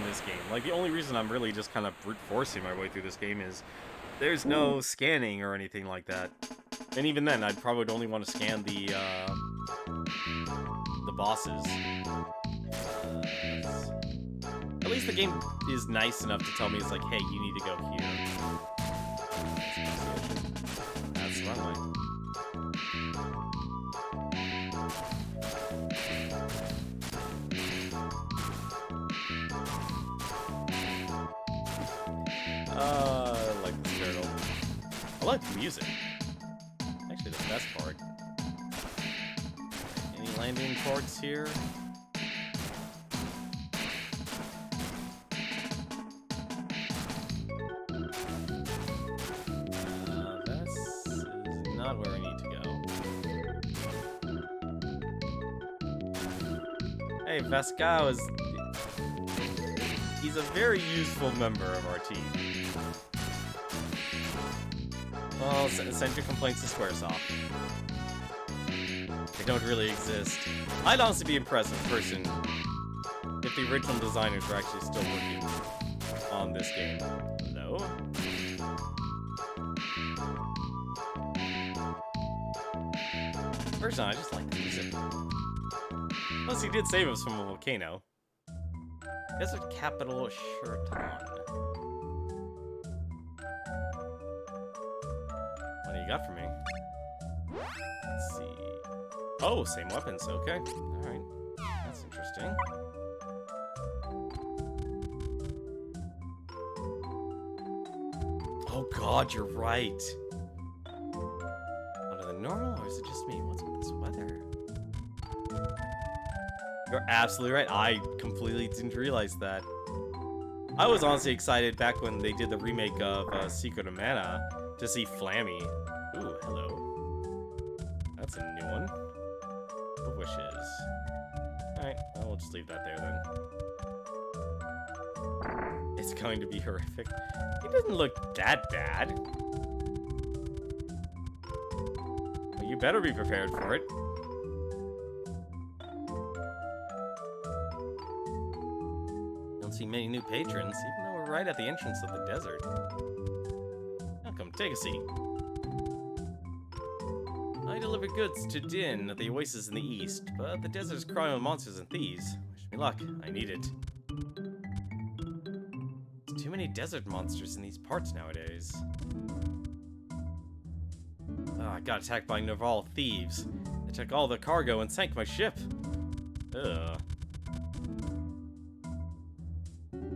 this game. Like, the only reason I'm really just kind of brute forcing my way through this game is there's no scanning or anything like that. And even then, I'd probably only want to scan the bosses. At least the game is nice enough to tell me it's like, hey, you need to go here. That's the wrong way. I like the turtle. I like the music. Actually, the best part. Any landing ports here? This is not where we need to go. Hey, Vascal is... He's a very useful member of our team. Well, send your complaints to Squaresoft. They don't really exist. I'd honestly be impressed in person if the original designers were actually still working on this game. No? Personally, I just like the music. Plus, he did save us from a volcano. Desert capital, Sheraton. What do you got for me? Let's see. Oh, same weapons. Okay. Alright. That's interesting. Oh god, you're right. Under the normal, or is it just me? What's with this weather? You're absolutely right. I completely didn't realize that. I was honestly excited back when they did the remake of Secret of Mana to see Flammy. Ooh, hello. That's a new one. What wishes? Alright, well, we'll just leave that there then. It's going to be horrific. It doesn't look that bad. But you better be prepared for it. Don't see many new patrons, even though we're right at the entrance of the desert. Welcome, take a seat. I deliver goods to Din at the oasis in the east, but the desert is crawling with monsters and thieves. Wish me luck, I need it. There's too many desert monsters in these parts nowadays. Oh, I got attacked by Naval thieves. They took all the cargo and sank my ship. Ugh.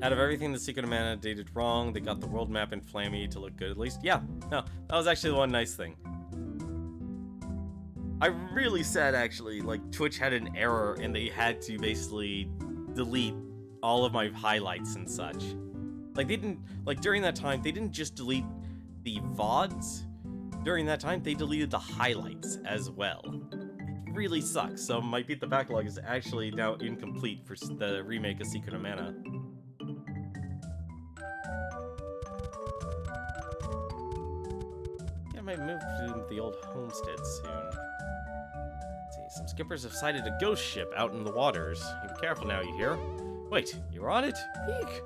Out of everything the Secret of Mana did wrong, they got the world map and Flammy to look good at least. Yeah, no, that was actually the one nice thing. I really said, actually, like, Twitch had an error and they had to basically delete all of my highlights and such. Like, they didn't, like, during that time, they didn't just delete the VODs. During that time, they deleted the highlights as well. It really sucks, so my Beat the Backlog is actually now incomplete for the remake of Secret of Mana. I might move to the old homestead soon. Let's see, some skippers have sighted a ghost ship out in the waters. You be careful now, you hear? Wait, you're on it? Eek!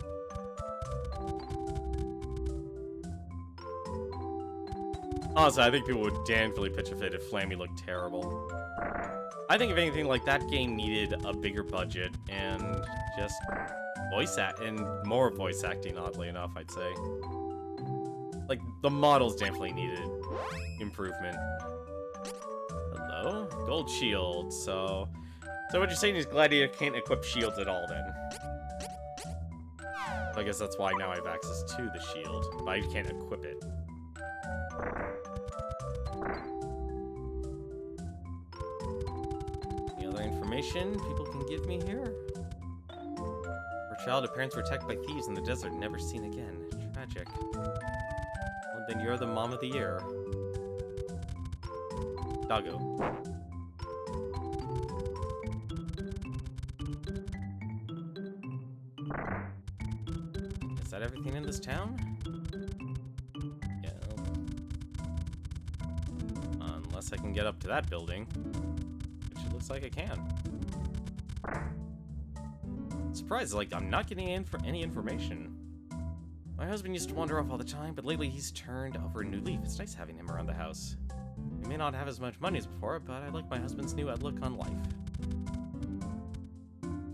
Honestly, I think people would definitely pitch a fit if Flammy looked terrible. I think if anything, like, that game needed a bigger budget and just more voice acting, oddly enough, I'd say. Like, the models definitely needed improvement. Hello? Gold shield, so what you're saying is Gladiator can't equip shields at all, then? I guess that's why now I have access to the shield, but I can't equip it. Any other information people can give me here? Her child, her parents were attacked by thieves in the desert, never seen again. Tragic. Well, then you're the mom of the year. Doggo. Is that everything in this town? Yeah. Unless I can get up to that building. Which it looks like I can. Surprised, like, I'm not getting in for any information. My husband used to wander off all the time, but lately he's turned over a new leaf. It's nice having him around the house. He may not have as much money as before, but I like my husband's new outlook on life.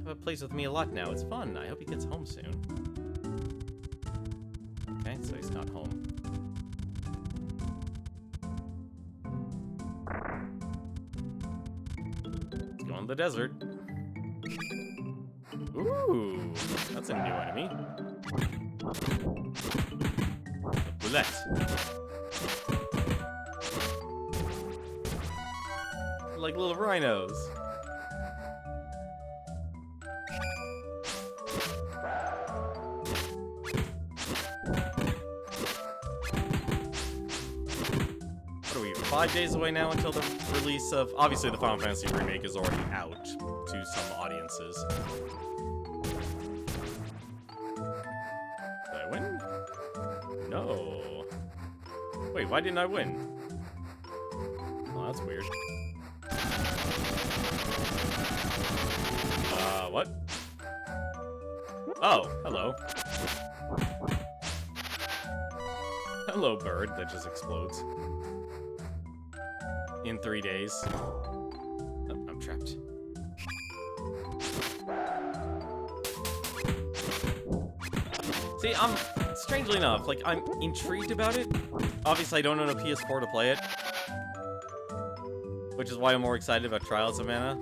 Papa plays with me a lot now. It's fun. I hope he gets home soon. Okay, so he's not home. Let's go in the desert. Ooh, that's a new enemy. A bullet. Like little rhinos. What are we, 5 days away now until the release of... Obviously, the Final Fantasy Remake is already out to some audiences. Did I win? No. Wait, why didn't I win? Oh, that's weird. What? Oh, hello. Hello, bird that just explodes. In 3 days. Oh, I'm trapped. See, strangely enough, like, I'm intrigued about it. Obviously, I don't own a PS4 to play it. Which is why I'm more excited about Trials of Mana.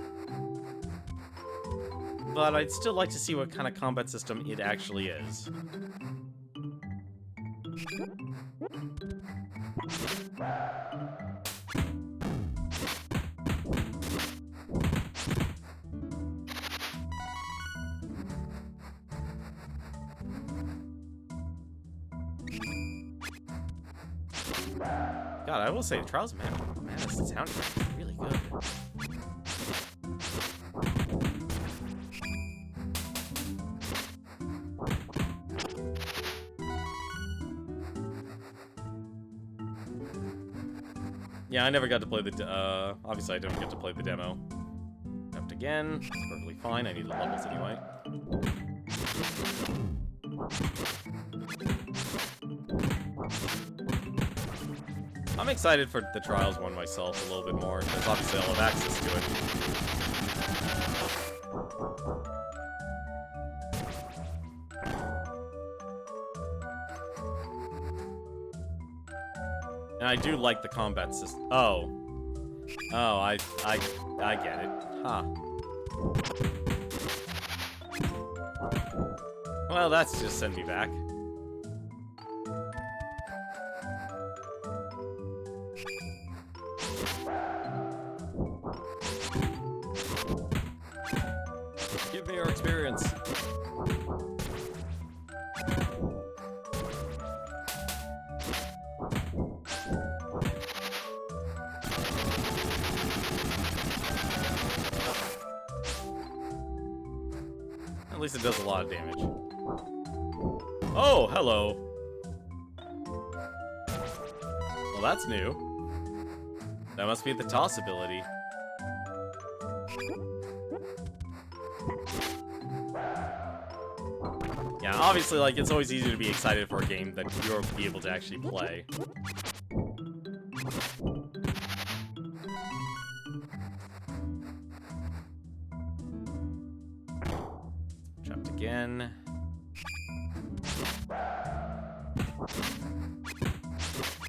But I'd still like to see what kind of combat system it actually is. God, I will say, Trials of Mana's soundtrack is really good. Yeah, I never got to play the, obviously I don't get to play the demo. Jumped again. It's perfectly fine, I need the levels anyway. I'm excited for the Trials one myself a little bit more, because obviously I'll have access to it. And I do like the combat system. Oh, I get it. Huh. Well, that's just sent me back. Give me your experience. At least it does a lot of damage. Oh, hello. Well, that's new. That must be the toss ability. Yeah, obviously, like, it's always easy to be excited for a game that you'll be able to actually play. Trapped again.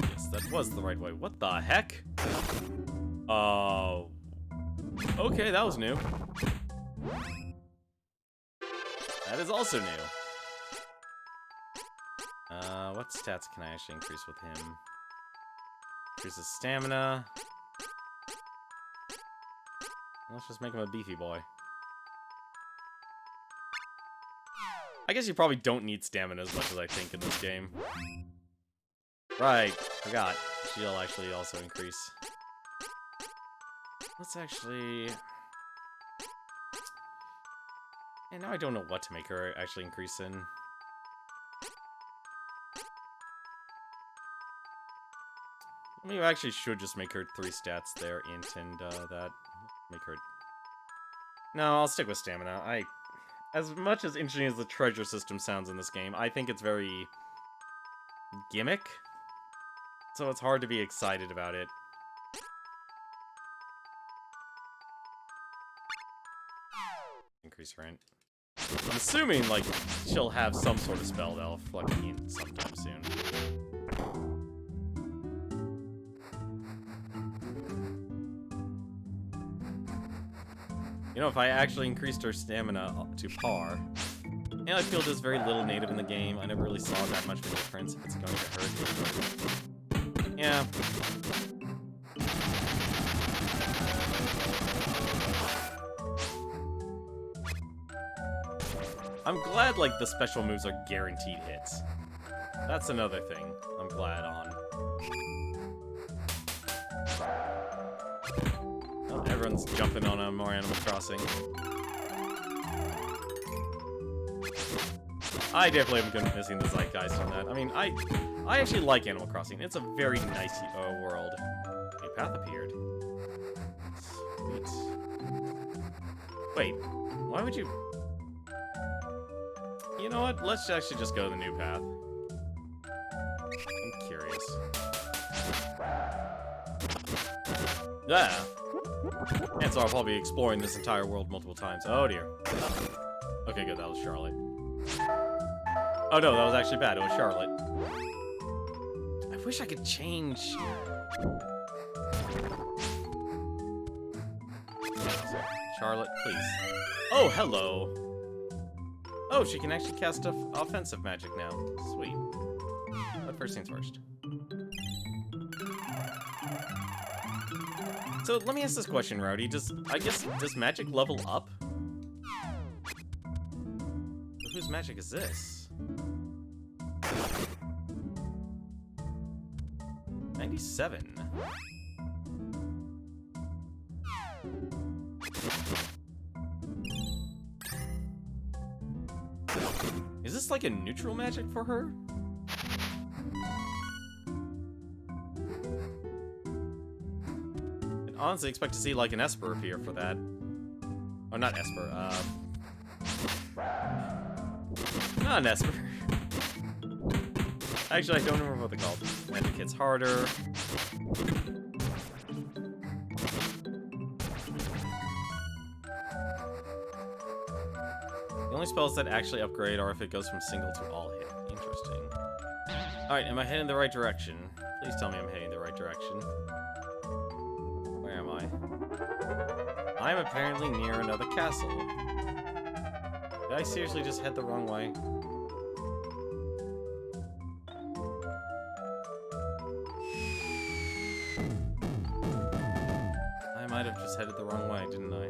Yes, that was the right way. What the heck? Oh. Okay, that was new. That is also new. What stats can I actually increase with him? Increase his stamina. Let's just make him a beefy boy. I guess you probably don't need stamina as much as I think in this game. Right, forgot. She'll actually also increase. Let's actually... And now I don't know what to make her actually increase in. Maybe I actually should just make her 3 stats there, int, and that. Make her... No, I'll stick with stamina. As much as interesting as the treasure system sounds in this game, I think it's very... gimmick. So it's hard to be excited about it. Increase her int. I'm assuming, like, she'll have some sort of spell that'll flush int sometime soon. You know, if I actually increased her stamina up to par, and I feel there's very little native in the game, I never really saw that much of a difference if it's going to hurt. Yeah. I'm glad, like, the special moves are guaranteed hits. That's another thing I'm glad on. Oh, everyone's jumping on a more Animal Crossing. I definitely haven't been missing the zeitgeist on that. I mean, I actually like Animal Crossing. It's a very nice world. A path appeared. Sweet. Wait, why would you... You know what? Let's actually just go to the new path. I'm curious. Yeah. And so I'll probably be exploring this entire world multiple times. Oh dear. Okay, good. That was Charlotte. Oh no, that was actually bad. It was Charlotte. I wish I could change. Charlotte, please. Oh, hello. Oh, she can actually cast offensive magic now. Sweet. But first things first. So let me ask this question, Rowdy. Does magic level up? Whose magic is this? 97. Is this like a neutral magic for her? I'd honestly expect to see like an Esper appear for that. Oh, not Esper, not an Esper. Actually, I don't remember what they're called. Magic hits harder. The only spells that actually upgrade are if it goes from single to all hit. Interesting. Alright, am I heading the right direction? Please tell me I'm heading the right direction. Where am I? I'm apparently near another castle. Did I seriously just head the wrong way? I might have just headed the wrong way, didn't I?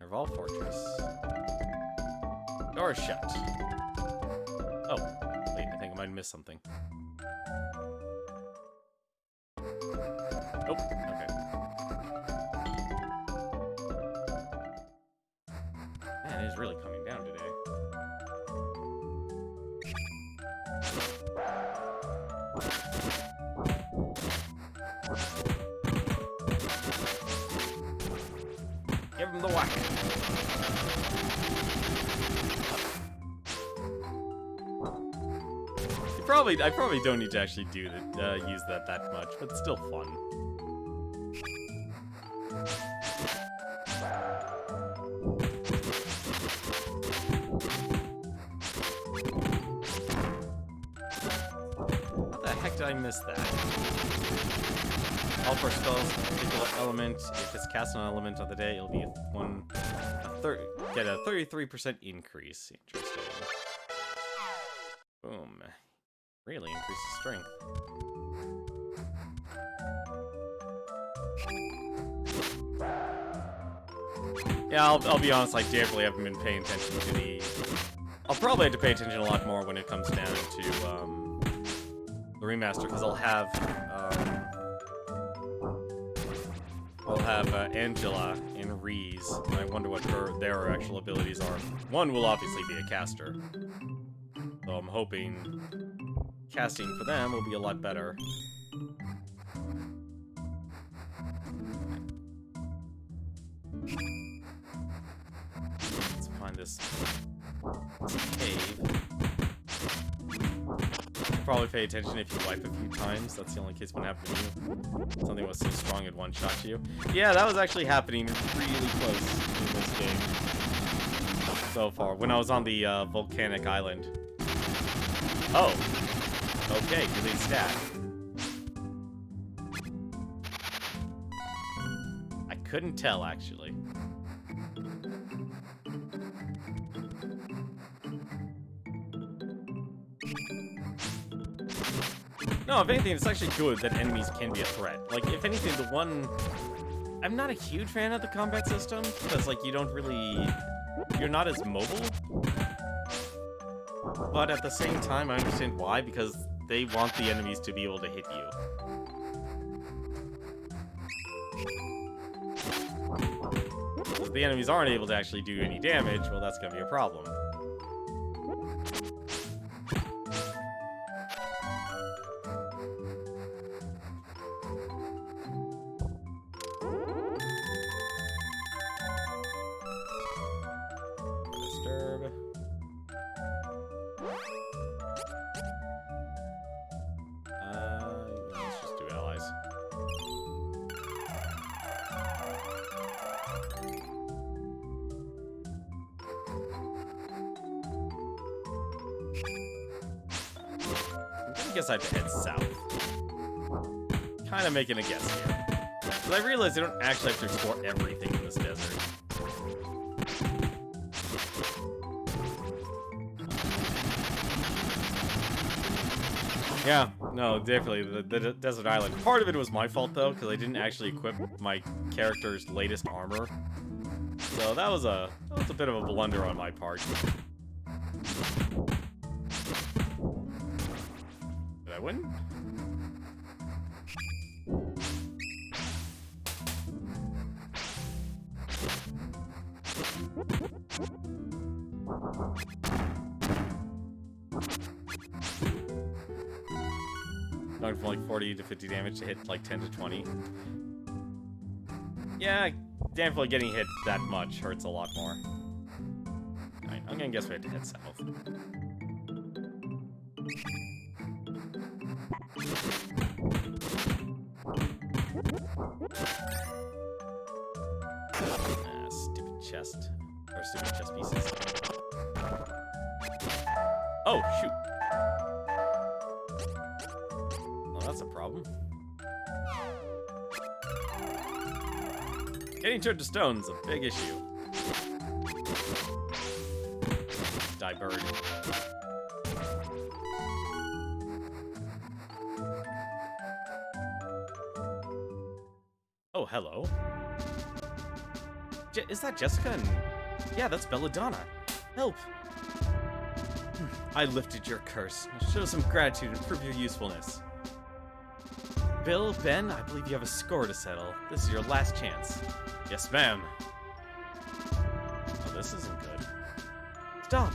Nerval Fortress. Door shut. Oh, wait, I think I might have missed something. Nope, okay. Man, it is really coming down today. Give him the whack. I probably don't need to actually do that, use that much, but it's still fun. How the heck did I miss that? All for spells, particular element. If it's cast on an element of the day, it'll be get a 33% increase. Interesting. Boom. Really increases strength. Yeah, I'll be honest, I definitely haven't been paying attention to the... I'll probably have to pay attention a lot more when it comes down to the remaster, because I'll have Angela and Reese, and I wonder what their actual abilities are. One will obviously be a caster, so I'm hoping casting for them will be a lot better. Let's find this cave. Probably pay attention if you wipe a few times. That's the only case when happened to you. Something was so strong it one-shot you. Yeah, that was actually happening really close in this game so far. When I was on the volcanic island. Oh. Okay, delete stat. I couldn't tell, actually. No, if anything, it's actually good that enemies can be a threat. Like, if anything, the one... I'm not a huge fan of the combat system, because, like, you don't really... You're not as mobile. But at the same time, I understand why, because they want the enemies to be able to hit you. If the enemies aren't able to actually do any damage, well, that's gonna be a problem. Let's just do allies. I guess I have to head south. Kind of making a guess here. Because I realize I don't actually have to explore everything in this desert. Yeah, no, definitely, the desert island. Part of it was my fault, though, because I didn't actually equip my character's latest armor. So that was a bit of a blunder on my part. Did I win? Going from like 40 to 50 damage to hit like 10 to 20. Yeah, definitely getting hit that much hurts a lot more. Alright, I'm gonna guess we have to head south. Stupid chest. Or stupid chest pieces. Oh, shoot. Well, that's a problem. Getting turned to stone's a big issue. Die, bird. Oh, hello. Is that Jessica? Yeah, that's Belladonna. Help! I lifted your curse. Show some gratitude and prove your usefulness. Bill, Ben, I believe you have a score to settle. This is your last chance. Yes, ma'am. Oh, this isn't good. Stop!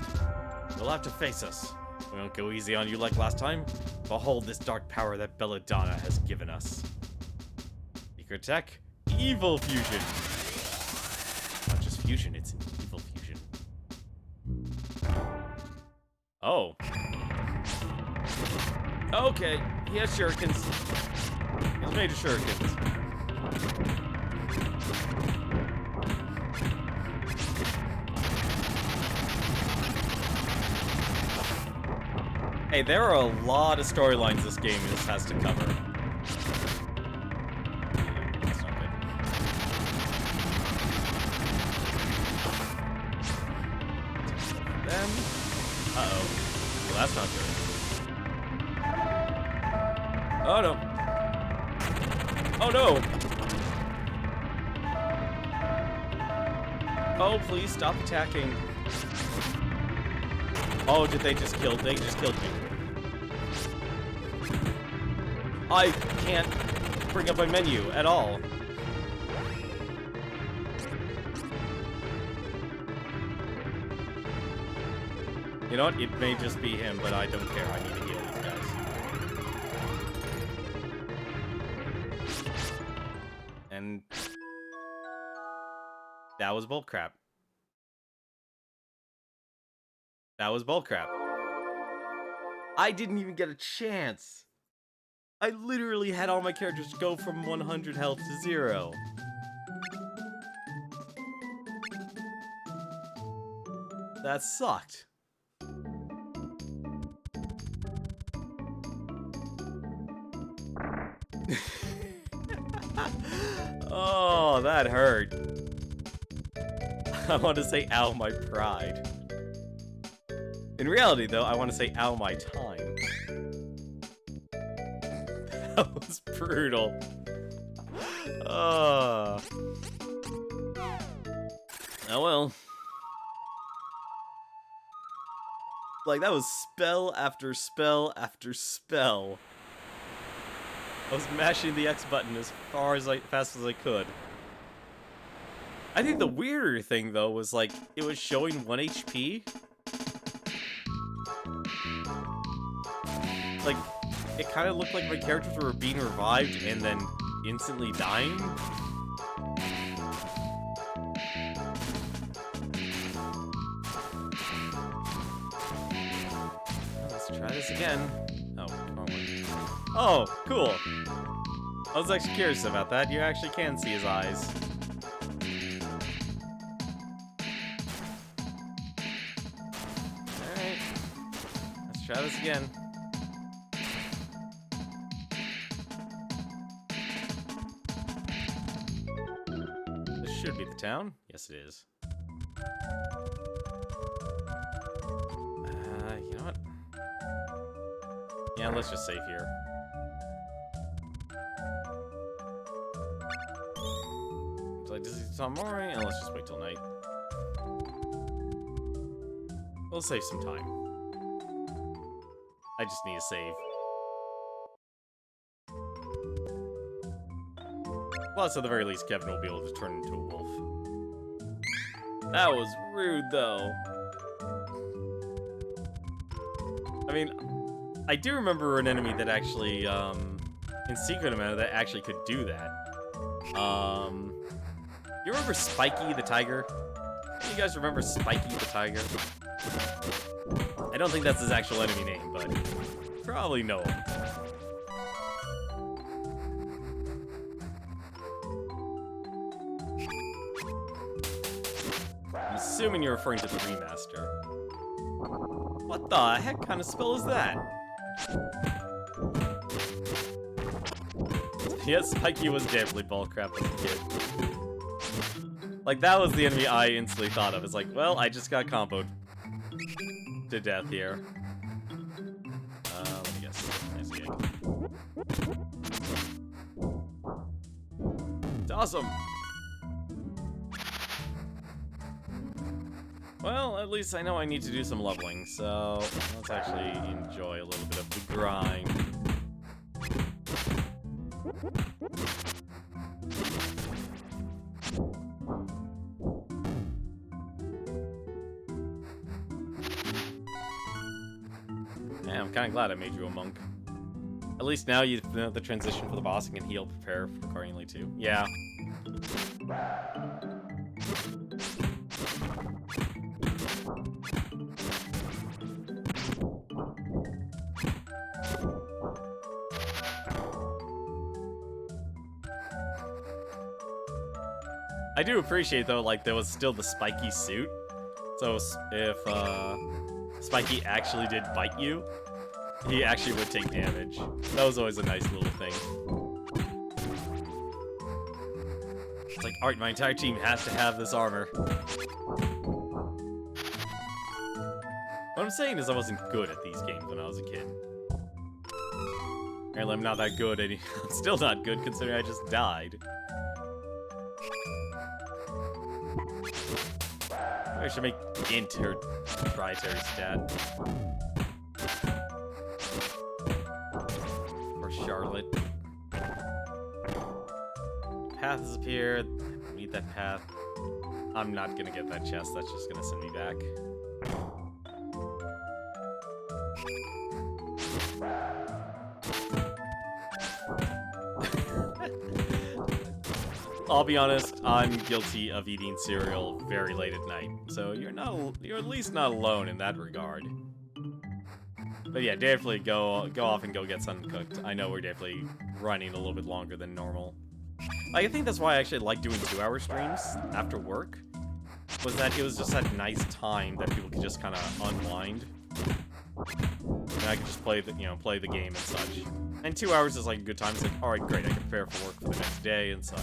You'll have to face us. We won't go easy on you like last time. Behold this dark power that Belladonna has given us. Secret tech, evil fusion. Not just fusion, it's an evil fusion. Okay, he has shurikens. He has major shurikens. Hey, there are a lot of storylines this game has to cover. That's not good. Then, uh-oh. Well, that's not good. Oh no. Oh no. Oh, please stop attacking. Oh, did they just kill? They just killed me. I can't bring up my menu at all. You know what? It may just be him, but I don't care. I need to heal these guys. And that was bullcrap. That was bullcrap. I didn't even get a chance. I literally had all my characters go from 100 health to 0. That sucked. Oh, that hurt. I want to say ow my pride. In reality, though, I want to say ow my time. That was brutal. Oh well. Like, that was spell after spell after spell. I was mashing the X button as fast as I could. I think the weirder thing, though, was, like, it was showing 1 HP. Like, it kind of looked like my characters were being revived and then instantly dying. Let's try this again. Oh, wrong one. Oh, cool. I was actually curious about that. You actually can see his eyes. Alright. Let's try this again. Should be the town. Yes, it is. You know what? Yeah, let's just save here. Looks like this is tomorrow, and let's just wait till night. We'll save some time. I just need to save. Plus, at the very least, Kevin will be able to turn into a wolf. That was rude, though. I mean, I do remember an enemy that actually, in Secret of Mana, that actually could do that. You remember Spiky the Tiger? You guys remember Spiky the Tiger? I don't think that's his actual enemy name, but you probably know him. I'm assuming you're referring to the remaster. What the heck kind of spell is that? Yes, Spiky was definitely bullcrap as a kid. Like, that was the enemy I instantly thought of. It's like, well, I just got comboed to death here. Let me guess. Nice gig. It's awesome! Well, at least I know I need to do some leveling, so let's actually enjoy a little bit of the grind. Yeah, I'm kind of glad I made you a monk. At least now you know the transition for the boss and can heal, prepare accordingly too. Yeah. I do appreciate, though, like, there was still the spiky suit. So if Spiky actually did bite you, he actually would take damage. That was always a nice little thing. It's like, alright, my entire team has to have this armor. What I'm saying is I wasn't good at these games when I was a kid. Apparently I'm not that good, and I'm still not good considering I just died. I should make int her proprietary stat. Or Charlotte. Path has appeared. Need that path. I'm not gonna get that chest, that's just gonna send me back. I'll be honest, I'm guilty of eating cereal very late at night, so you're at least not alone in that regard. But yeah, definitely go off and go get something cooked. I know we're definitely running a little bit longer than normal. Like, I think that's why I actually like doing 2-hour streams after work, was that it was just that nice time that people could just kind of unwind. And I could just play the game and such. And 2 hours is like a good time. It's like, alright, great, I can prepare for work for the next day and such.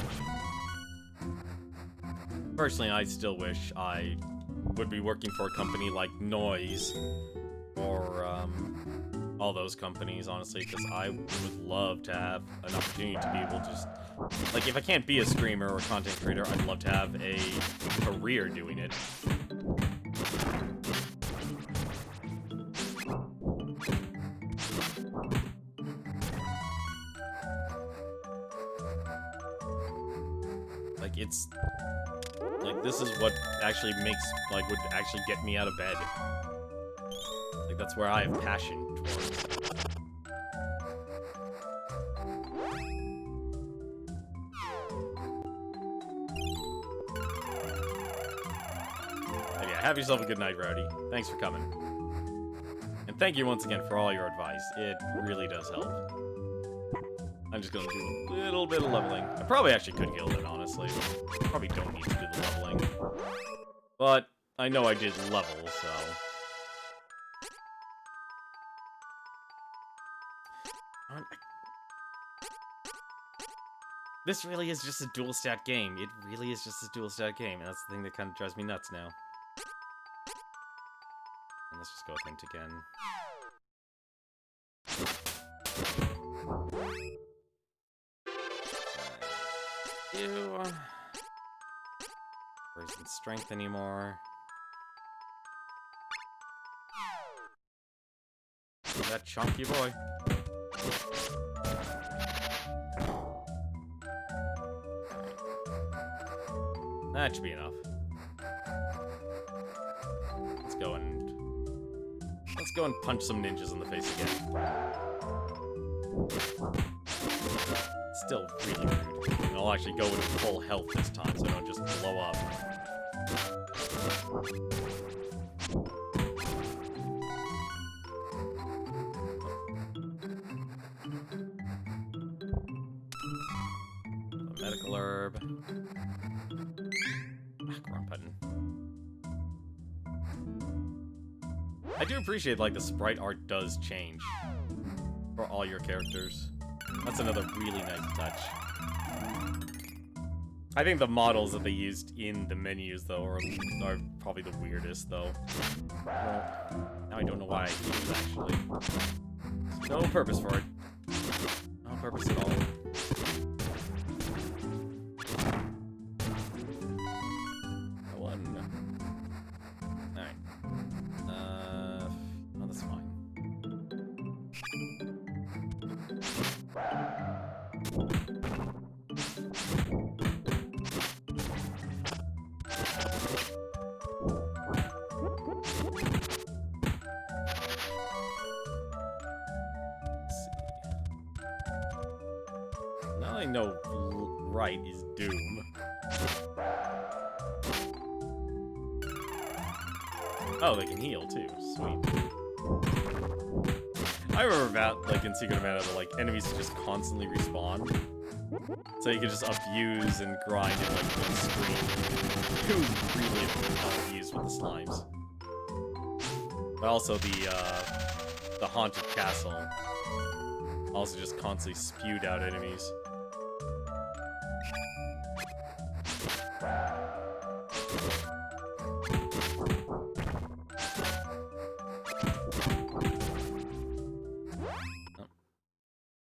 Personally, I still wish I would be working for a company like Noise, or all those companies, honestly, because I would love to have an opportunity to be able to just, like, if I can't be a streamer or content creator, I'd love to have a career doing it. Like, it's like, this is what actually makes, like, would actually get me out of bed. Like, that's where I have passion towards. But yeah, have yourself a good night, Rowdy. Thanks for coming. And thank you once again for all your advice. It really does help. I'm just gonna do a little bit of leveling. I probably actually could heal it, honestly. Probably don't need to do the leveling. But I know I did level, so... This really is just a dual stat game. It really is just a dual stat game, and that's the thing that kind of drives me nuts now. And let's just go with Hint again. Isn't strength anymore. That chunky boy. That should be enough. Let's go and punch some ninjas in the face again. Still really rude. And I'll actually go with full health this time, so I don't just blow up. A medical herb. Wrong button. I do appreciate, like, the sprite art does change for all your characters. That's another really nice touch. I think the models that they used in the menus, though, are probably the weirdest, though. Well, now I don't know why I use it, actually. There's no purpose for it. No purpose at all. Alright. No, that's fine. Now I know right is doom. Oh, they can heal too. Sweet. I remember about, like, in Secret of Mana, the, like, enemies just constantly respawn. So you can just abuse and grind it like the screen. Too really abused with the slimes. But also the haunted castle. Also just constantly spewed out enemies.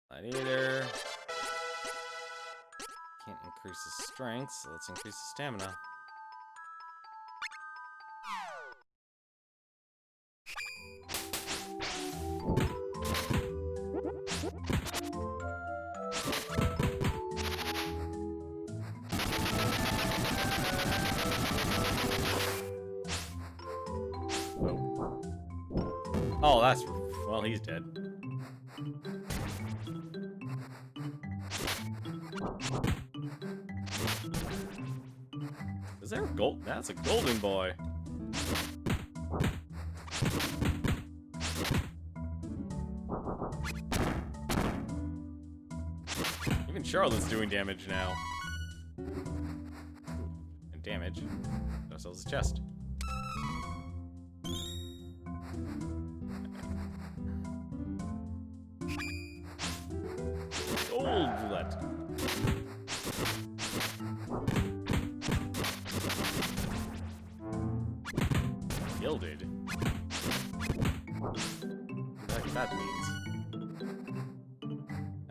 Not either. Can't increase his strength, so let's increase his stamina. Oh, that's... well, he's dead. Is there a gold? That's a golden boy. Even Charlotte's doing damage now. And damage. Got ourselves a chest. Gold roulette. Gilded. What that means.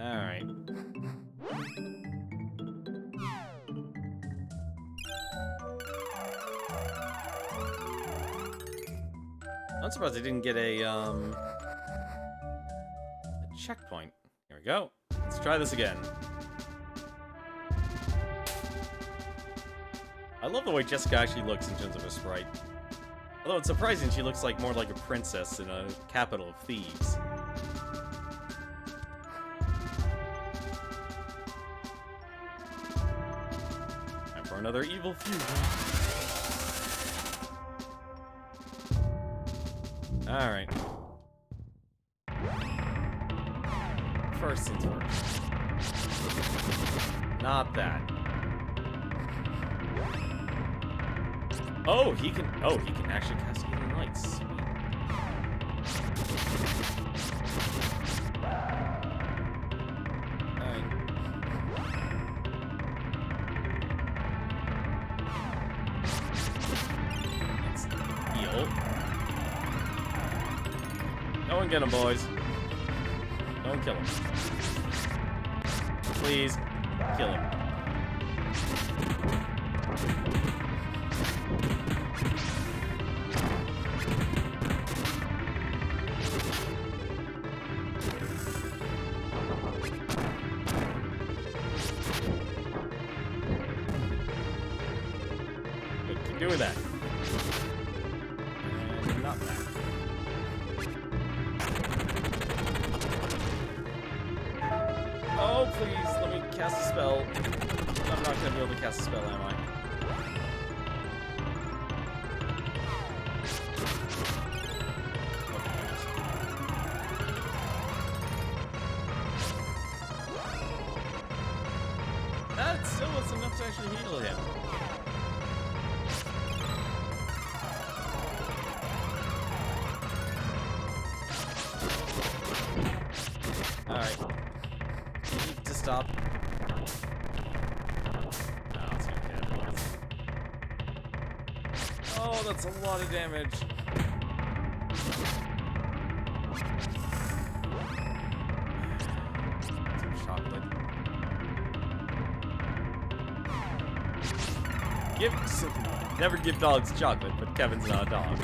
Alright. I'm surprised I didn't get a checkpoint. Here we go. Let's try this again. I love the way Jessica actually looks in terms of her sprite. Although it's surprising she looks like more like a princess in a capital of thieves. Time for another evil fusion. Alright. First things first. Not that. Oh, he can actually cast healing lights. Sweet. Alright. Let's heal. Go and get him, boys. Don't kill him. Please, kill him. Good, keep doing that. And not that. Oh, please, let me cast a spell. I'm not gonna be able to cast a spell, am I? That still was enough to actually heal him. Alright. Need to stop. No, it's okay. Oh, that's a lot of damage. Some chocolate. Never give dogs chocolate, but Kevin's not a dog.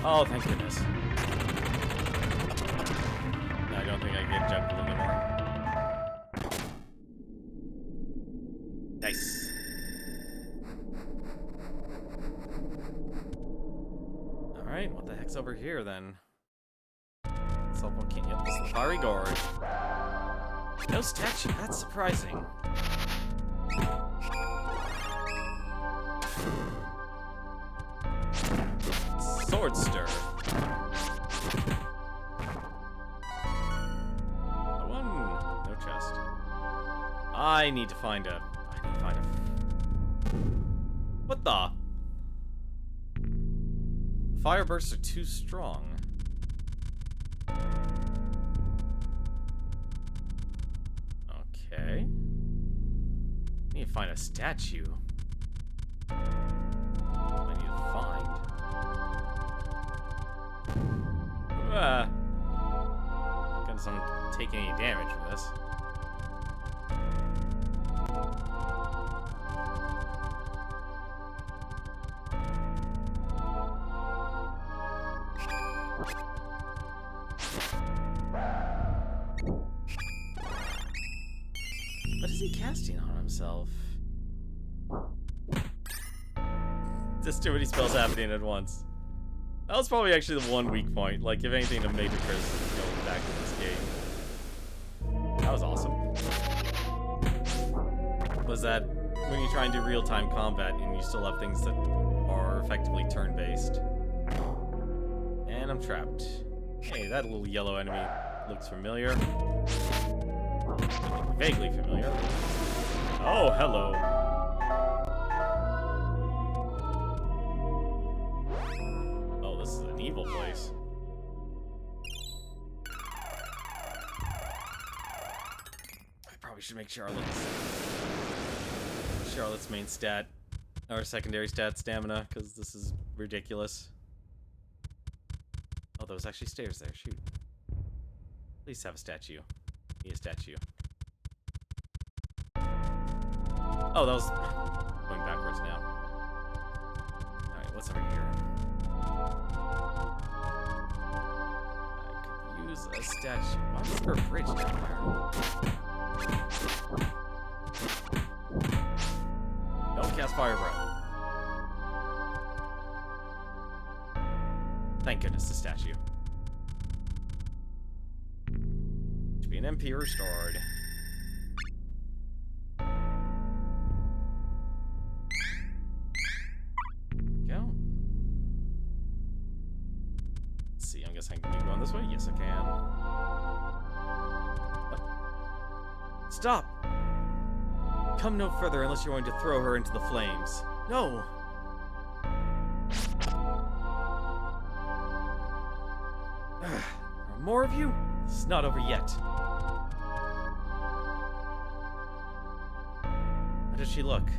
Oh, thank goodness. No, I don't think I can get jumped anymore. Nice. Alright, what the heck's over here then? Cell phone can't. Yep, this is the fiery gorge. No statue, that's surprising. sword stir. That one, no chest. I need to find a. What the? Fire bursts are too strong. Okay. Need to find a statue. I need to find. Not someone take any damage from this. What is he casting on himself? Just too many spells happening at once. That was probably actually the one weak point. Like, if anything, the major curse is going back to this game. That was awesome. Was that when you try and do real-time combat and you still have things that are effectively turn-based. And I'm trapped. Hey, that little yellow enemy looks familiar. Vaguely familiar. Oh, hello. Oh, this is an evil place. I probably should make Charlotte's main stat, or secondary stat, stamina, because this is ridiculous. Oh, there was actually stairs there. Shoot. Please have a statue. Need a statue. Oh, that was going backwards now. Alright, what's over here? I could use a statue. Why is there a bridge down there? Don't cast fire breath. Thank goodness, the statue. Should be an MP restored. This way? Yes, I can. Stop! Come no further unless you're going to throw her into the flames. No! There are more of you? This is not over yet. How does she look?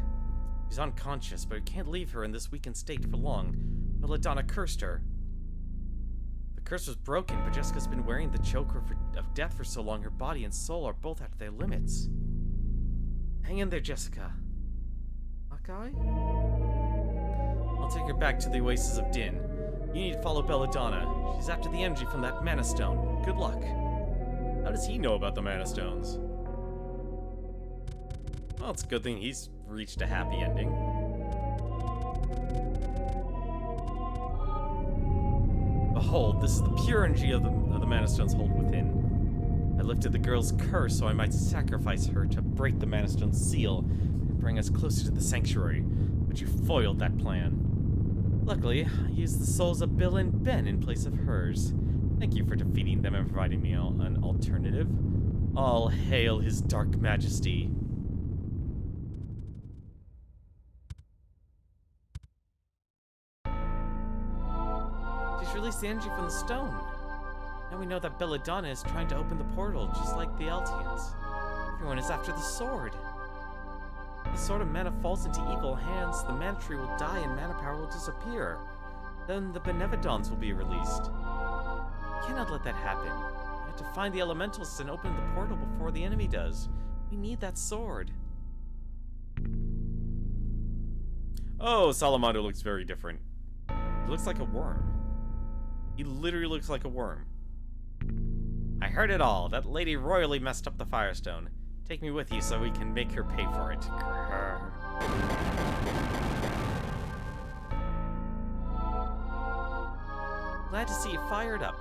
She's unconscious, but we can't leave her in this weakened state for long. Belladonna cursed her. The curse was broken, but Jessica's been wearing the choker of death for so long, her body and soul are both at their limits. Hang in there, Jessica. Hawkeye? I'll take her back to the Oasis of Din. You need to follow Belladonna. She's after the energy from that Mana Stone. Good luck. How does he know about the Mana Stones? Well, it's a good thing he's reached a happy ending. Behold, this is the pure energy of the Mana Stones hold within. I lifted the girl's curse so I might sacrifice her to break the Mana Stone's seal and bring us closer to the sanctuary, but you foiled that plan. Luckily, I used the souls of Bill and Ben in place of hers. Thank you for defeating them and providing me an alternative. All hail his dark majesty. Release the energy from the stone. Now we know that Belladonna is trying to open the portal, just like the Eltians. Everyone is after the sword. If the sword of mana falls into evil hands, the mana tree will die and mana power will disappear. Then the Benevodons will be released. We cannot let that happen. We have to find the elementals and open the portal before the enemy does. We need that sword. Oh, Salamander looks very different. He looks like a worm. He literally looks like a worm. I heard it all. That lady royally messed up the Firestone. Take me with you so we can make her pay for it. Grrr. Glad to see you fired up.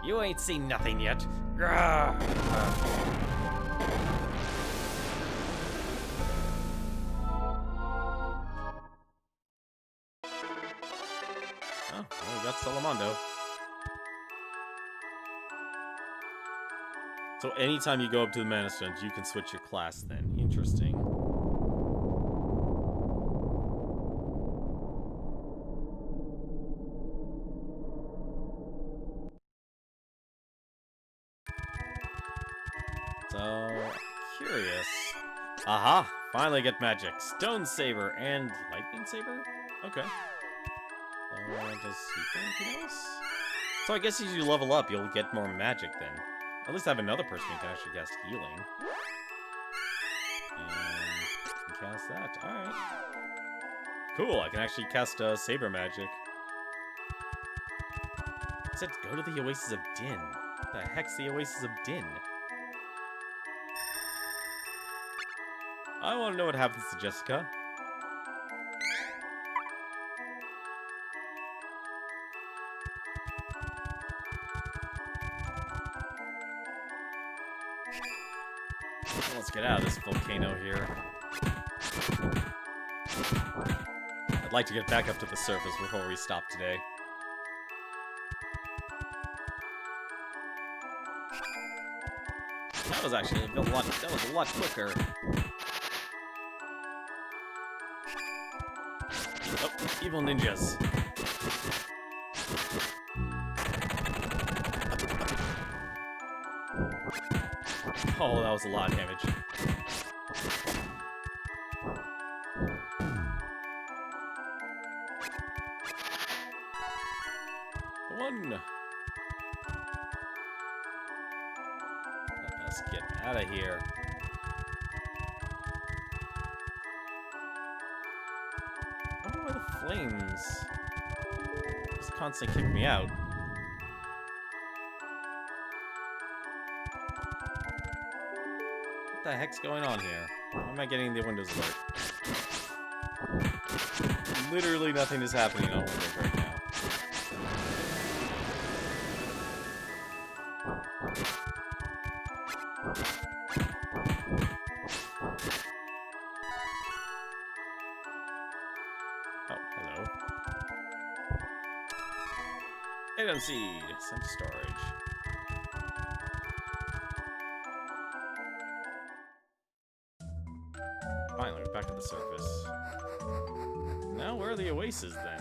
You ain't seen nothing yet. Grrr. Salamando. So anytime you go up to the Mana Stones, you can switch your class then. Interesting. So, curious. Aha! Finally get magic. Stone Saber and Lightning Saber? Okay. Does he do anything else? So I guess as you level up, you'll get more magic then. At least I have another person who can actually cast healing. And can cast that. Alright. Cool, I can actually cast Saber magic. It said go to the Oasis of Din. What the heck's the Oasis of Din? I want to know what happens to Jessica. Let's get out of this volcano here. I'd like to get back up to the surface before we stop today. That was actually a lot quicker. Oh, evil ninjas. Oh, that was a lot of damage. One. Let us get out of here. I wonder why the flames just constantly kick me out. What the heck's going on here? Why am I getting the Windows alert? Literally nothing is happening on Windows right now. Oh, hello. Item seed. Send to storage. Finally, we're back to the surface. Now, where are the oases then?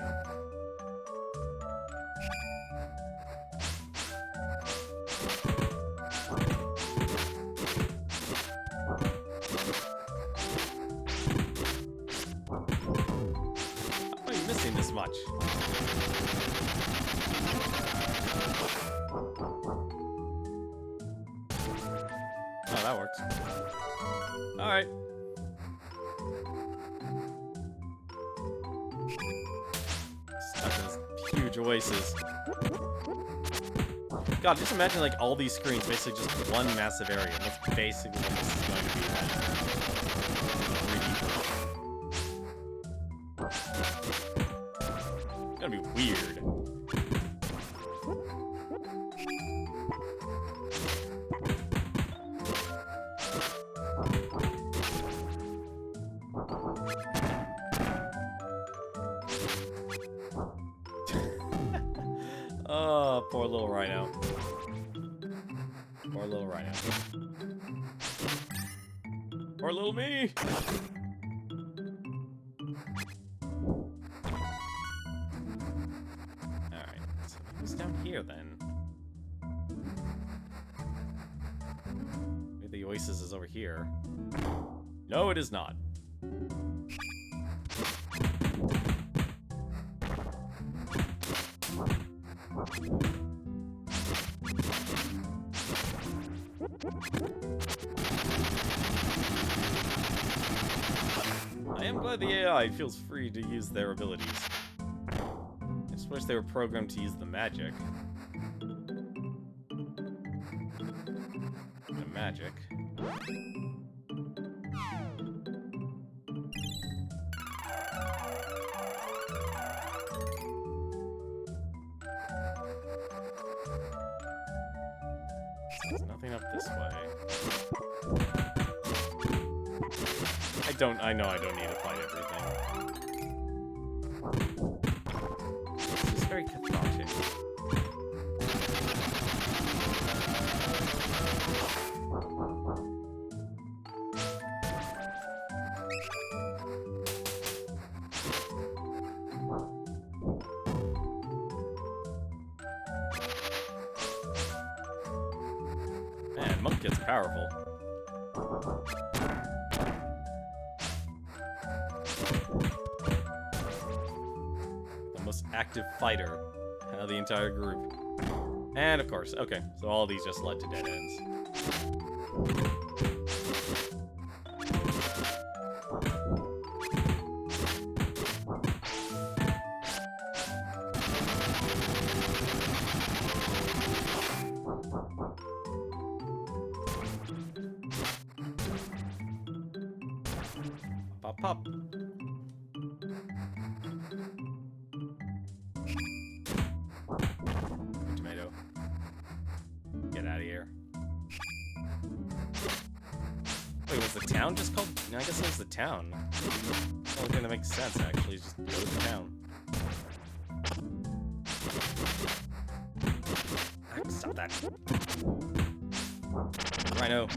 How are you missing this much? Oh, that works. Alright. Huge oasis. God, just imagine like all these screens, basically just one massive area. That's basically what this is going to be like. It's gonna be weird. Oh, poor little rhino. Poor little rhino. Poor little me! Alright, so who's down here then? Maybe the oasis is over here. No, it is not. I am glad the AI feels free to use their abilities. I just wish they were programmed to use the magic. The magic. There's nothing up this way. I know I don't need to fight everything. This is very cathartic. Man, monk gets powerful. The most active fighter out of the entire group. And of course, okay, so all these just led to dead ends. Pop, pop. Tomato. Get out of here. Wait, was the town just called? No, I guess it was the town. The only thing that makes sense, actually, is just go to the town. Stop that. Rhino.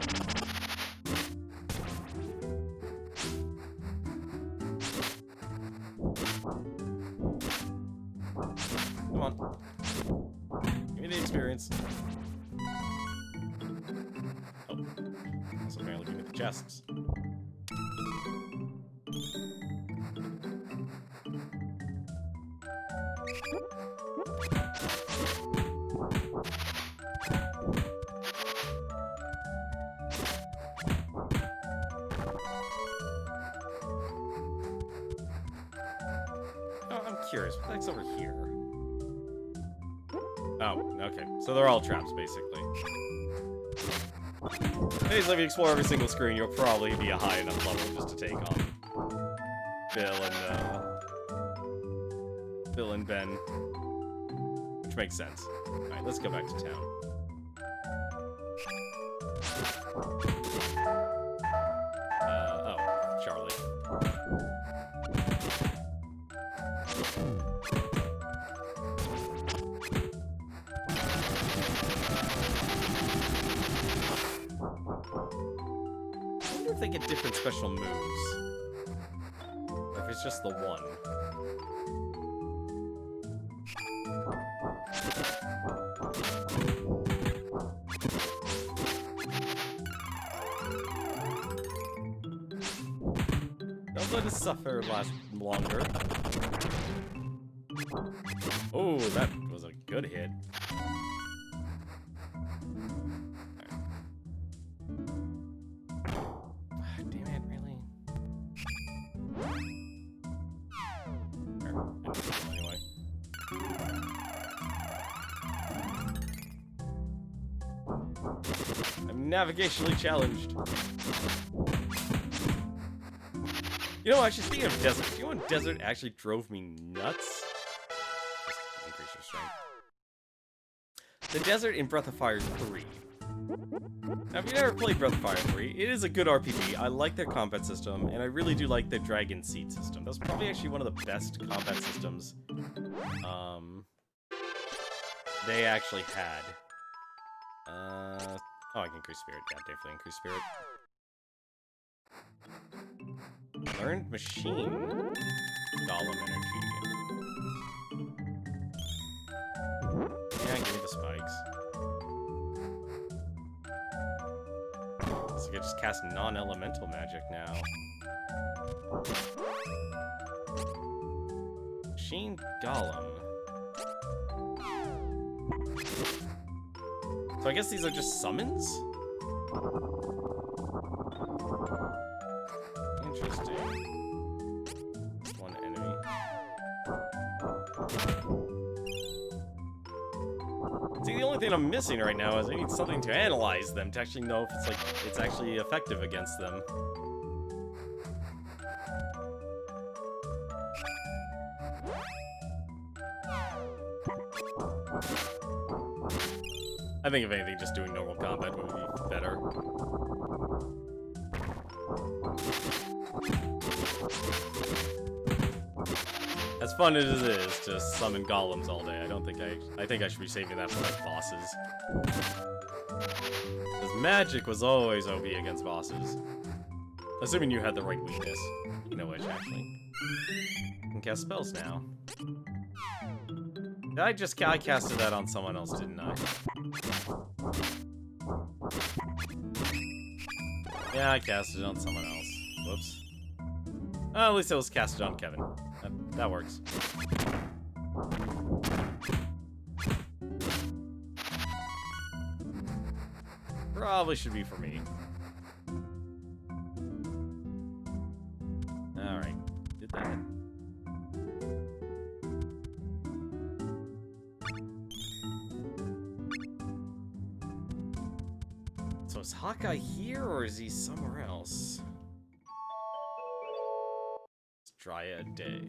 Come on. Give me the experience. Oh. Also apparently give me the chests. Oh, I'm curious. What the heck's over here? Oh, okay. So they're all traps, basically. Anyways, if you explore every single screen, you'll probably be a high enough level just to take on Bill and Ben. Which makes sense. Alright, let's go back to town. Oh, Charlie. I wonder if they get different special moves. Or if it's just the one. Don't let us suffer last longer. Oh, that was a good hit. Damn it, really? Anyway. I'm navigationally challenged. You know, actually, speaking of desert, you know what desert actually drove me nuts? Just increase your strength. The desert in Breath of Fire 3. Now, if you've never played Breath of Fire 3, it is a good RPG. I like their combat system, and I really do like their dragon seed system. That's probably actually one of the best combat systems they actually had. Oh, I can increase spirit. Yeah, definitely increase spirit. Learned machine. Golem energy. Yeah, give me the spikes. So I can just cast non-elemental magic now. Machine Golem. So I guess these are just summons? Interesting. One enemy. See, the only thing I'm missing right now is I need something to analyze them to actually know if it's actually effective against them. I think if anything, just doing normal combat would be better. As fun as it is to summon golems all day, I think I should be saving that for like bosses. Because magic was always OP against bosses. Assuming you had the right weakness. You know which, actually. You can cast spells now. I casted that on someone else, didn't I? Yeah, I cast it on someone else. Whoops. Oh, at least it was casted on Kevin. That works. Probably should be for me. Alright. Did that. So is Hawkeye here, or is he somewhere else? Let's try a day.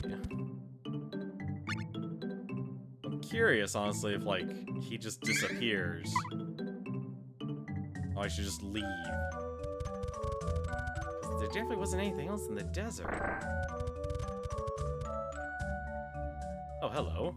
I'm curious, honestly, if, like, he just disappears. Oh, I should just leave. Because there definitely wasn't anything else in the desert. Oh, hello.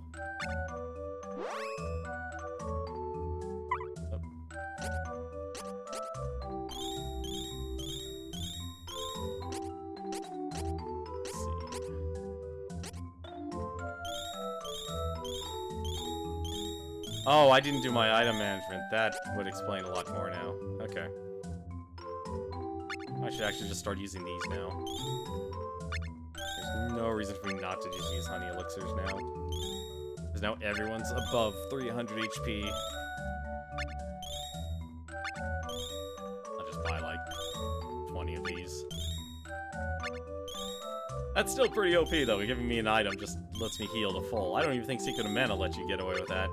Oh, I didn't do my item management. That would explain a lot more now. Okay. I should actually just start using these now. There's no reason for me not to just use honey elixirs now. Because now everyone's above 300 HP. I'll just buy like 20 of these. That's still pretty OP though. Giving me an item just lets me heal to full. I don't even think Secret of Mana let you get away with that.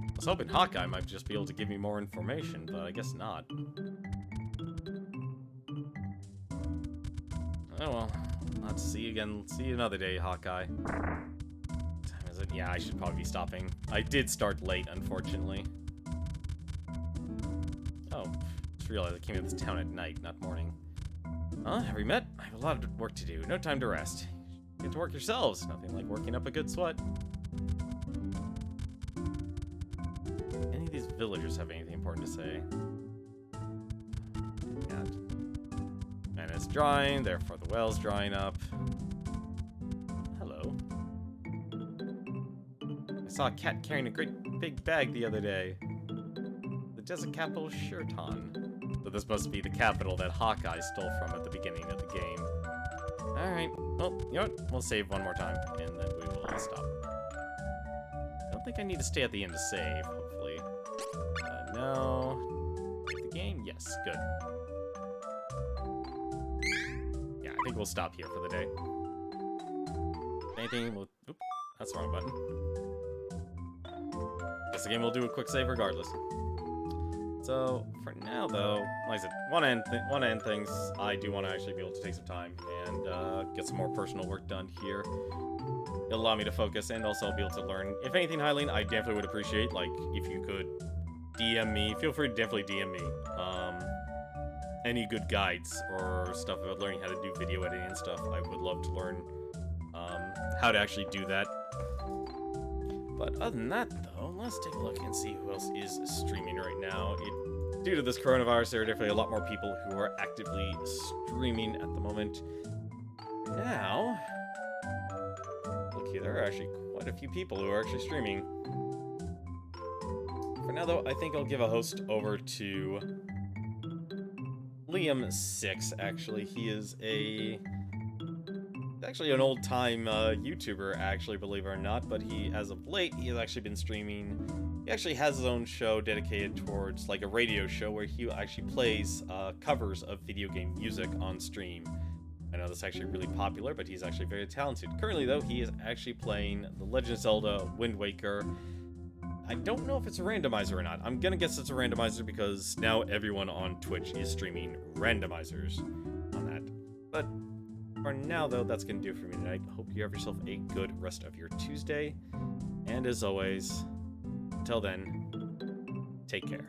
I was hoping Hawkeye might just be able to give me more information, but I guess not. Oh well. Let's see you again. See you another day, Hawkeye. What time is it? Yeah, I should probably be stopping. I did start late, unfortunately. Oh, just realized I came to this town at night, not morning. Have we met? I have a lot of work to do. No time to rest. Get to work yourselves. Nothing like working up a good sweat. Any of these villagers have anything important to say? Yeah. And it's drying, therefore the well's drying up. Hello. I saw a cat carrying a great big bag the other day. The desert capital Shirton. So this must be the capital that Hawkeye stole from at the beginning of the game. Alright, well, you know what? We'll save one more time, and then we will stop. I don't think I need to stay at the end to save, hopefully. No. Save the game? Yes, good. Yeah, I think we'll stop here for the day. Anything, we'll... Oop, that's the wrong button. Guess the game will do a quick save regardless. So, for now, though, like I said, one end things, I do want to actually be able to take some time and get some more personal work done here. It'll allow me to focus and also be able to learn. If anything, Hylian, I definitely would appreciate, like, if you could DM me. Feel free to definitely DM me. Any good guides or stuff about learning how to do video editing and stuff. I would love to learn how to actually do that. But other than that, though, let's take a look and see who else is streaming right now. Due to this coronavirus, there are definitely a lot more people who are actively streaming at the moment. Now, look here, there are actually quite a few people who are actually streaming. For now, though, I think I'll give a host over to Liam6, actually. He is actually an old-time YouTuber, actually, believe it or not, but as of late, he has actually been streaming. He actually has his own show dedicated towards, like, a radio show where he actually plays covers of video game music on stream. I know that's actually really popular, but he's actually very talented. Currently, though, he is actually playing The Legend of Zelda Wind Waker. I don't know if it's a randomizer or not. I'm gonna guess it's a randomizer because now everyone on Twitch is streaming randomizers on that. But for now, though, that's gonna do it for me tonight. Hope you have yourself a good rest of your Tuesday. And as always, until then, take care.